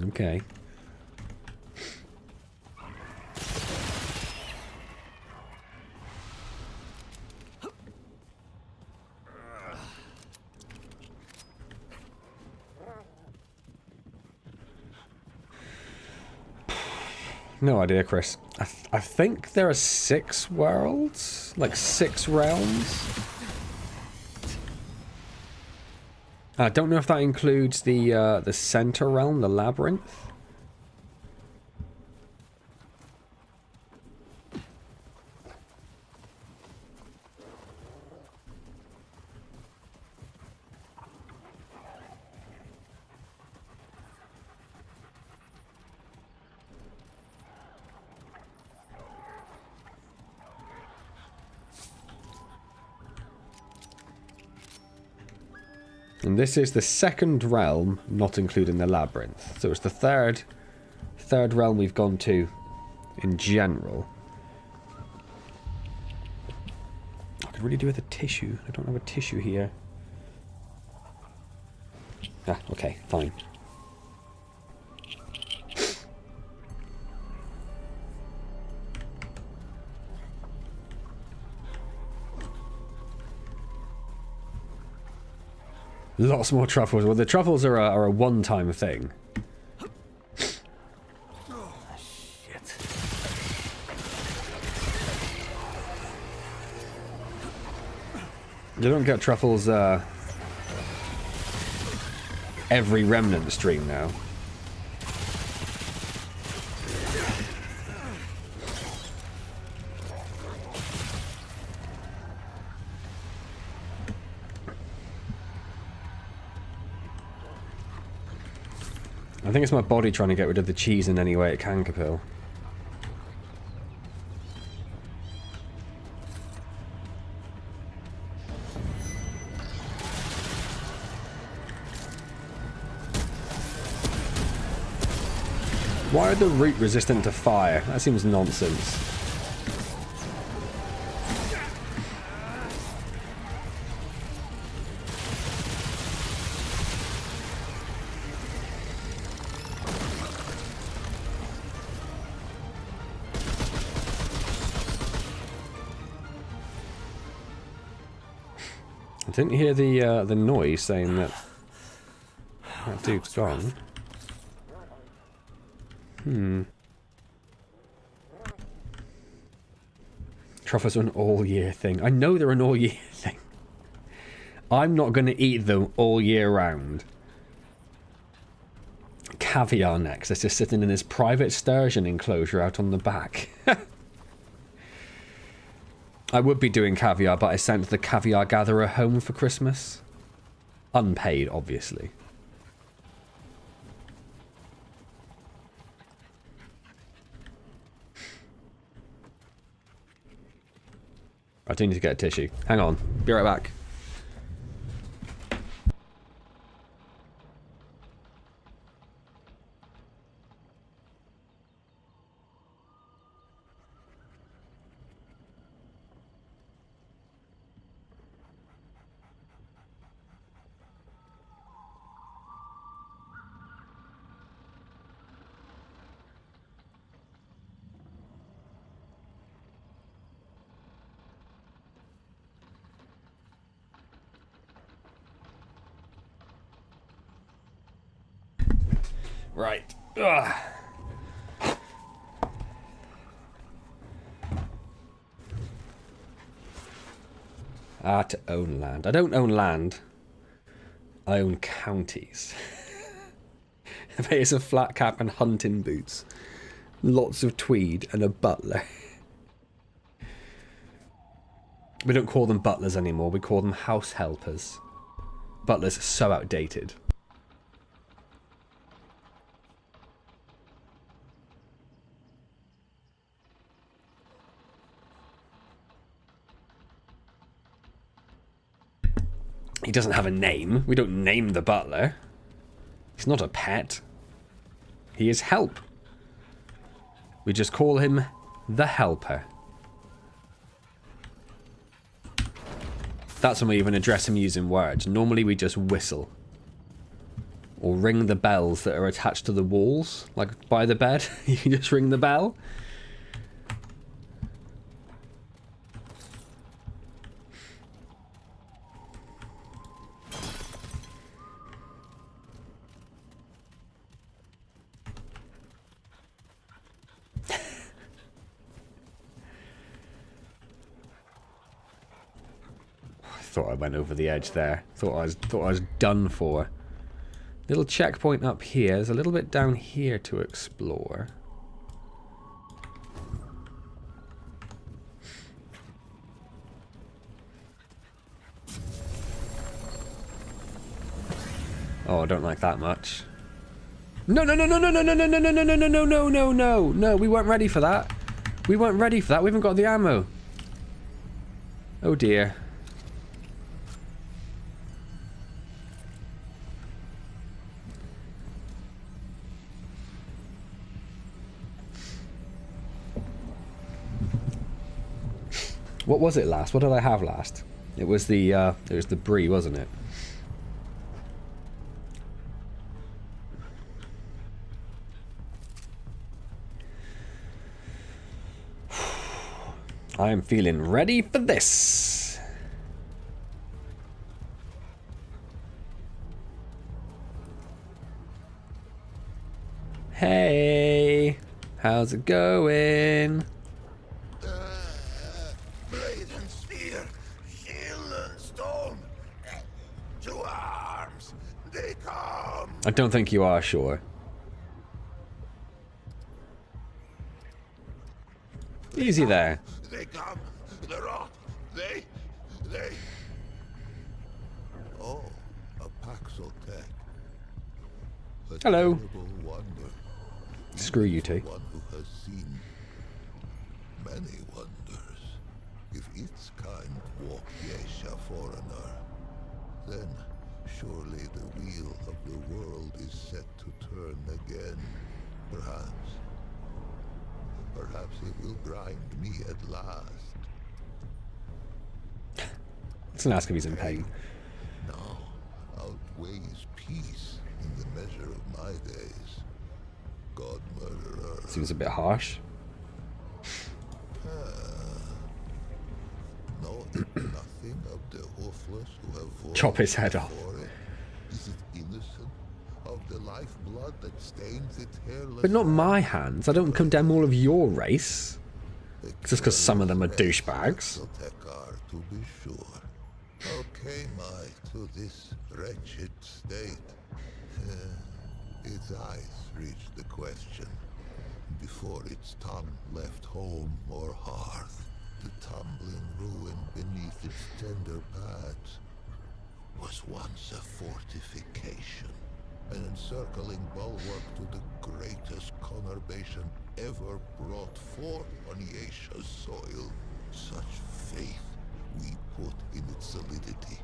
Okay. No idea, Chris. I think there are 6 worlds? Like 6 realms? I don't know if that includes the center realm, the labyrinth. And this is the second realm, not including the labyrinth. So it's the third realm we've gone to in general. I could really do with a tissue. I don't have a tissue here. Ah, okay, fine. Lots more truffles. Well, the truffles are a one-time thing. Oh, shit. You don't get truffles every Remnant stream now. I think it's my body trying to get rid of the cheese in any way it can, Capil. Why are the root resistant to fire? That seems nonsense. I didn't hear the noise saying that that dude's gone. Truffles are an all-year thing. I know they're an all-year thing. I'm not going to eat them all year round. Caviar next. It's just sitting in this private sturgeon enclosure out on the back. I would be doing caviar, but I sent the caviar gatherer home for Christmas. Unpaid, obviously. I do need to get a tissue. Hang on. Be right back. Right. Ugh. To own land. I don't own land. I own counties. A pair of flat cap and hunting boots. Lots of tweed and a butler. We don't call them butlers anymore. We call them house helpers. Butlers are so outdated. He doesn't have a name. We don't name the butler. He's not a pet. He is help. We just call him the helper. That's when we even address him using words. Normally we just whistle. Or ring the bells that are attached to the walls. Like by the bed. You just ring the bell. Thought I went over the edge there. Thought I was done for. Little checkpoint up here. There's a little bit down here to explore. Oh, I don't like that much. No, no, no, no, no, no, no, no, no, no, no, no, no, no, no, no, no, no, we weren't ready for that. We weren't ready for that. We haven't got the ammo. Oh dear. What was it last? What did I have last? It was the brie, wasn't it? I am feeling ready for this. Hey, how's it going? I don't think you are sure. Easy there. They come. They're off. They. Oh, a Paxel tech. Hello. Wonder. Screw you two. One who has seen many wonders. If its kind walk Yesha foreigner, then surely the wheel of the world is set to turn again. Perhaps it will grind me at last. Let's ask if he's in pain. Now outweighs peace in the measure of my days. God murderer. Seems a bit harsh. Know nothing of the Hoofless who have Chop his head off. Is it innocent of the lifeblood that stains its hairless? But not my hands. I don't condemn all of your race. Just because some of them are douchebags. To be sure. How came I to this wretched state? Its eyes reached the question. Before its tongue left home or hearth, the tumbling ruin beneath its tender pads was once a fortification, an encircling bulwark to the greatest conurbation ever brought forth on Yesha's soil. Such faith we put in its solidity.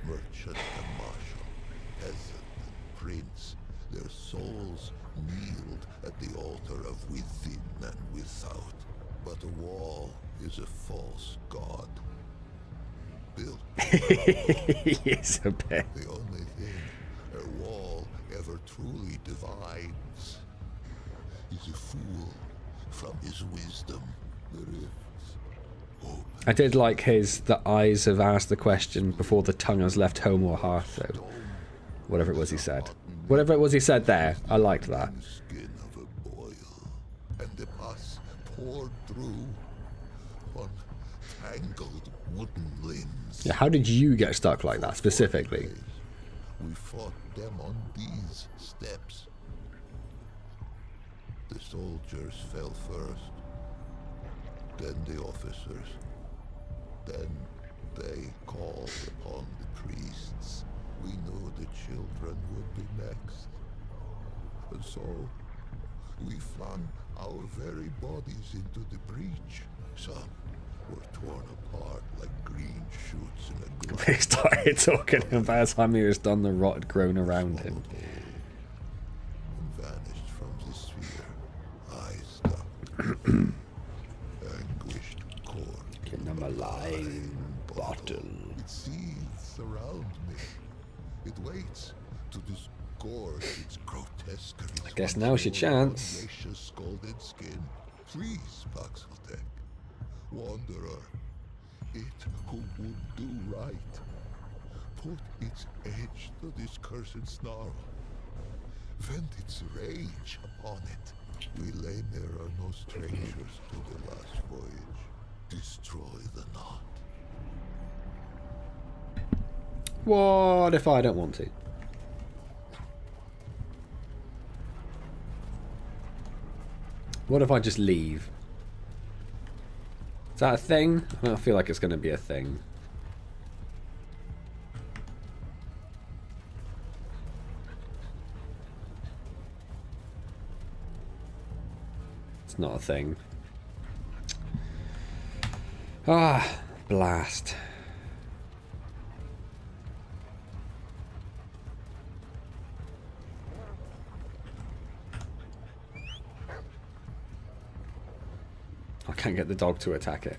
Merchant and marshal, peasant and prince, their souls kneeled at the altar of within and without. But a wall is a false god. Built. Yes, a bit. The only thing a wall ever truly divides is a fool from his wisdom. The rifts open. I did like the eyes have asked the question before the tongue has left home or hearth, though. Whatever it was he said. Whatever it was he said there, I liked that. Skin of a boil, and the pus poured through on tangled wooden limbs. Yeah, how did you get stuck like that specifically? We fought them on these steps. The soldiers fell first, then the officers. Then they called upon the priests. We knew the children would be next. And so, we flung our very bodies into the breach. Some were torn apart like green shoots in a glove. They started talking about how Hamir's done the rot had grown around him. And vanished from the sphere. Eyes stuck. Anguished cord. In a malign bottle. It seethes around me. It waits to disgorge its grotesqueries. I guess now's your chance. Audacious scalded skin. Please, Paxeltech. Wanderer. It who would do right. Put its edge to this cursed snarl. Vent its rage upon it. We lay near are no strangers to the last voyage. Destroy the knot. What if I don't want to? What if I just leave? Is that a thing? I don't feel like it's going to be a thing. It's not a thing. Ah, blast. I can't get the dog to attack it.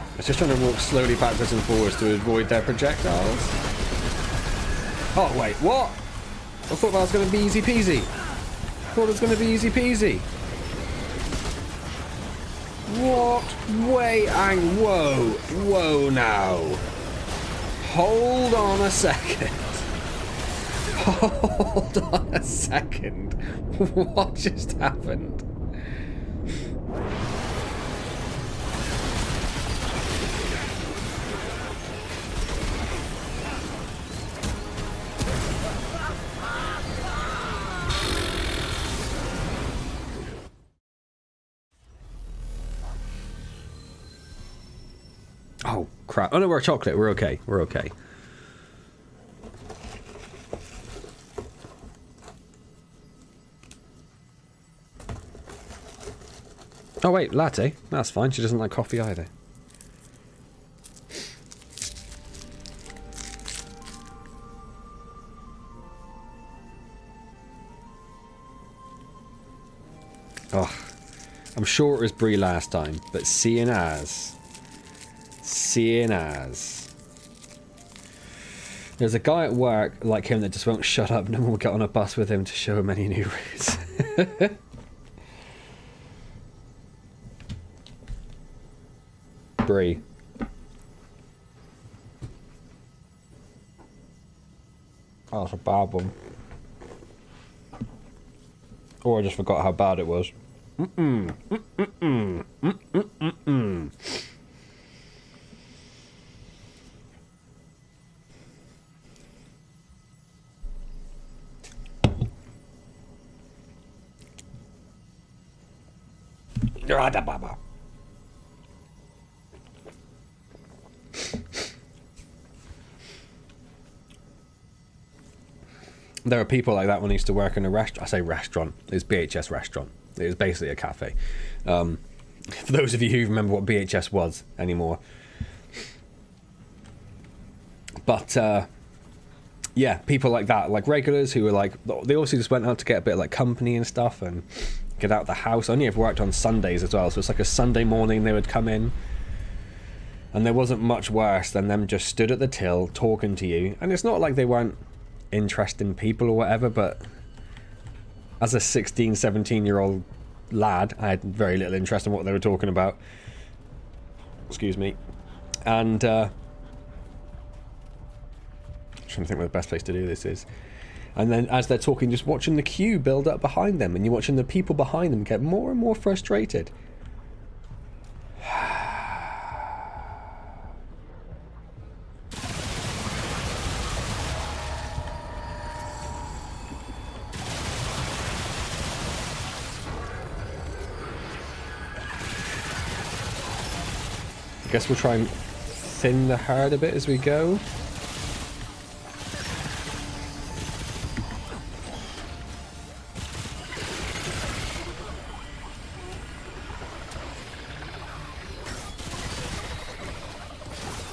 I was just trying to walk slowly backwards and forwards to avoid their projectiles. Oh wait, what? I thought that was going to be easy peasy. I thought it was going to be easy peasy. What? Wait, whoa. Whoa now. Hold on a second. Hold on a second. What just happened? Oh, crap. Oh, no, we're chocolate. We're okay. We're okay. Oh, wait. Latte. That's fine. She doesn't like coffee either. Oh, I'm sure it was Brie last time, but seeing as... There's a guy at work like him that just won't shut up. No one will get on a bus with him to show him any new routes. Brie. Oh, it's a bad one. Or I just forgot how bad it was. There are people like that when I used to work in a restaurant. I say restaurant. It's BHS restaurant. It was basically a cafe. For those of you who remember what BHS was anymore. But yeah, people like that, like regulars who were like, they also just went out to get a bit of like company and stuff and get out the house. Only ever worked on Sundays as well, so it's like a Sunday morning they would come in, and there wasn't much worse than them just stood at the till talking to you. And it's not like they weren't interesting people or whatever, but as a 16, 17-year-old lad, I had very little interest in what they were talking about. Excuse me. And I'm trying to think where the best place to do this is. And then as they're talking, just watching the queue build up behind them, and you're watching the people behind them get more and more frustrated. I guess we'll try and thin the herd a bit as we go.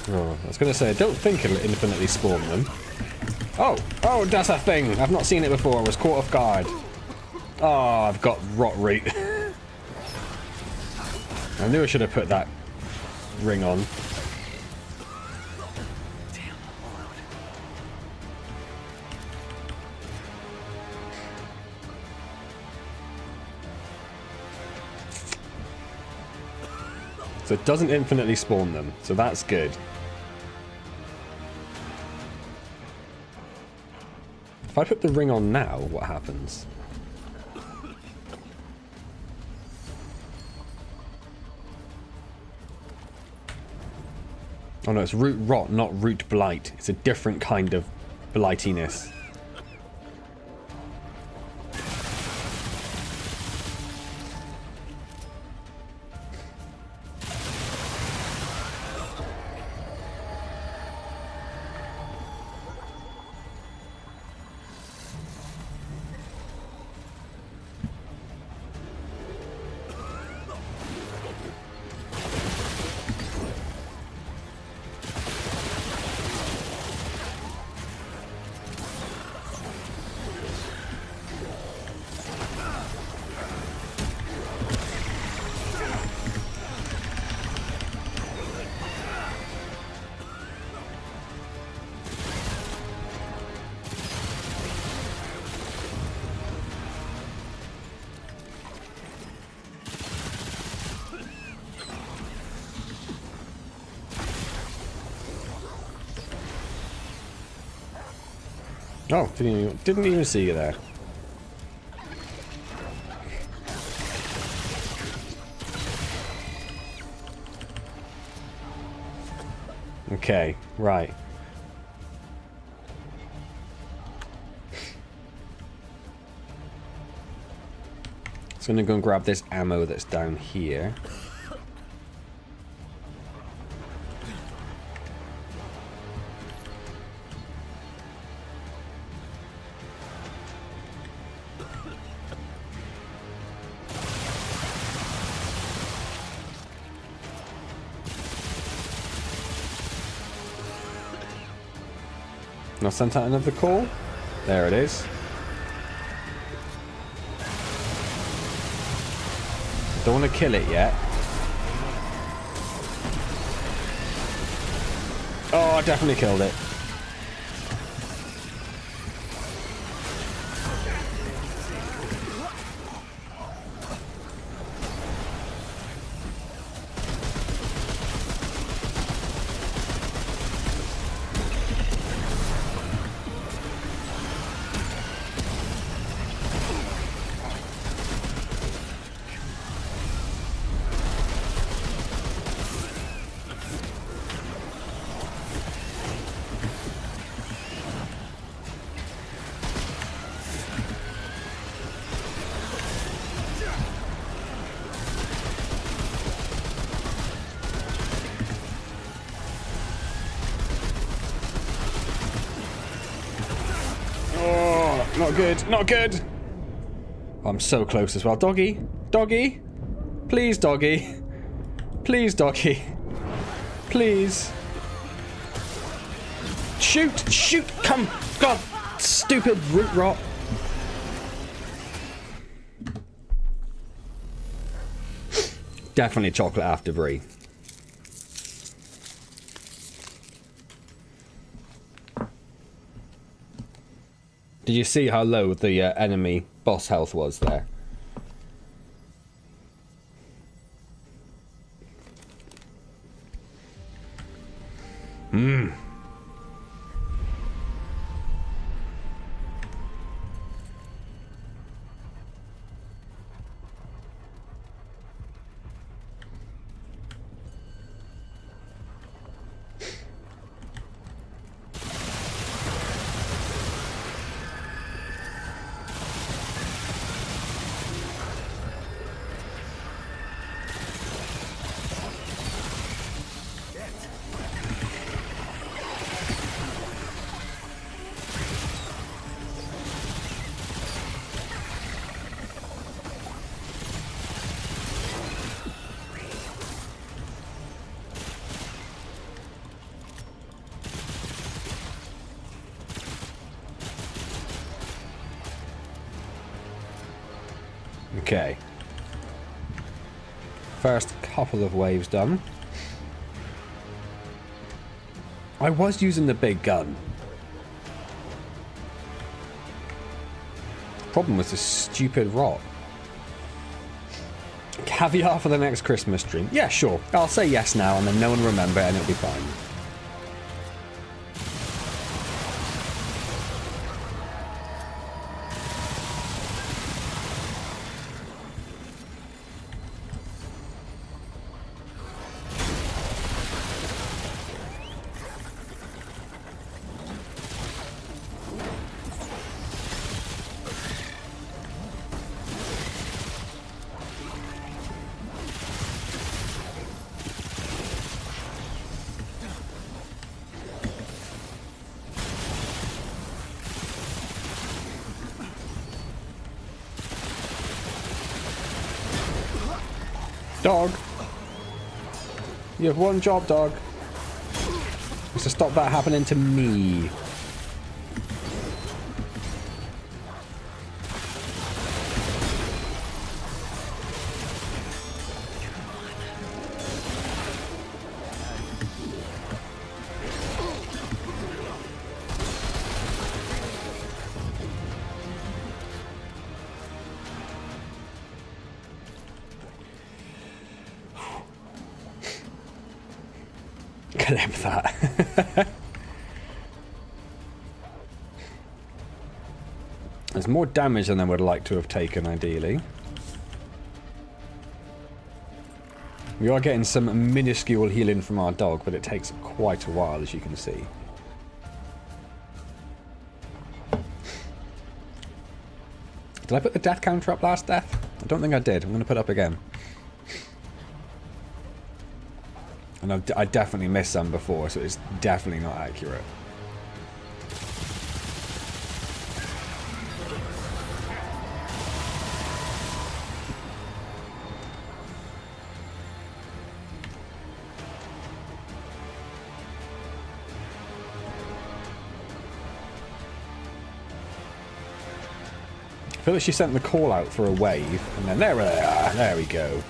Oh, I was going to say, I don't think it'll infinitely spawn them. Oh, that's a thing. I've not seen it before. I was caught off guard. Oh, I've got rot root. I knew I should have put that ring on. Damn, all out. So it doesn't infinitely spawn them, so that's good. If I put the ring on now, what happens? Oh no, it's root rot, not root blight. It's a different kind of blightiness. Oh, didn't even see you there. Okay, right. So I'm gonna go and grab this ammo that's down here. And I'll send out another call. There it is. Don't want to kill it yet. Oh, I definitely killed it. Not good, not good. I'm so close as well. Doggy, doggy, please, doggy, please, doggy, please. Shoot! Shoot! Come! God! Stupid root rot! Definitely chocolate after brie. Did you see how low the enemy boss health was there? Mmm. Okay. First couple of waves done. I was using the big gun. Problem was this stupid rot. Caviar for the next Christmas stream. Yeah, sure. I'll say yes now and then no one will remember and it'll be fine. Dog. You have one job, dog. Is to stop that happening to me. Clip that. There's more damage than I would like to have taken, ideally. We are getting some minuscule healing from our dog, but it takes quite a while, as you can see. Did I put the death counter up last death? I don't think I did. I'm going to put it up again. And I definitely missed some before, so it's definitely not accurate. I feel like she sent the call out for a wave, and then there we are. There we go.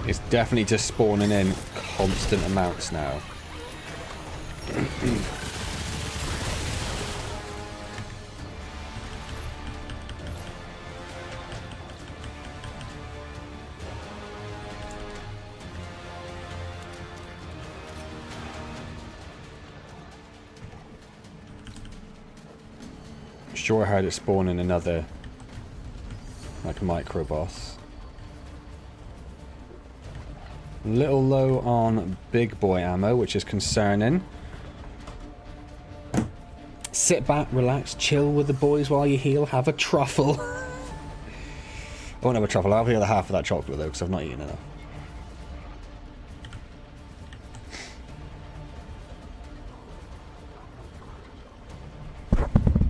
It's definitely just spawning in constant amounts now. Sure heard it spawning another, like, micro boss. A little low on big boy ammo, which is concerning. Sit back, relax, chill with the boys while you heal. Have a truffle. I won't have a truffle. I'll have the other half of that chocolate though, because I've not eaten enough.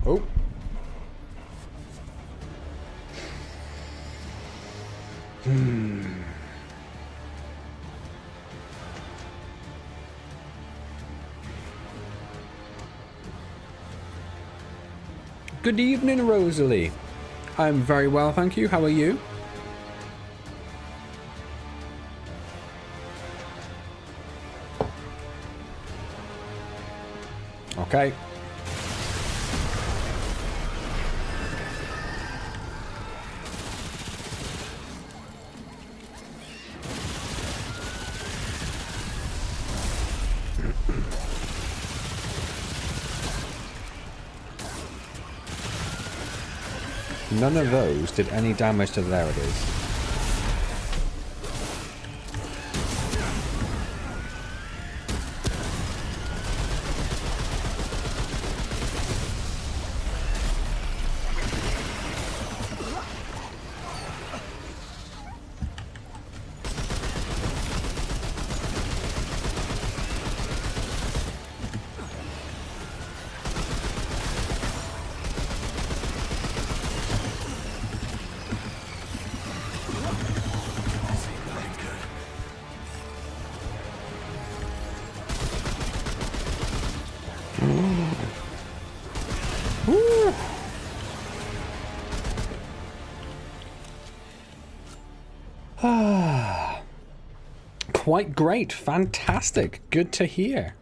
Oh. Good evening, Rosalie. I'm very well, thank you. How are you? Okay. None of those did any damage to there it is. Quite great. Fantastic. Good to hear.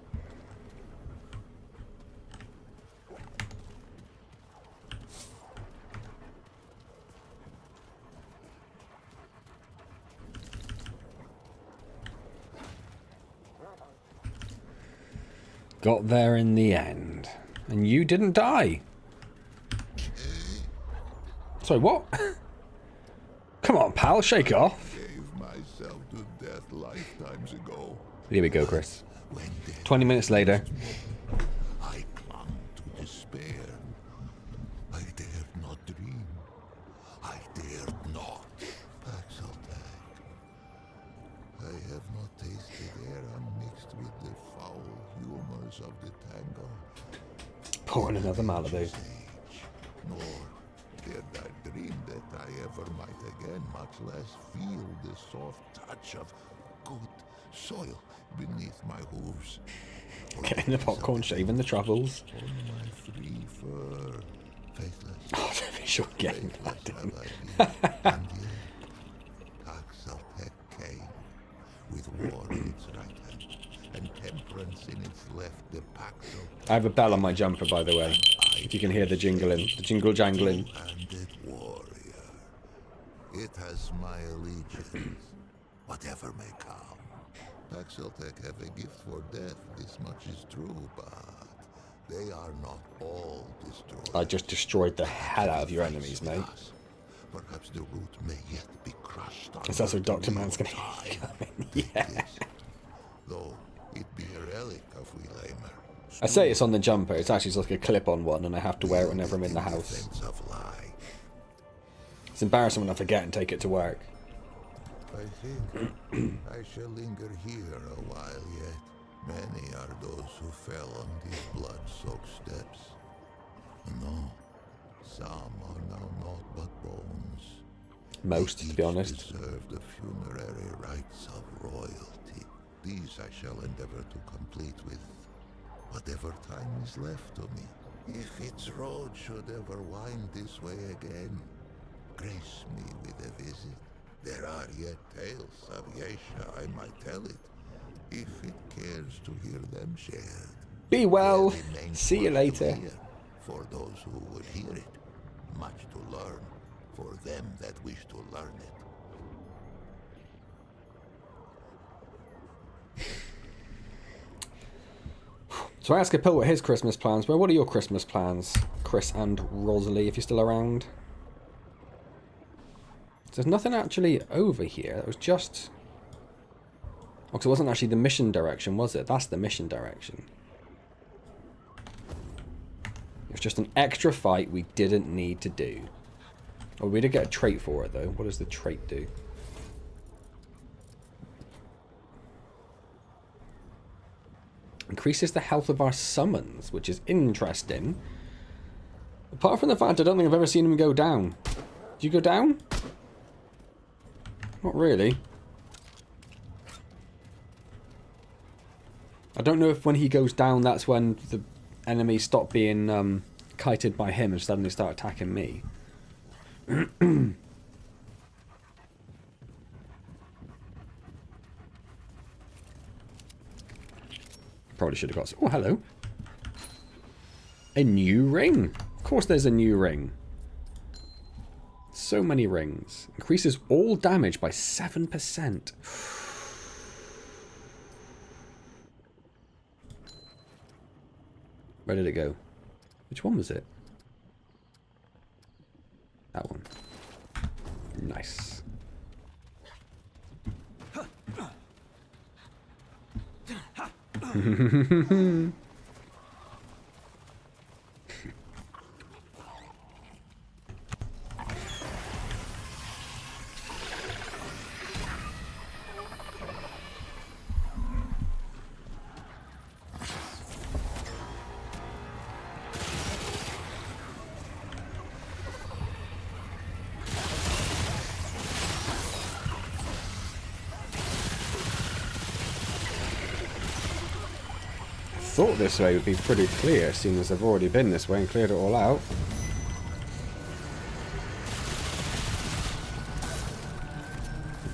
Got there in the end. And you didn't die. Sorry, what? Come on, pal, shake it off. Gave myself to death lifetimes ago. Here we go, Chris. 20 minutes later. I clung to despair. I dared not dream. I dared not. Axeltag. I have not tasted air unmixed with the foul humors of the tango. Pouring another Malibu. Nor did I dream that I ever might again, much less feel the soft touch of good soil beneath my hooves. Getting the popcorn, shaving the truffles. On my free fur, faithless. Oh, don't be sure getting that. Faithless have I been, and yet Axeltag came with war in its right hand and temperance in its left. The Paxel I have a bell on my jumper, by the way. If you can hear the jingling, the jingle jangling. handed warrior. It has my allegiance, whatever may come. Axeltag have a gift for death, this much is true, but they are not all destroyed. I just destroyed the hell out of your enemies, mate. Perhaps the root may yet be crushed. Because that's what Dr. Man's gonna be. Yeah. Though it be a relic of Wheelamer. I say it's on the jumper, it's actually just like a clip-on one, and I have to wear it whenever I'm in the house. It's embarrassing when I forget and take it to work. I think I shall linger here a while yet. Many are those who fell on these blood-soaked steps. No, some are now naught but bones. Most, to be honest. Deserve the funerary rites of royalty. These I shall endeavor to complete with whatever time is left to me. If its road should ever wind this way again, grace me with a visit. There are yet tales of Yesha, I might tell it, if it cares to hear them shared. Be well. There remains See you much to later. hear for those who would hear it, much to learn for them that wish to learn it. So I asked Capil what his Christmas plans were. What are your Christmas plans, Chris and Rosalie, if you're still around? There's nothing actually over here. It was just... Oh, 'cause it wasn't actually the mission direction, was it? That's the mission direction. It was just an extra fight we didn't need to do. Oh, we did get a trait for it, though. What does the trait do? Increases the health of our summons, which is interesting. Apart from the fact I don't think I've ever seen him go down. Did you go down? Not really. I don't know if when he goes down, that's when the enemies stop being kited by him and suddenly start attacking me. Probably should have got... Oh, hello. A new ring. Of course there's a new ring. So many rings. Increases all damage by 7%. Where did it go? Which one was it? That one. Nice. Thought this way would be pretty clear, seeing as I've already been this way and cleared it all out.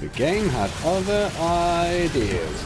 The game had other ideas.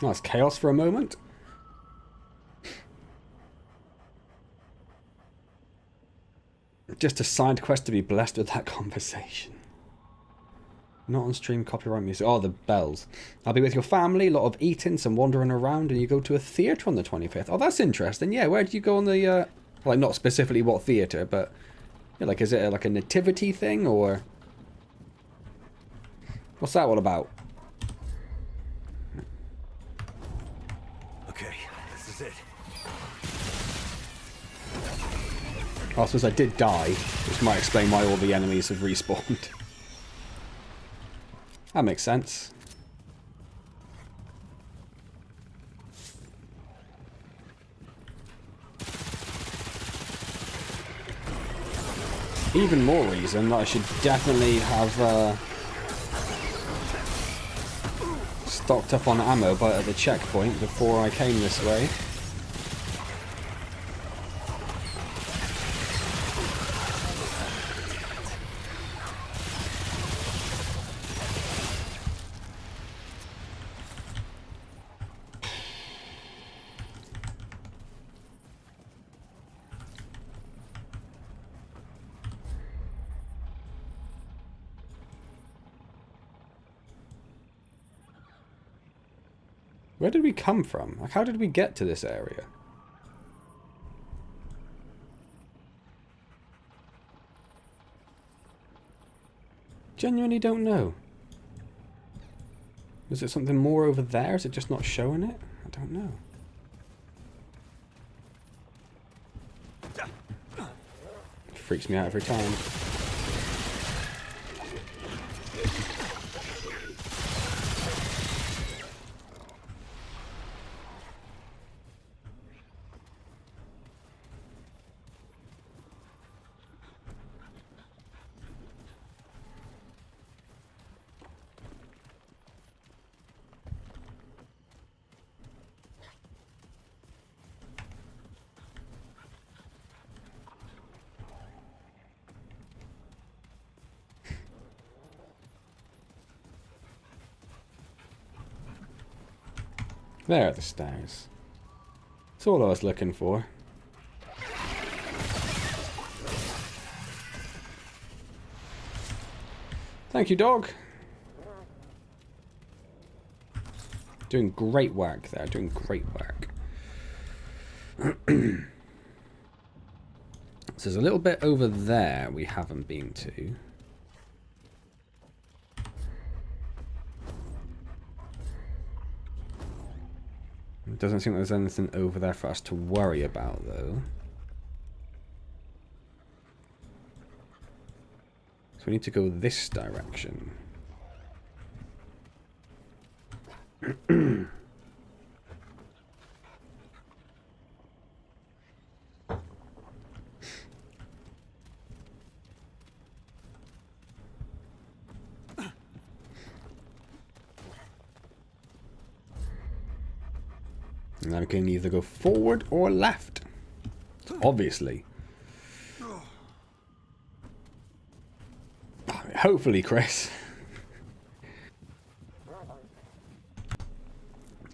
Nice chaos for a moment. Just a side quest to be blessed with that conversation. Not on stream copyright music. Oh, the bells. I'll be with your family, a lot of eating, some wandering around, and you go to a theatre on the 25th. Oh, that's interesting. Yeah, where do you go on the, like, not specifically what theatre, but, yeah, like, is it like a nativity thing, or... What's that all about? I suppose I did die, which might explain why all the enemies have respawned. That makes sense. Even more reason that I should definitely have stocked up on ammo at the checkpoint before I came this way. Where did we come from? Like, how did we get to this area? Genuinely don't know. Is it something more over there? Is it just not showing it? I don't know. It freaks me out every time. There are the stairs. That's all I was looking for. Thank you, dog. Doing great work there. Doing great work. So there's a little bit over there we haven't been to. It doesn't seem like there's anything over there for us to worry about, though. So we need to go this direction. And then we can either go forward or left. Obviously. Hopefully, Chris.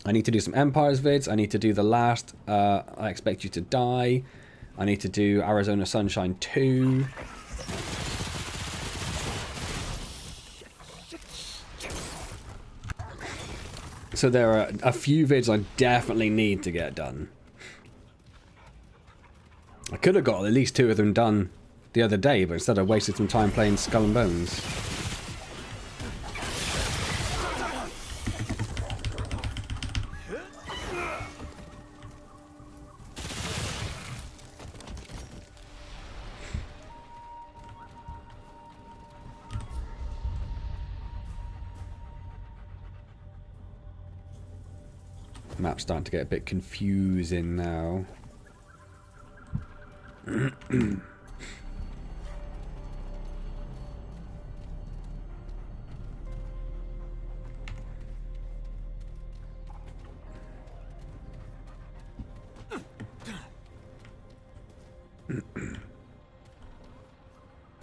I need to do some Empires vids. I need to do the last I Expect You to Die. I need to do Arizona Sunshine 2. So there are a few vids I definitely need to get done. I could have got at least 2 of them done the other day, but instead I wasted some time playing Skull and Bones. Map's starting to get a bit confusing now.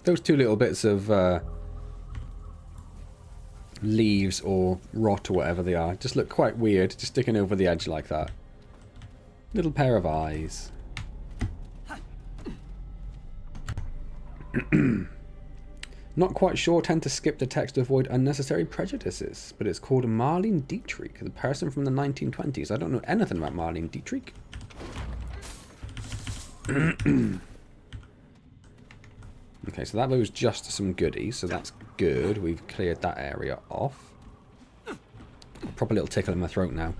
Those 2 little bits of leaves or rot or whatever they are just look quite weird, just sticking over the edge like that. Little pair of eyes. Not quite sure, tend to skip the text to avoid unnecessary prejudices, but it's called Marlene Dietrich, the person from the 1920s. I don't know anything about Marlene Dietrich. Okay, so that was just some goodies, so that's good. We've cleared that area off. Proper little tickle in my throat now.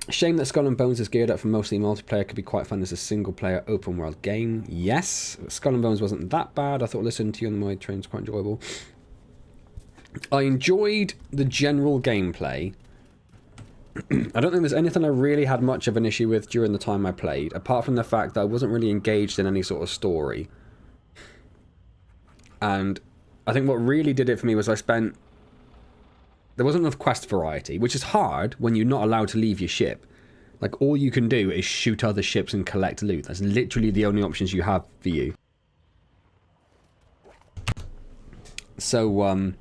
Shame that Skull and Bones is geared up for mostly multiplayer. Could be quite fun as a single-player open-world game. Yes, Skull and Bones wasn't that bad. I thought listening to you on the train was quite enjoyable. I enjoyed the general gameplay. I don't think there's anything I really had much of an issue with during the time I played, apart from the fact that I wasn't really engaged in any sort of story. And I think what really did it for me was there wasn't enough quest variety, which is hard when you're not allowed to leave your ship. Like, all you can do is shoot other ships and collect loot. That's literally the only options you have for you. So,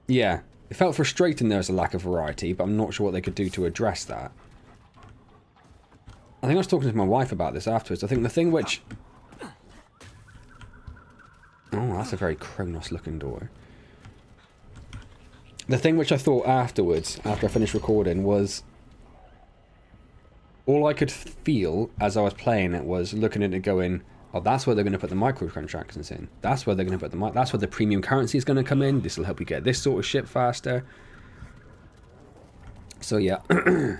yeah. It felt frustrating there was a lack of variety, but I'm not sure what they could do to address that. I think I was talking to my wife about this afterwards. I think the thing which... Oh, that's a very Kronos looking door. The thing which I thought afterwards, after I finished recording, was... All I could feel as I was playing it was looking at it going, oh, that's where they're going to put the microtransactions in. That's where they're going to put that's where the premium currency is going to come in. This will help you get this sort of ship faster. So yeah, the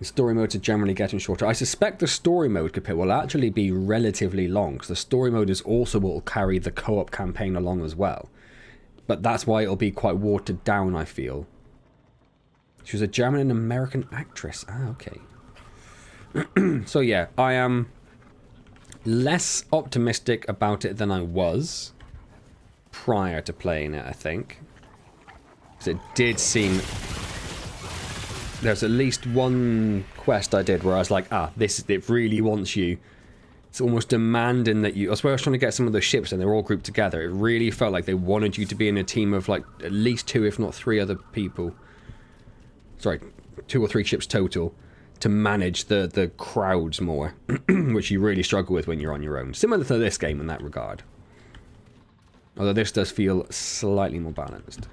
story modes are generally getting shorter. I suspect the story mode will actually be relatively long, because the story mode is also what will carry the co-op campaign along as well. But that's why it'll be quite watered down, I feel. She was a German and American actress. Ah, okay. So yeah, I am less optimistic about it than I was prior to playing it, I think. Because it did seem... There's at least one quest I did where I was like, it really wants you It's almost demanding that you... That's where I was trying to get some of those ships and they're all grouped together. It really felt like they wanted you to be in a team of like at least 2, if not 3 other people. Sorry, 2 or 3 ships total to manage the crowds more, which you really struggle with when you're on your own. Similar to this game in that regard. Although this does feel slightly more balanced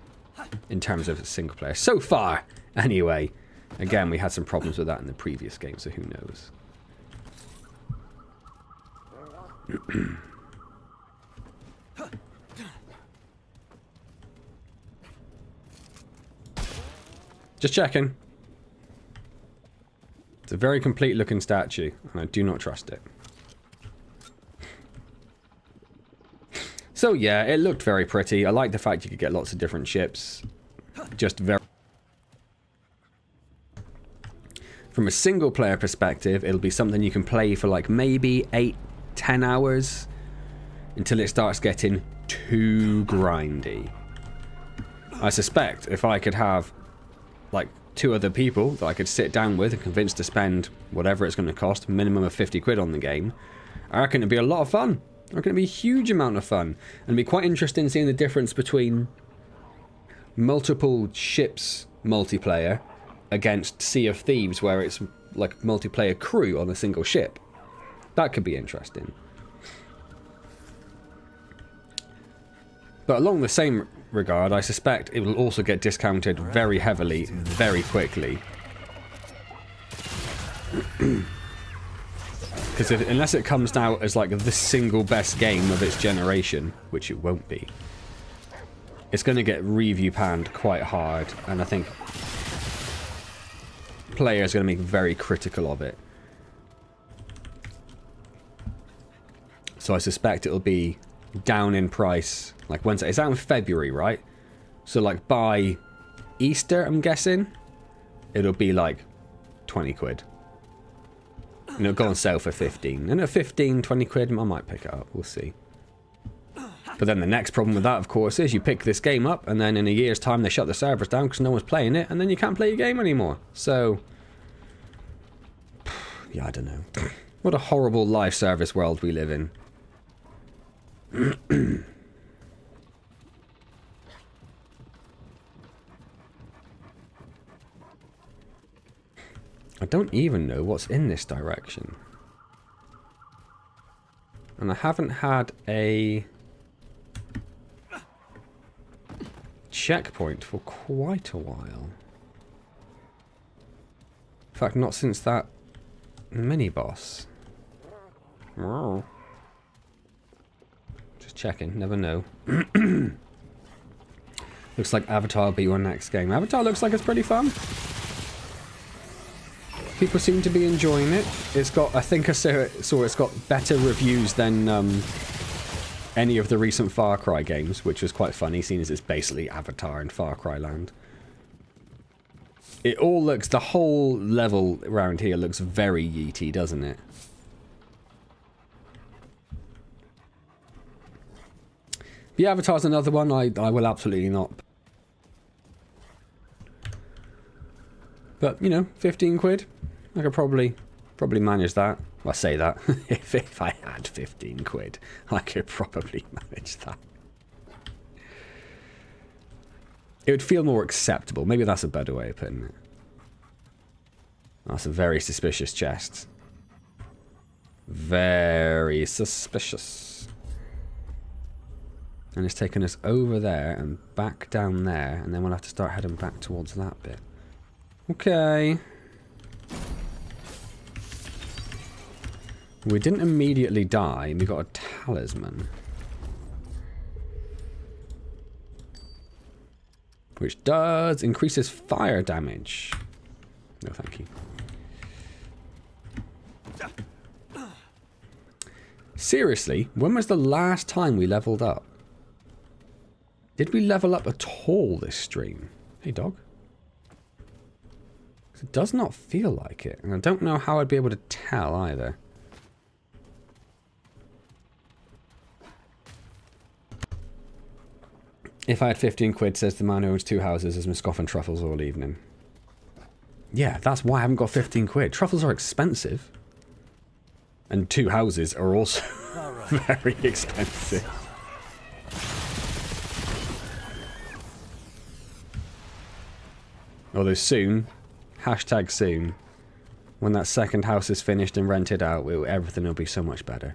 in terms of single player. So far, anyway. Again, we had some problems with that in the previous game, so who knows. Just checking. It's a very complete looking statue, and I do not trust it. So yeah, it looked very pretty. I like the fact you could get lots of different ships. Just very... From a single player perspective, it'll be something you can play for like maybe 8-10 hours until it starts getting too grindy. I suspect if I could have like 2 other people that I could sit down with and convince to spend whatever it's going to cost, minimum of 50 quid on the game, I reckon it'd be a lot of fun. I reckon it'd be a huge amount of fun. And it'd be quite interesting seeing the difference between multiple ships multiplayer against Sea of Thieves, where it's like multiplayer crew on a single ship. That could be interesting. But along the same regard, I suspect it will also get discounted very heavily, very quickly. Because unless it comes out as like the single best game of its generation, which it won't be, it's going to get review panned quite hard, and I think players are going to be very critical of it. So I suspect it'll be down in price. Like Wednesday, it's out in February, right? So like by Easter, I'm guessing, it'll be like 20 quid. And it'll go on sale for 15. And at 15, 20 quid, I might pick it up. We'll see. But then the next problem with that, of course, is you pick this game up, and then in a year's time they shut the servers down because no one's playing it, and then you can't play your game anymore. So, yeah, I don't know. What a horrible live service world we live in. I don't even know what's in this direction. And I haven't had a checkpoint for quite a while. In fact, not since that mini-boss. Just checking, never know. Looks like Avatar will be your next game. Avatar looks like it's pretty fun. People seem to be enjoying it. It's got, I think I saw it's got better reviews than any of the recent Far Cry games, which was quite funny, seeing as it's basically Avatar in Far Cry land. It all looks, the whole level around here looks very yeety, doesn't it? The Avatar's another one I will absolutely not. But, you know, 15 quid. I could probably manage that. Well, I say that. if I had 15 quid, I could probably manage that. It would feel more acceptable. Maybe that's a better way of putting it. That's a very suspicious chest. Very suspicious. And it's taken us over there and back down there, and then we'll have to start heading back towards that bit. Okay. We didn't immediately die, and we got a talisman. Which does increases fire damage. No, thank you. Seriously, when was the last time we leveled up? Did we level up at all this stream? Hey, dog. It does not feel like it, and I don't know how I'd be able to tell either. If I had 15 quid, says the man who owns 2 houses, has been scoffing truffles all evening. Yeah, that's why I haven't got 15 quid. Truffles are expensive. And 2 houses are also All right. very expensive. Although soon, hashtag soon, when that second house is finished and rented out, everything will be so much better.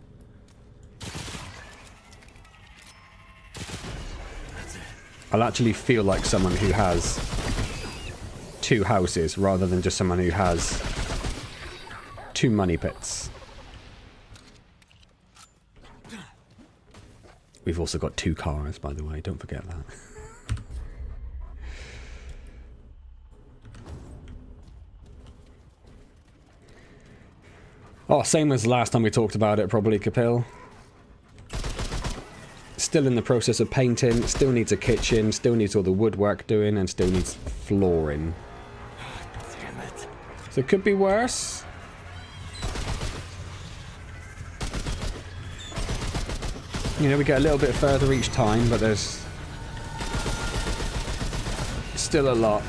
I'll actually feel like someone who has 2 houses rather than just someone who has 2 money pits. We've also got 2 cars, by the way, don't forget that. Oh, same as last time we talked about it, probably, Kapil. Still in the process of painting, still needs a kitchen, still needs all the woodwork doing, and still needs flooring. Damn it. So it could be worse. You know, we get a little bit further each time, but there's still a lot.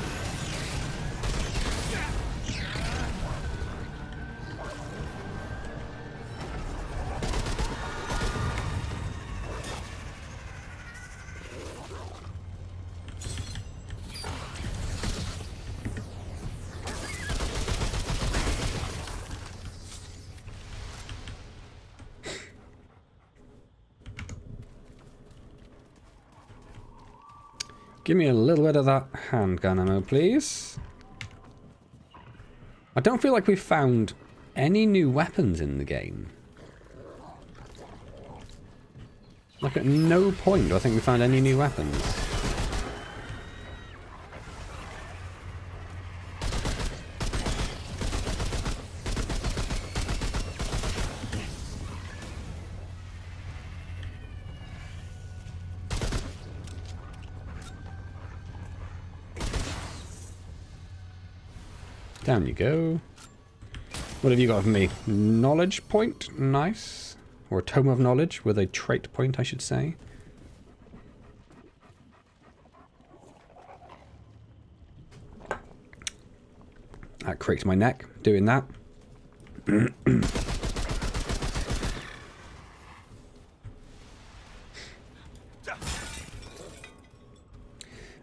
Give me a little bit of that handgun ammo, please. I don't feel like we've found any new weapons in the game. Like, at no point do I think we found any new weapons. Down you go. What have you got for me? Knowledge point? Nice. Or a tome of knowledge with a trait point, I should say. That cracked my neck doing that.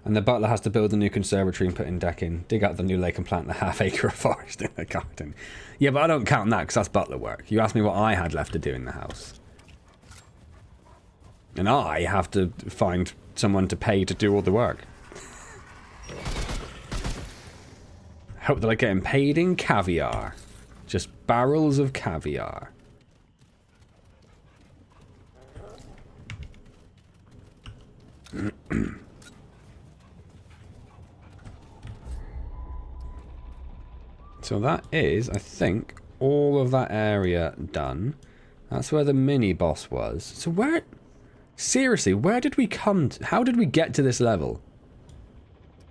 And the butler has to build a new conservatory and put in decking. Dig out the new lake and plant the half-acre of forest in the garden. Yeah, but I don't count that because that's butler work. You asked me what I had left to do in the house. And I have to find someone to pay to do all the work. Hope that I'm getting paid in caviar. Just barrels of caviar. So that is, I think, all of that area done. That's where the mini-boss was. So where... Seriously, where did we come to? How did we get to this level?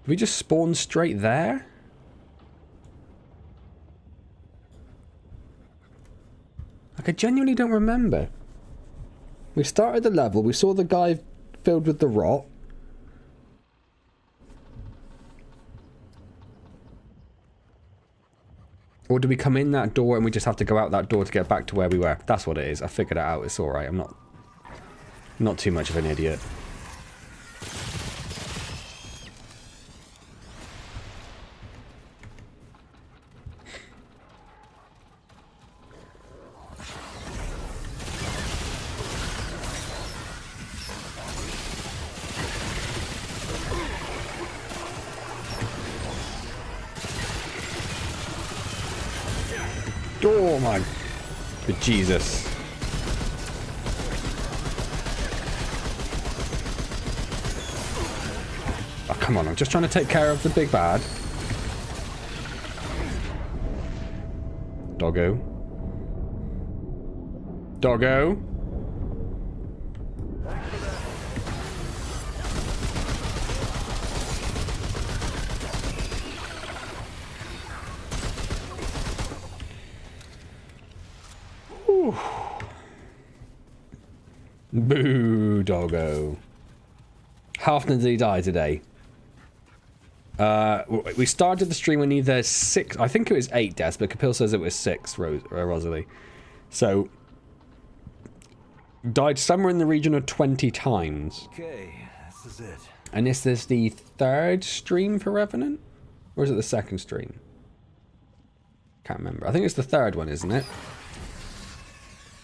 Did we just spawn straight there? Like, I genuinely don't remember. We started the level, we saw the guy filled with the rot. Or do we come in that door and we just have to go out that door to get back to where we were? That's what it is. I figured it out. It's alright. I'm not too much of an idiot. Oh my... Jesus. Oh, come on. I'm just trying to take care of the big bad. Doggo. Doggo. Boo, doggo. How often did he die today? We started the stream with either 6... I think it was 8 deaths, but Kapil says it was 6, Rosalie. So, died somewhere in the region of 20 times. Okay, this is it. And is this the third stream for Revenant? Or is it the second stream? Can't remember. I think it's the third one, isn't it?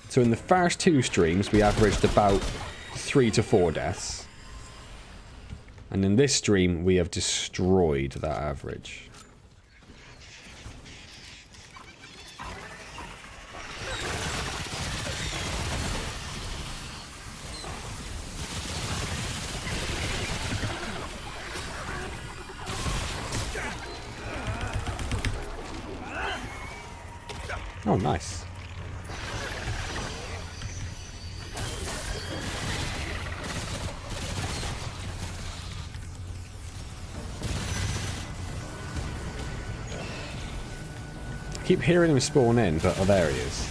So in the first 2 streams, we averaged about 3 to 4 deaths. And in this stream, we have destroyed that average. Oh, nice. I keep hearing him spawn in, but oh, there he is.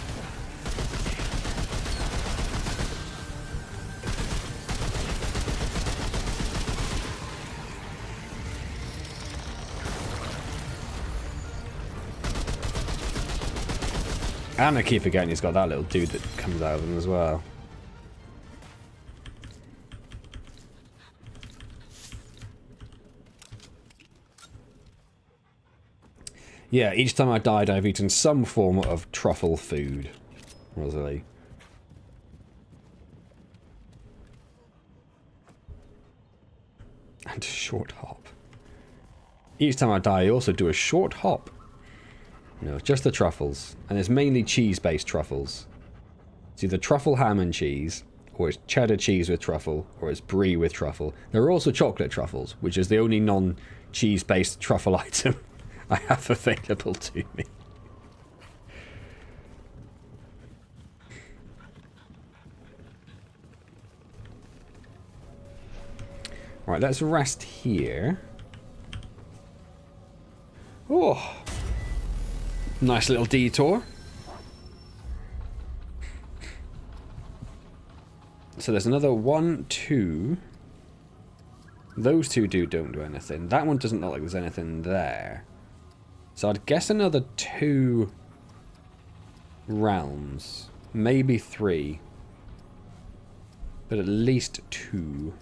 And I keep forgetting he's got that little dude that comes out of him as well. Yeah, each time I died, I've eaten some form of truffle food. Rosalie. And a short hop. Each time I die, I also do a short hop. No, just the truffles. And it's mainly cheese-based truffles. It's either truffle ham and cheese, or it's cheddar cheese with truffle, or it's brie with truffle. There are also chocolate truffles, which is the only non-cheese-based truffle item I have available to me. Right, let's rest here. Oh! Nice little detour. So there's another 1, 2. Those two don't do anything. That one doesn't look like there's anything there. So I'd guess another 2 realms. Maybe 3. But at least 2.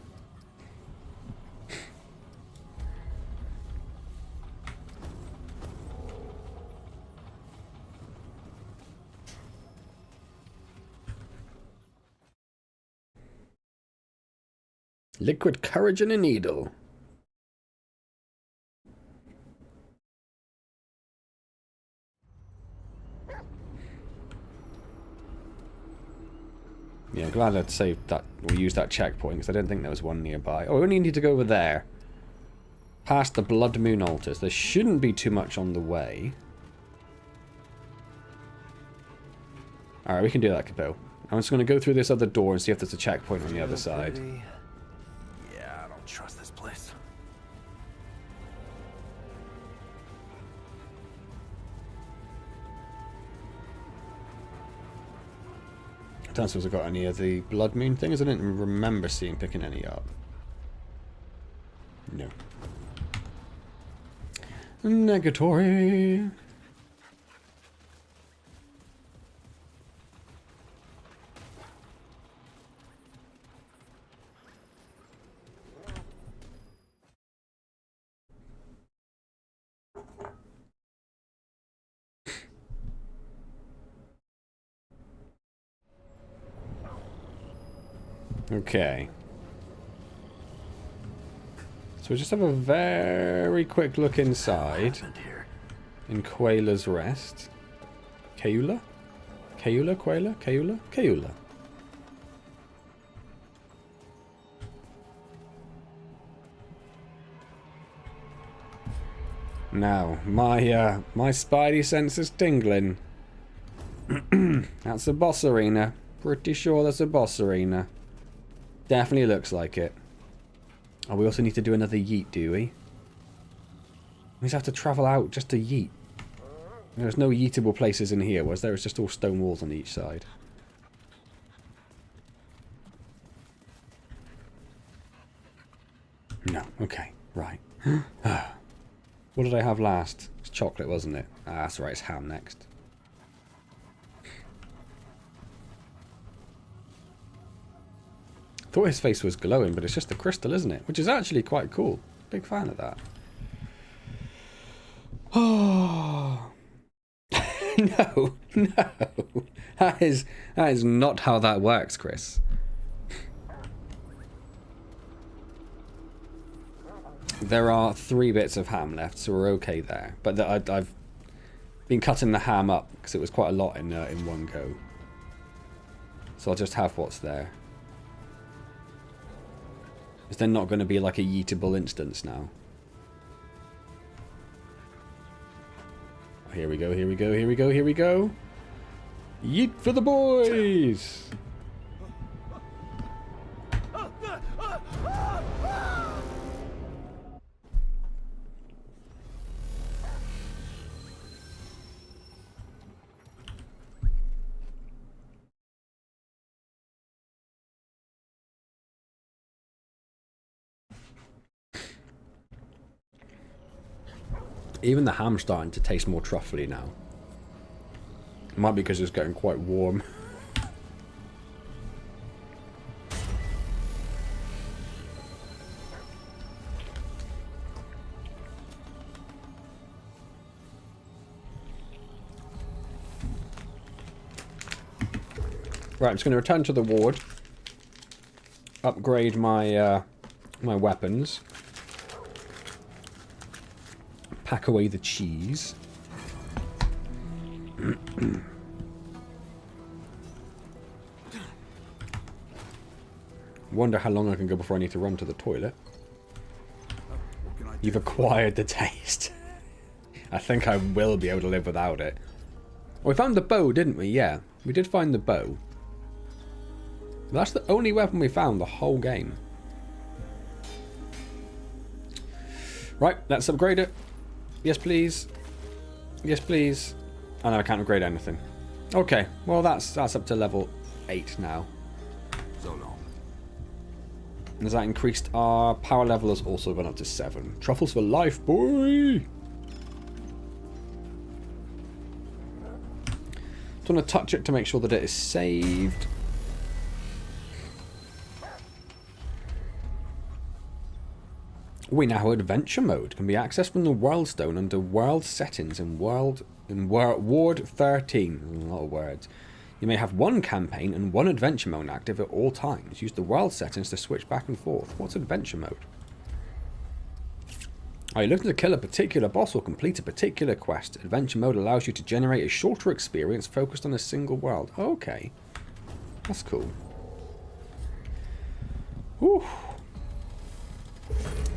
Liquid courage and a needle. Yeah, I'm glad I'd saved that, or used that checkpoint, because I didn't think there was one nearby. Oh, we only need to go over there. Past the Blood Moon altars. There shouldn't be too much on the way. Alright, we can do that, Capo. I'm just going to go through this other door and see if there's a checkpoint on the other side. Yeah, I don't trust this place. I don't suppose I got any of the Blood Moon things. I didn't remember picking any up. No. Negatory. Okay. So we just have a very quick look inside. In Quayla's Rest. Kaula? Kaula? Quayla? Kaula? Kaula. Now, my spidey sense is tingling. That's a boss arena. Pretty sure that's a boss arena. Definitely looks like it. Oh, we also need to do another yeet, do we? We just have to travel out just to yeet. There's no yeetable places in here, was there? It's just all stone walls on each side. No. Okay. Right. What did I have last? It's chocolate, wasn't it? Ah, that's right. It's ham next. Thought his face was glowing, but it's just the crystal, isn't it? Which is actually quite cool. Big fan of that. Oh. No, no. That is not how that works, Chris. There are 3 bits of ham left, so we're okay there. But I've been cutting the ham up because it was quite a lot in one go. So I'll just have what's there. Is there not going to be like a yeetable instance now? Here we go, here we go, here we go, here we go. Yeet for the boys! Even the ham's starting to taste more truffly now. It might be because it's getting quite warm. Right, I'm just going to return to the ward. Upgrade my my weapons. Pack away the cheese. Wonder how long I can go before I need to run to the toilet. You've acquired the taste. I think I will be able to live without it. We found the bow, didn't we? Yeah, we did find the bow. That's the only weapon we found the whole game. Right, let's upgrade it. Yes, please. Yes, please. Oh no, I can't upgrade anything. Okay, well that's up to level 8 now. So long. Has that increased? Our power level has also gone up to 7. Truffles for life, boy! Just want to touch it to make sure that it is saved. We now have adventure mode. Can be accessed from the World Stone under World Settings in Ward 13. A lot of words. You may have one campaign and one adventure mode active at all times. Use the World Settings to switch back and forth. What's adventure mode? Are you looking to kill a particular boss or complete a particular quest? Adventure mode allows you to generate a shorter experience focused on a single world. Okay. That's cool. Whew.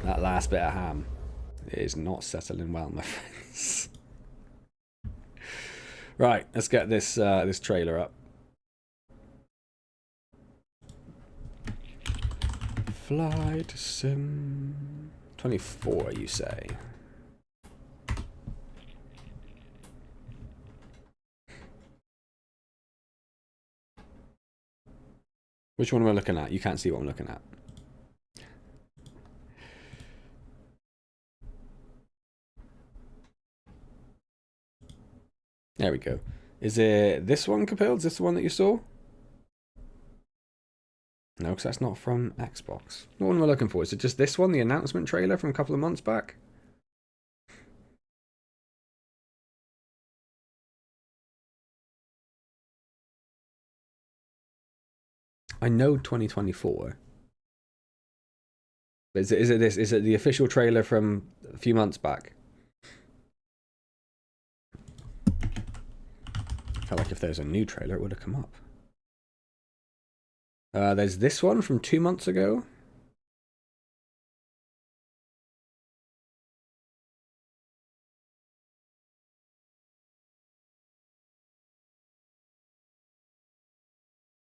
That last bit of ham is not settling well, my friends. Right, let's get this this trailer up. Flight Sim 24, you say? Which one am I looking at? You can't see what I'm looking at. There we go. Is it this one, Capil? Is this the one that you saw? No, because that's not from Xbox. What one am I looking for? Is it just this one, the announcement trailer from a couple of months back? I know 2024. Is it this? Is it the official trailer from a few months back? I felt like if there's a new trailer, it would have come up. There's this one from 2 months ago.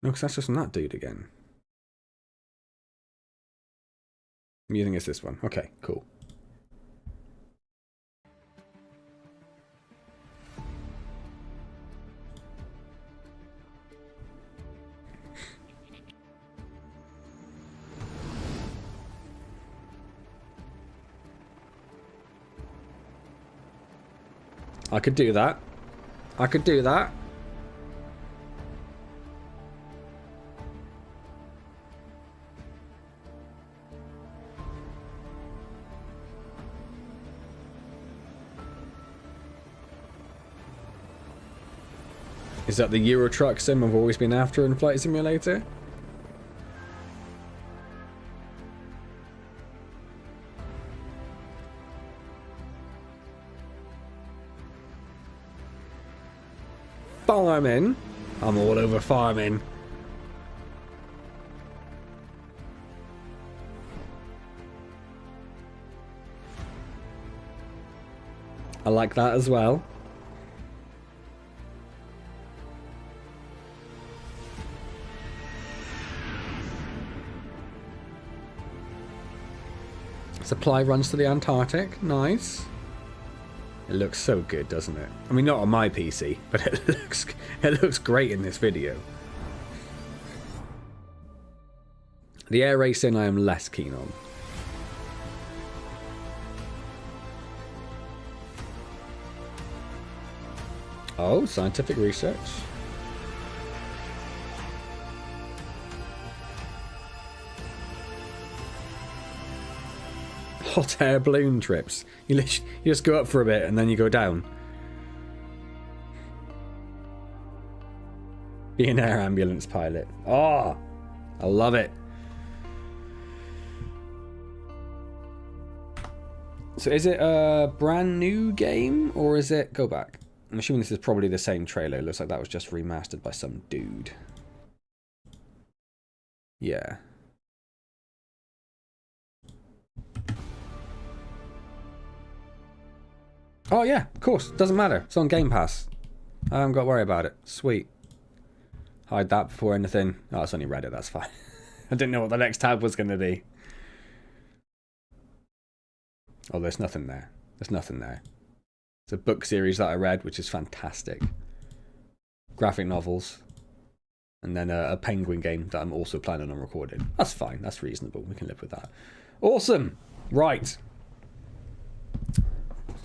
No, because that's just from that dude again. I'm using it's this one. Okay, cool. I could do that. I could do that. Is that the Euro Truck sim I've always been after in Flight Simulator? Farming. I'm all over farming. I like that as well. Supply runs to the Antarctic. Nice. It looks so good, doesn't it? I mean, not on my PC, but it looks great in this video. The air racing I am less keen on. Oh, scientific research. Hot air balloon trips. You just go up for a bit and then you go down. Be an air ambulance pilot. Oh, I love it. So is it a brand new game or is it... Go back. I'm assuming this is probably the same trailer. It looks like that was just remastered by some dude. Yeah. Oh yeah, of course. Doesn't matter. It's on Game Pass. I haven't got to worry about it. Sweet. Hide that before anything. Oh, it's only Reddit. That's fine. I didn't know what the next tab was going to be. Oh, there's nothing there. There's nothing there. It's a book series that I read, which is fantastic. Graphic novels. And then a penguin game that I'm also planning on recording. That's fine. That's reasonable. We can live with that. Awesome. Right.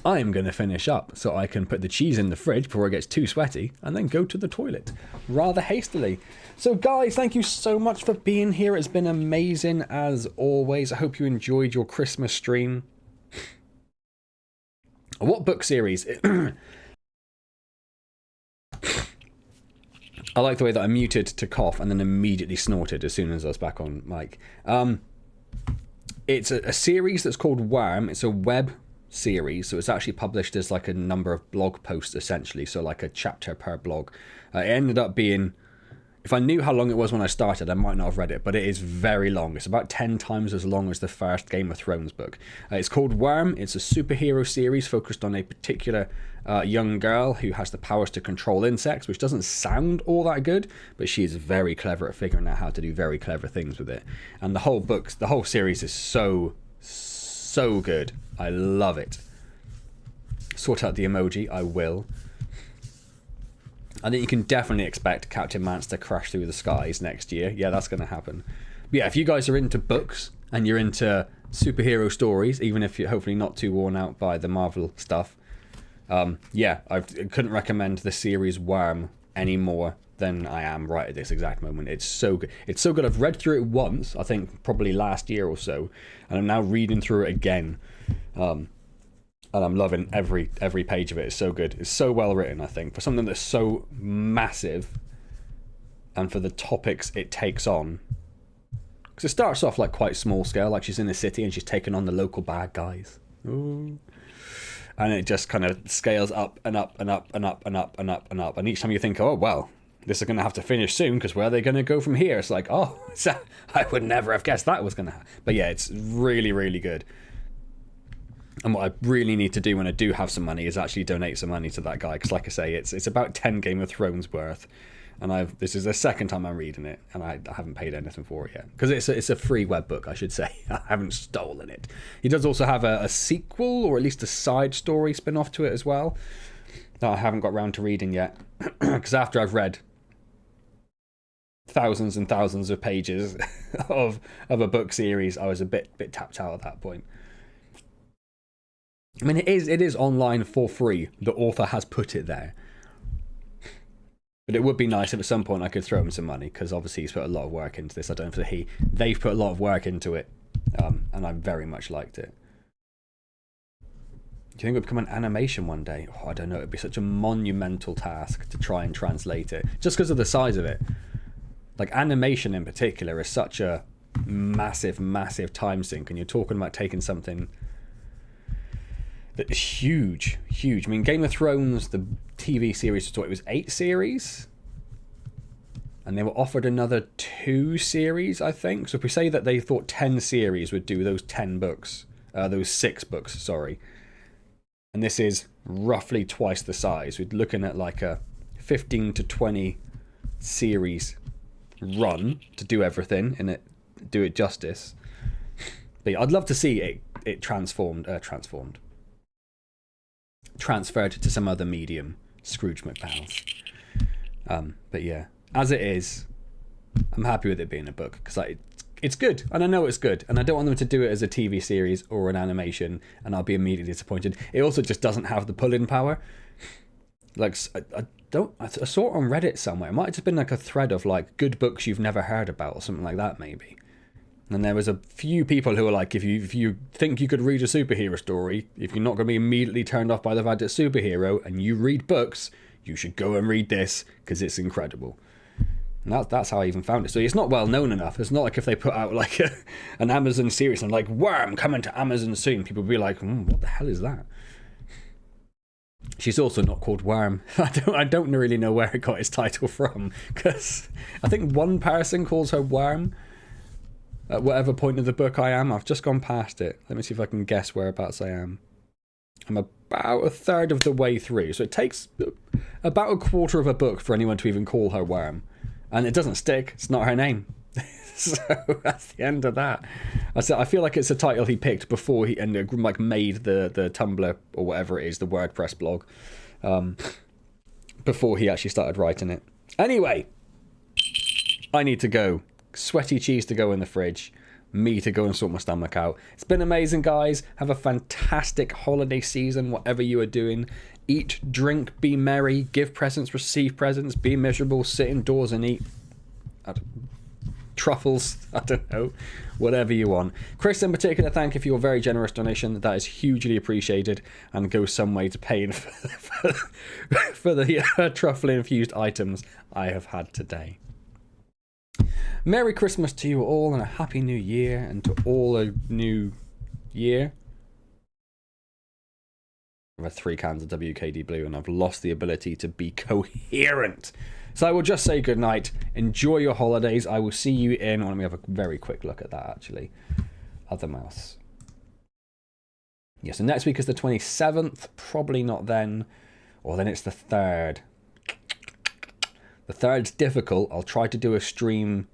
I'm going to finish up so I can put the cheese in the fridge before it gets too sweaty and then go to the toilet rather hastily. So guys, thank you so much for being here. It's been amazing as always. I hope you enjoyed your Christmas stream. What book series? I like the way that I muted to cough and then immediately snorted as soon as I was back on mic. It's a series that's called Worm. It's a web series, so it's actually published as like a number of blog posts essentially, so like a chapter per blog. It ended up being, if I knew how long it was when I started, I might not have read it, but it is very long. It's about 10 times as long as the first Game of Thrones book. It's called Worm. It's a superhero series focused on a particular young girl who has the powers to control insects, which doesn't sound all that good, but she is very clever at figuring out how to do very clever things with it. And the whole series is so good. I love it. Sort out the emoji. I will. I think you can definitely expect Captain Mance to crash through the skies next year. Yeah, that's going to happen. But yeah, if you guys are into books and you're into superhero stories, even if you're hopefully not too worn out by the Marvel stuff, yeah, I couldn't recommend the series Worm any more than I am right at this exact moment. It's so good. It's so good. I've read through it once, I think probably last year or so, and I'm now reading through it again. And I'm loving every page of it. It's so good. It's so well written, I think, for something that's so massive and for the topics it takes on. Because it starts off like quite small scale, like she's in the city and she's taking on the local bad guys. Ooh. And it just kind of scales up and up and up and up and up and up and up. And each time you think, oh, well, this is going to have to finish soon because where are they going to go from here? It's like, oh, I would never have guessed that was going to happen. But yeah, it's really, really good. And what I really need to do when I do have some money is actually donate some money to that guy. Because like I say, it's about 10 Game of Thrones worth. And this is the second time I'm reading it. And I haven't paid anything for it yet. Because it's a free web book, I should say. I haven't stolen it. He does also have a sequel, or at least a side story spin-off to it as well, that I haven't got round to reading yet. Because after I've read thousands and thousands of pages of a book series, I was a bit tapped out at that point. I mean, it is online for free. The author has put it there. But it would be nice if at some point I could throw him some money, because obviously he's put a lot of work into this. I don't know if they've put a lot of work into it, and I very much liked it. Do you think it would become an animation one day? Oh, I don't know. It'd be such a monumental task to try and translate it, just because of the size of it. Like, animation in particular is such a massive, massive time sink, and you're talking about taking something that is huge, huge. I mean, Game of Thrones, the TV series, it was 8 series, and they were offered another 2 series, I think. So if we say that they thought 10 series would do those 10 books, those 6 books, sorry, and this is roughly twice the size, we're looking at like a 15 to 20 series run to do everything and do it justice. But yeah, I'd love to see it transferred to some other medium, Scrooge McDowell. But yeah, as it is, I'm happy with it being a book, because it's good, and I know it's good, and I don't want them to do it as a TV series or an animation, and I'll be immediately disappointed. It also just doesn't have the pull-in power. Like, I saw it on Reddit somewhere. It might have just been like a thread of like good books you've never heard about or something like that, maybe. And there was a few people who were like, if you think you could read a superhero story, if you're not going to be immediately turned off by the fact it's superhero and you read books, you should go and read this because it's incredible. And that's how I even found it. So it's not well known enough. It's not like if they put out like an Amazon series and like, Worm coming to Amazon soon, people would be like, what the hell is that? She's also not called Worm. I don't really know where it got its title from, because I think one person calls her Worm at whatever point of the book I am. I've just gone past it. Let me see if I can guess whereabouts I am. I'm about a third of the way through, so it takes about a quarter of a book for anyone to even call her Worm. And it doesn't stick. It's not her name. So that's the end of that. I feel like it's a title he picked before he like made the Tumblr or whatever it is, the WordPress blog, before he actually started writing it. Anyway, I need to go. Sweaty cheese to go in the fridge. Me to go and sort my stomach out. It's been amazing, guys. Have a fantastic holiday season, whatever you are doing. Eat, drink, be merry, give presents, receive presents, be miserable, sit indoors and eat truffles, I don't know, whatever you want. Chris in particular, thank you for your very generous donation. That is hugely appreciated and goes some way to paying for the truffle infused items I have had today. Merry Christmas to you all, and a Happy New Year, and to all a new year. I've had 3 cans of WKD Blue and I've lost the ability to be coherent. So I will just say good night. Enjoy your holidays. I will see you in... Let me have a very quick look at that, actually. Other mouse. Yeah, so next week is the 27th. Probably not then. Or then it's the 3rd. The 3rd's difficult. I'll try to do a stream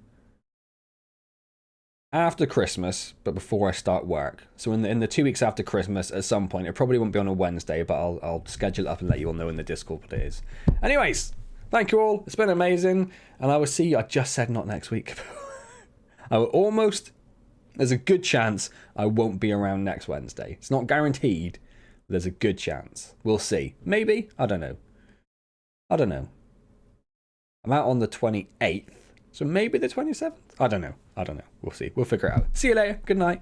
after Christmas, but before I start work. So in the 2 weeks after Christmas, at some point, it probably won't be on a Wednesday, but I'll schedule it up and let you all know in the Discord what it is. Anyways, thank you all. It's been amazing, and I will see you. I just said not next week. I will almost. There's a good chance I won't be around next Wednesday. It's not guaranteed, but there's a good chance. We'll see. Maybe. I don't know. I'm out on the 28th, so maybe the 27th. I don't know. We'll see. We'll figure it out. See you later. Good night.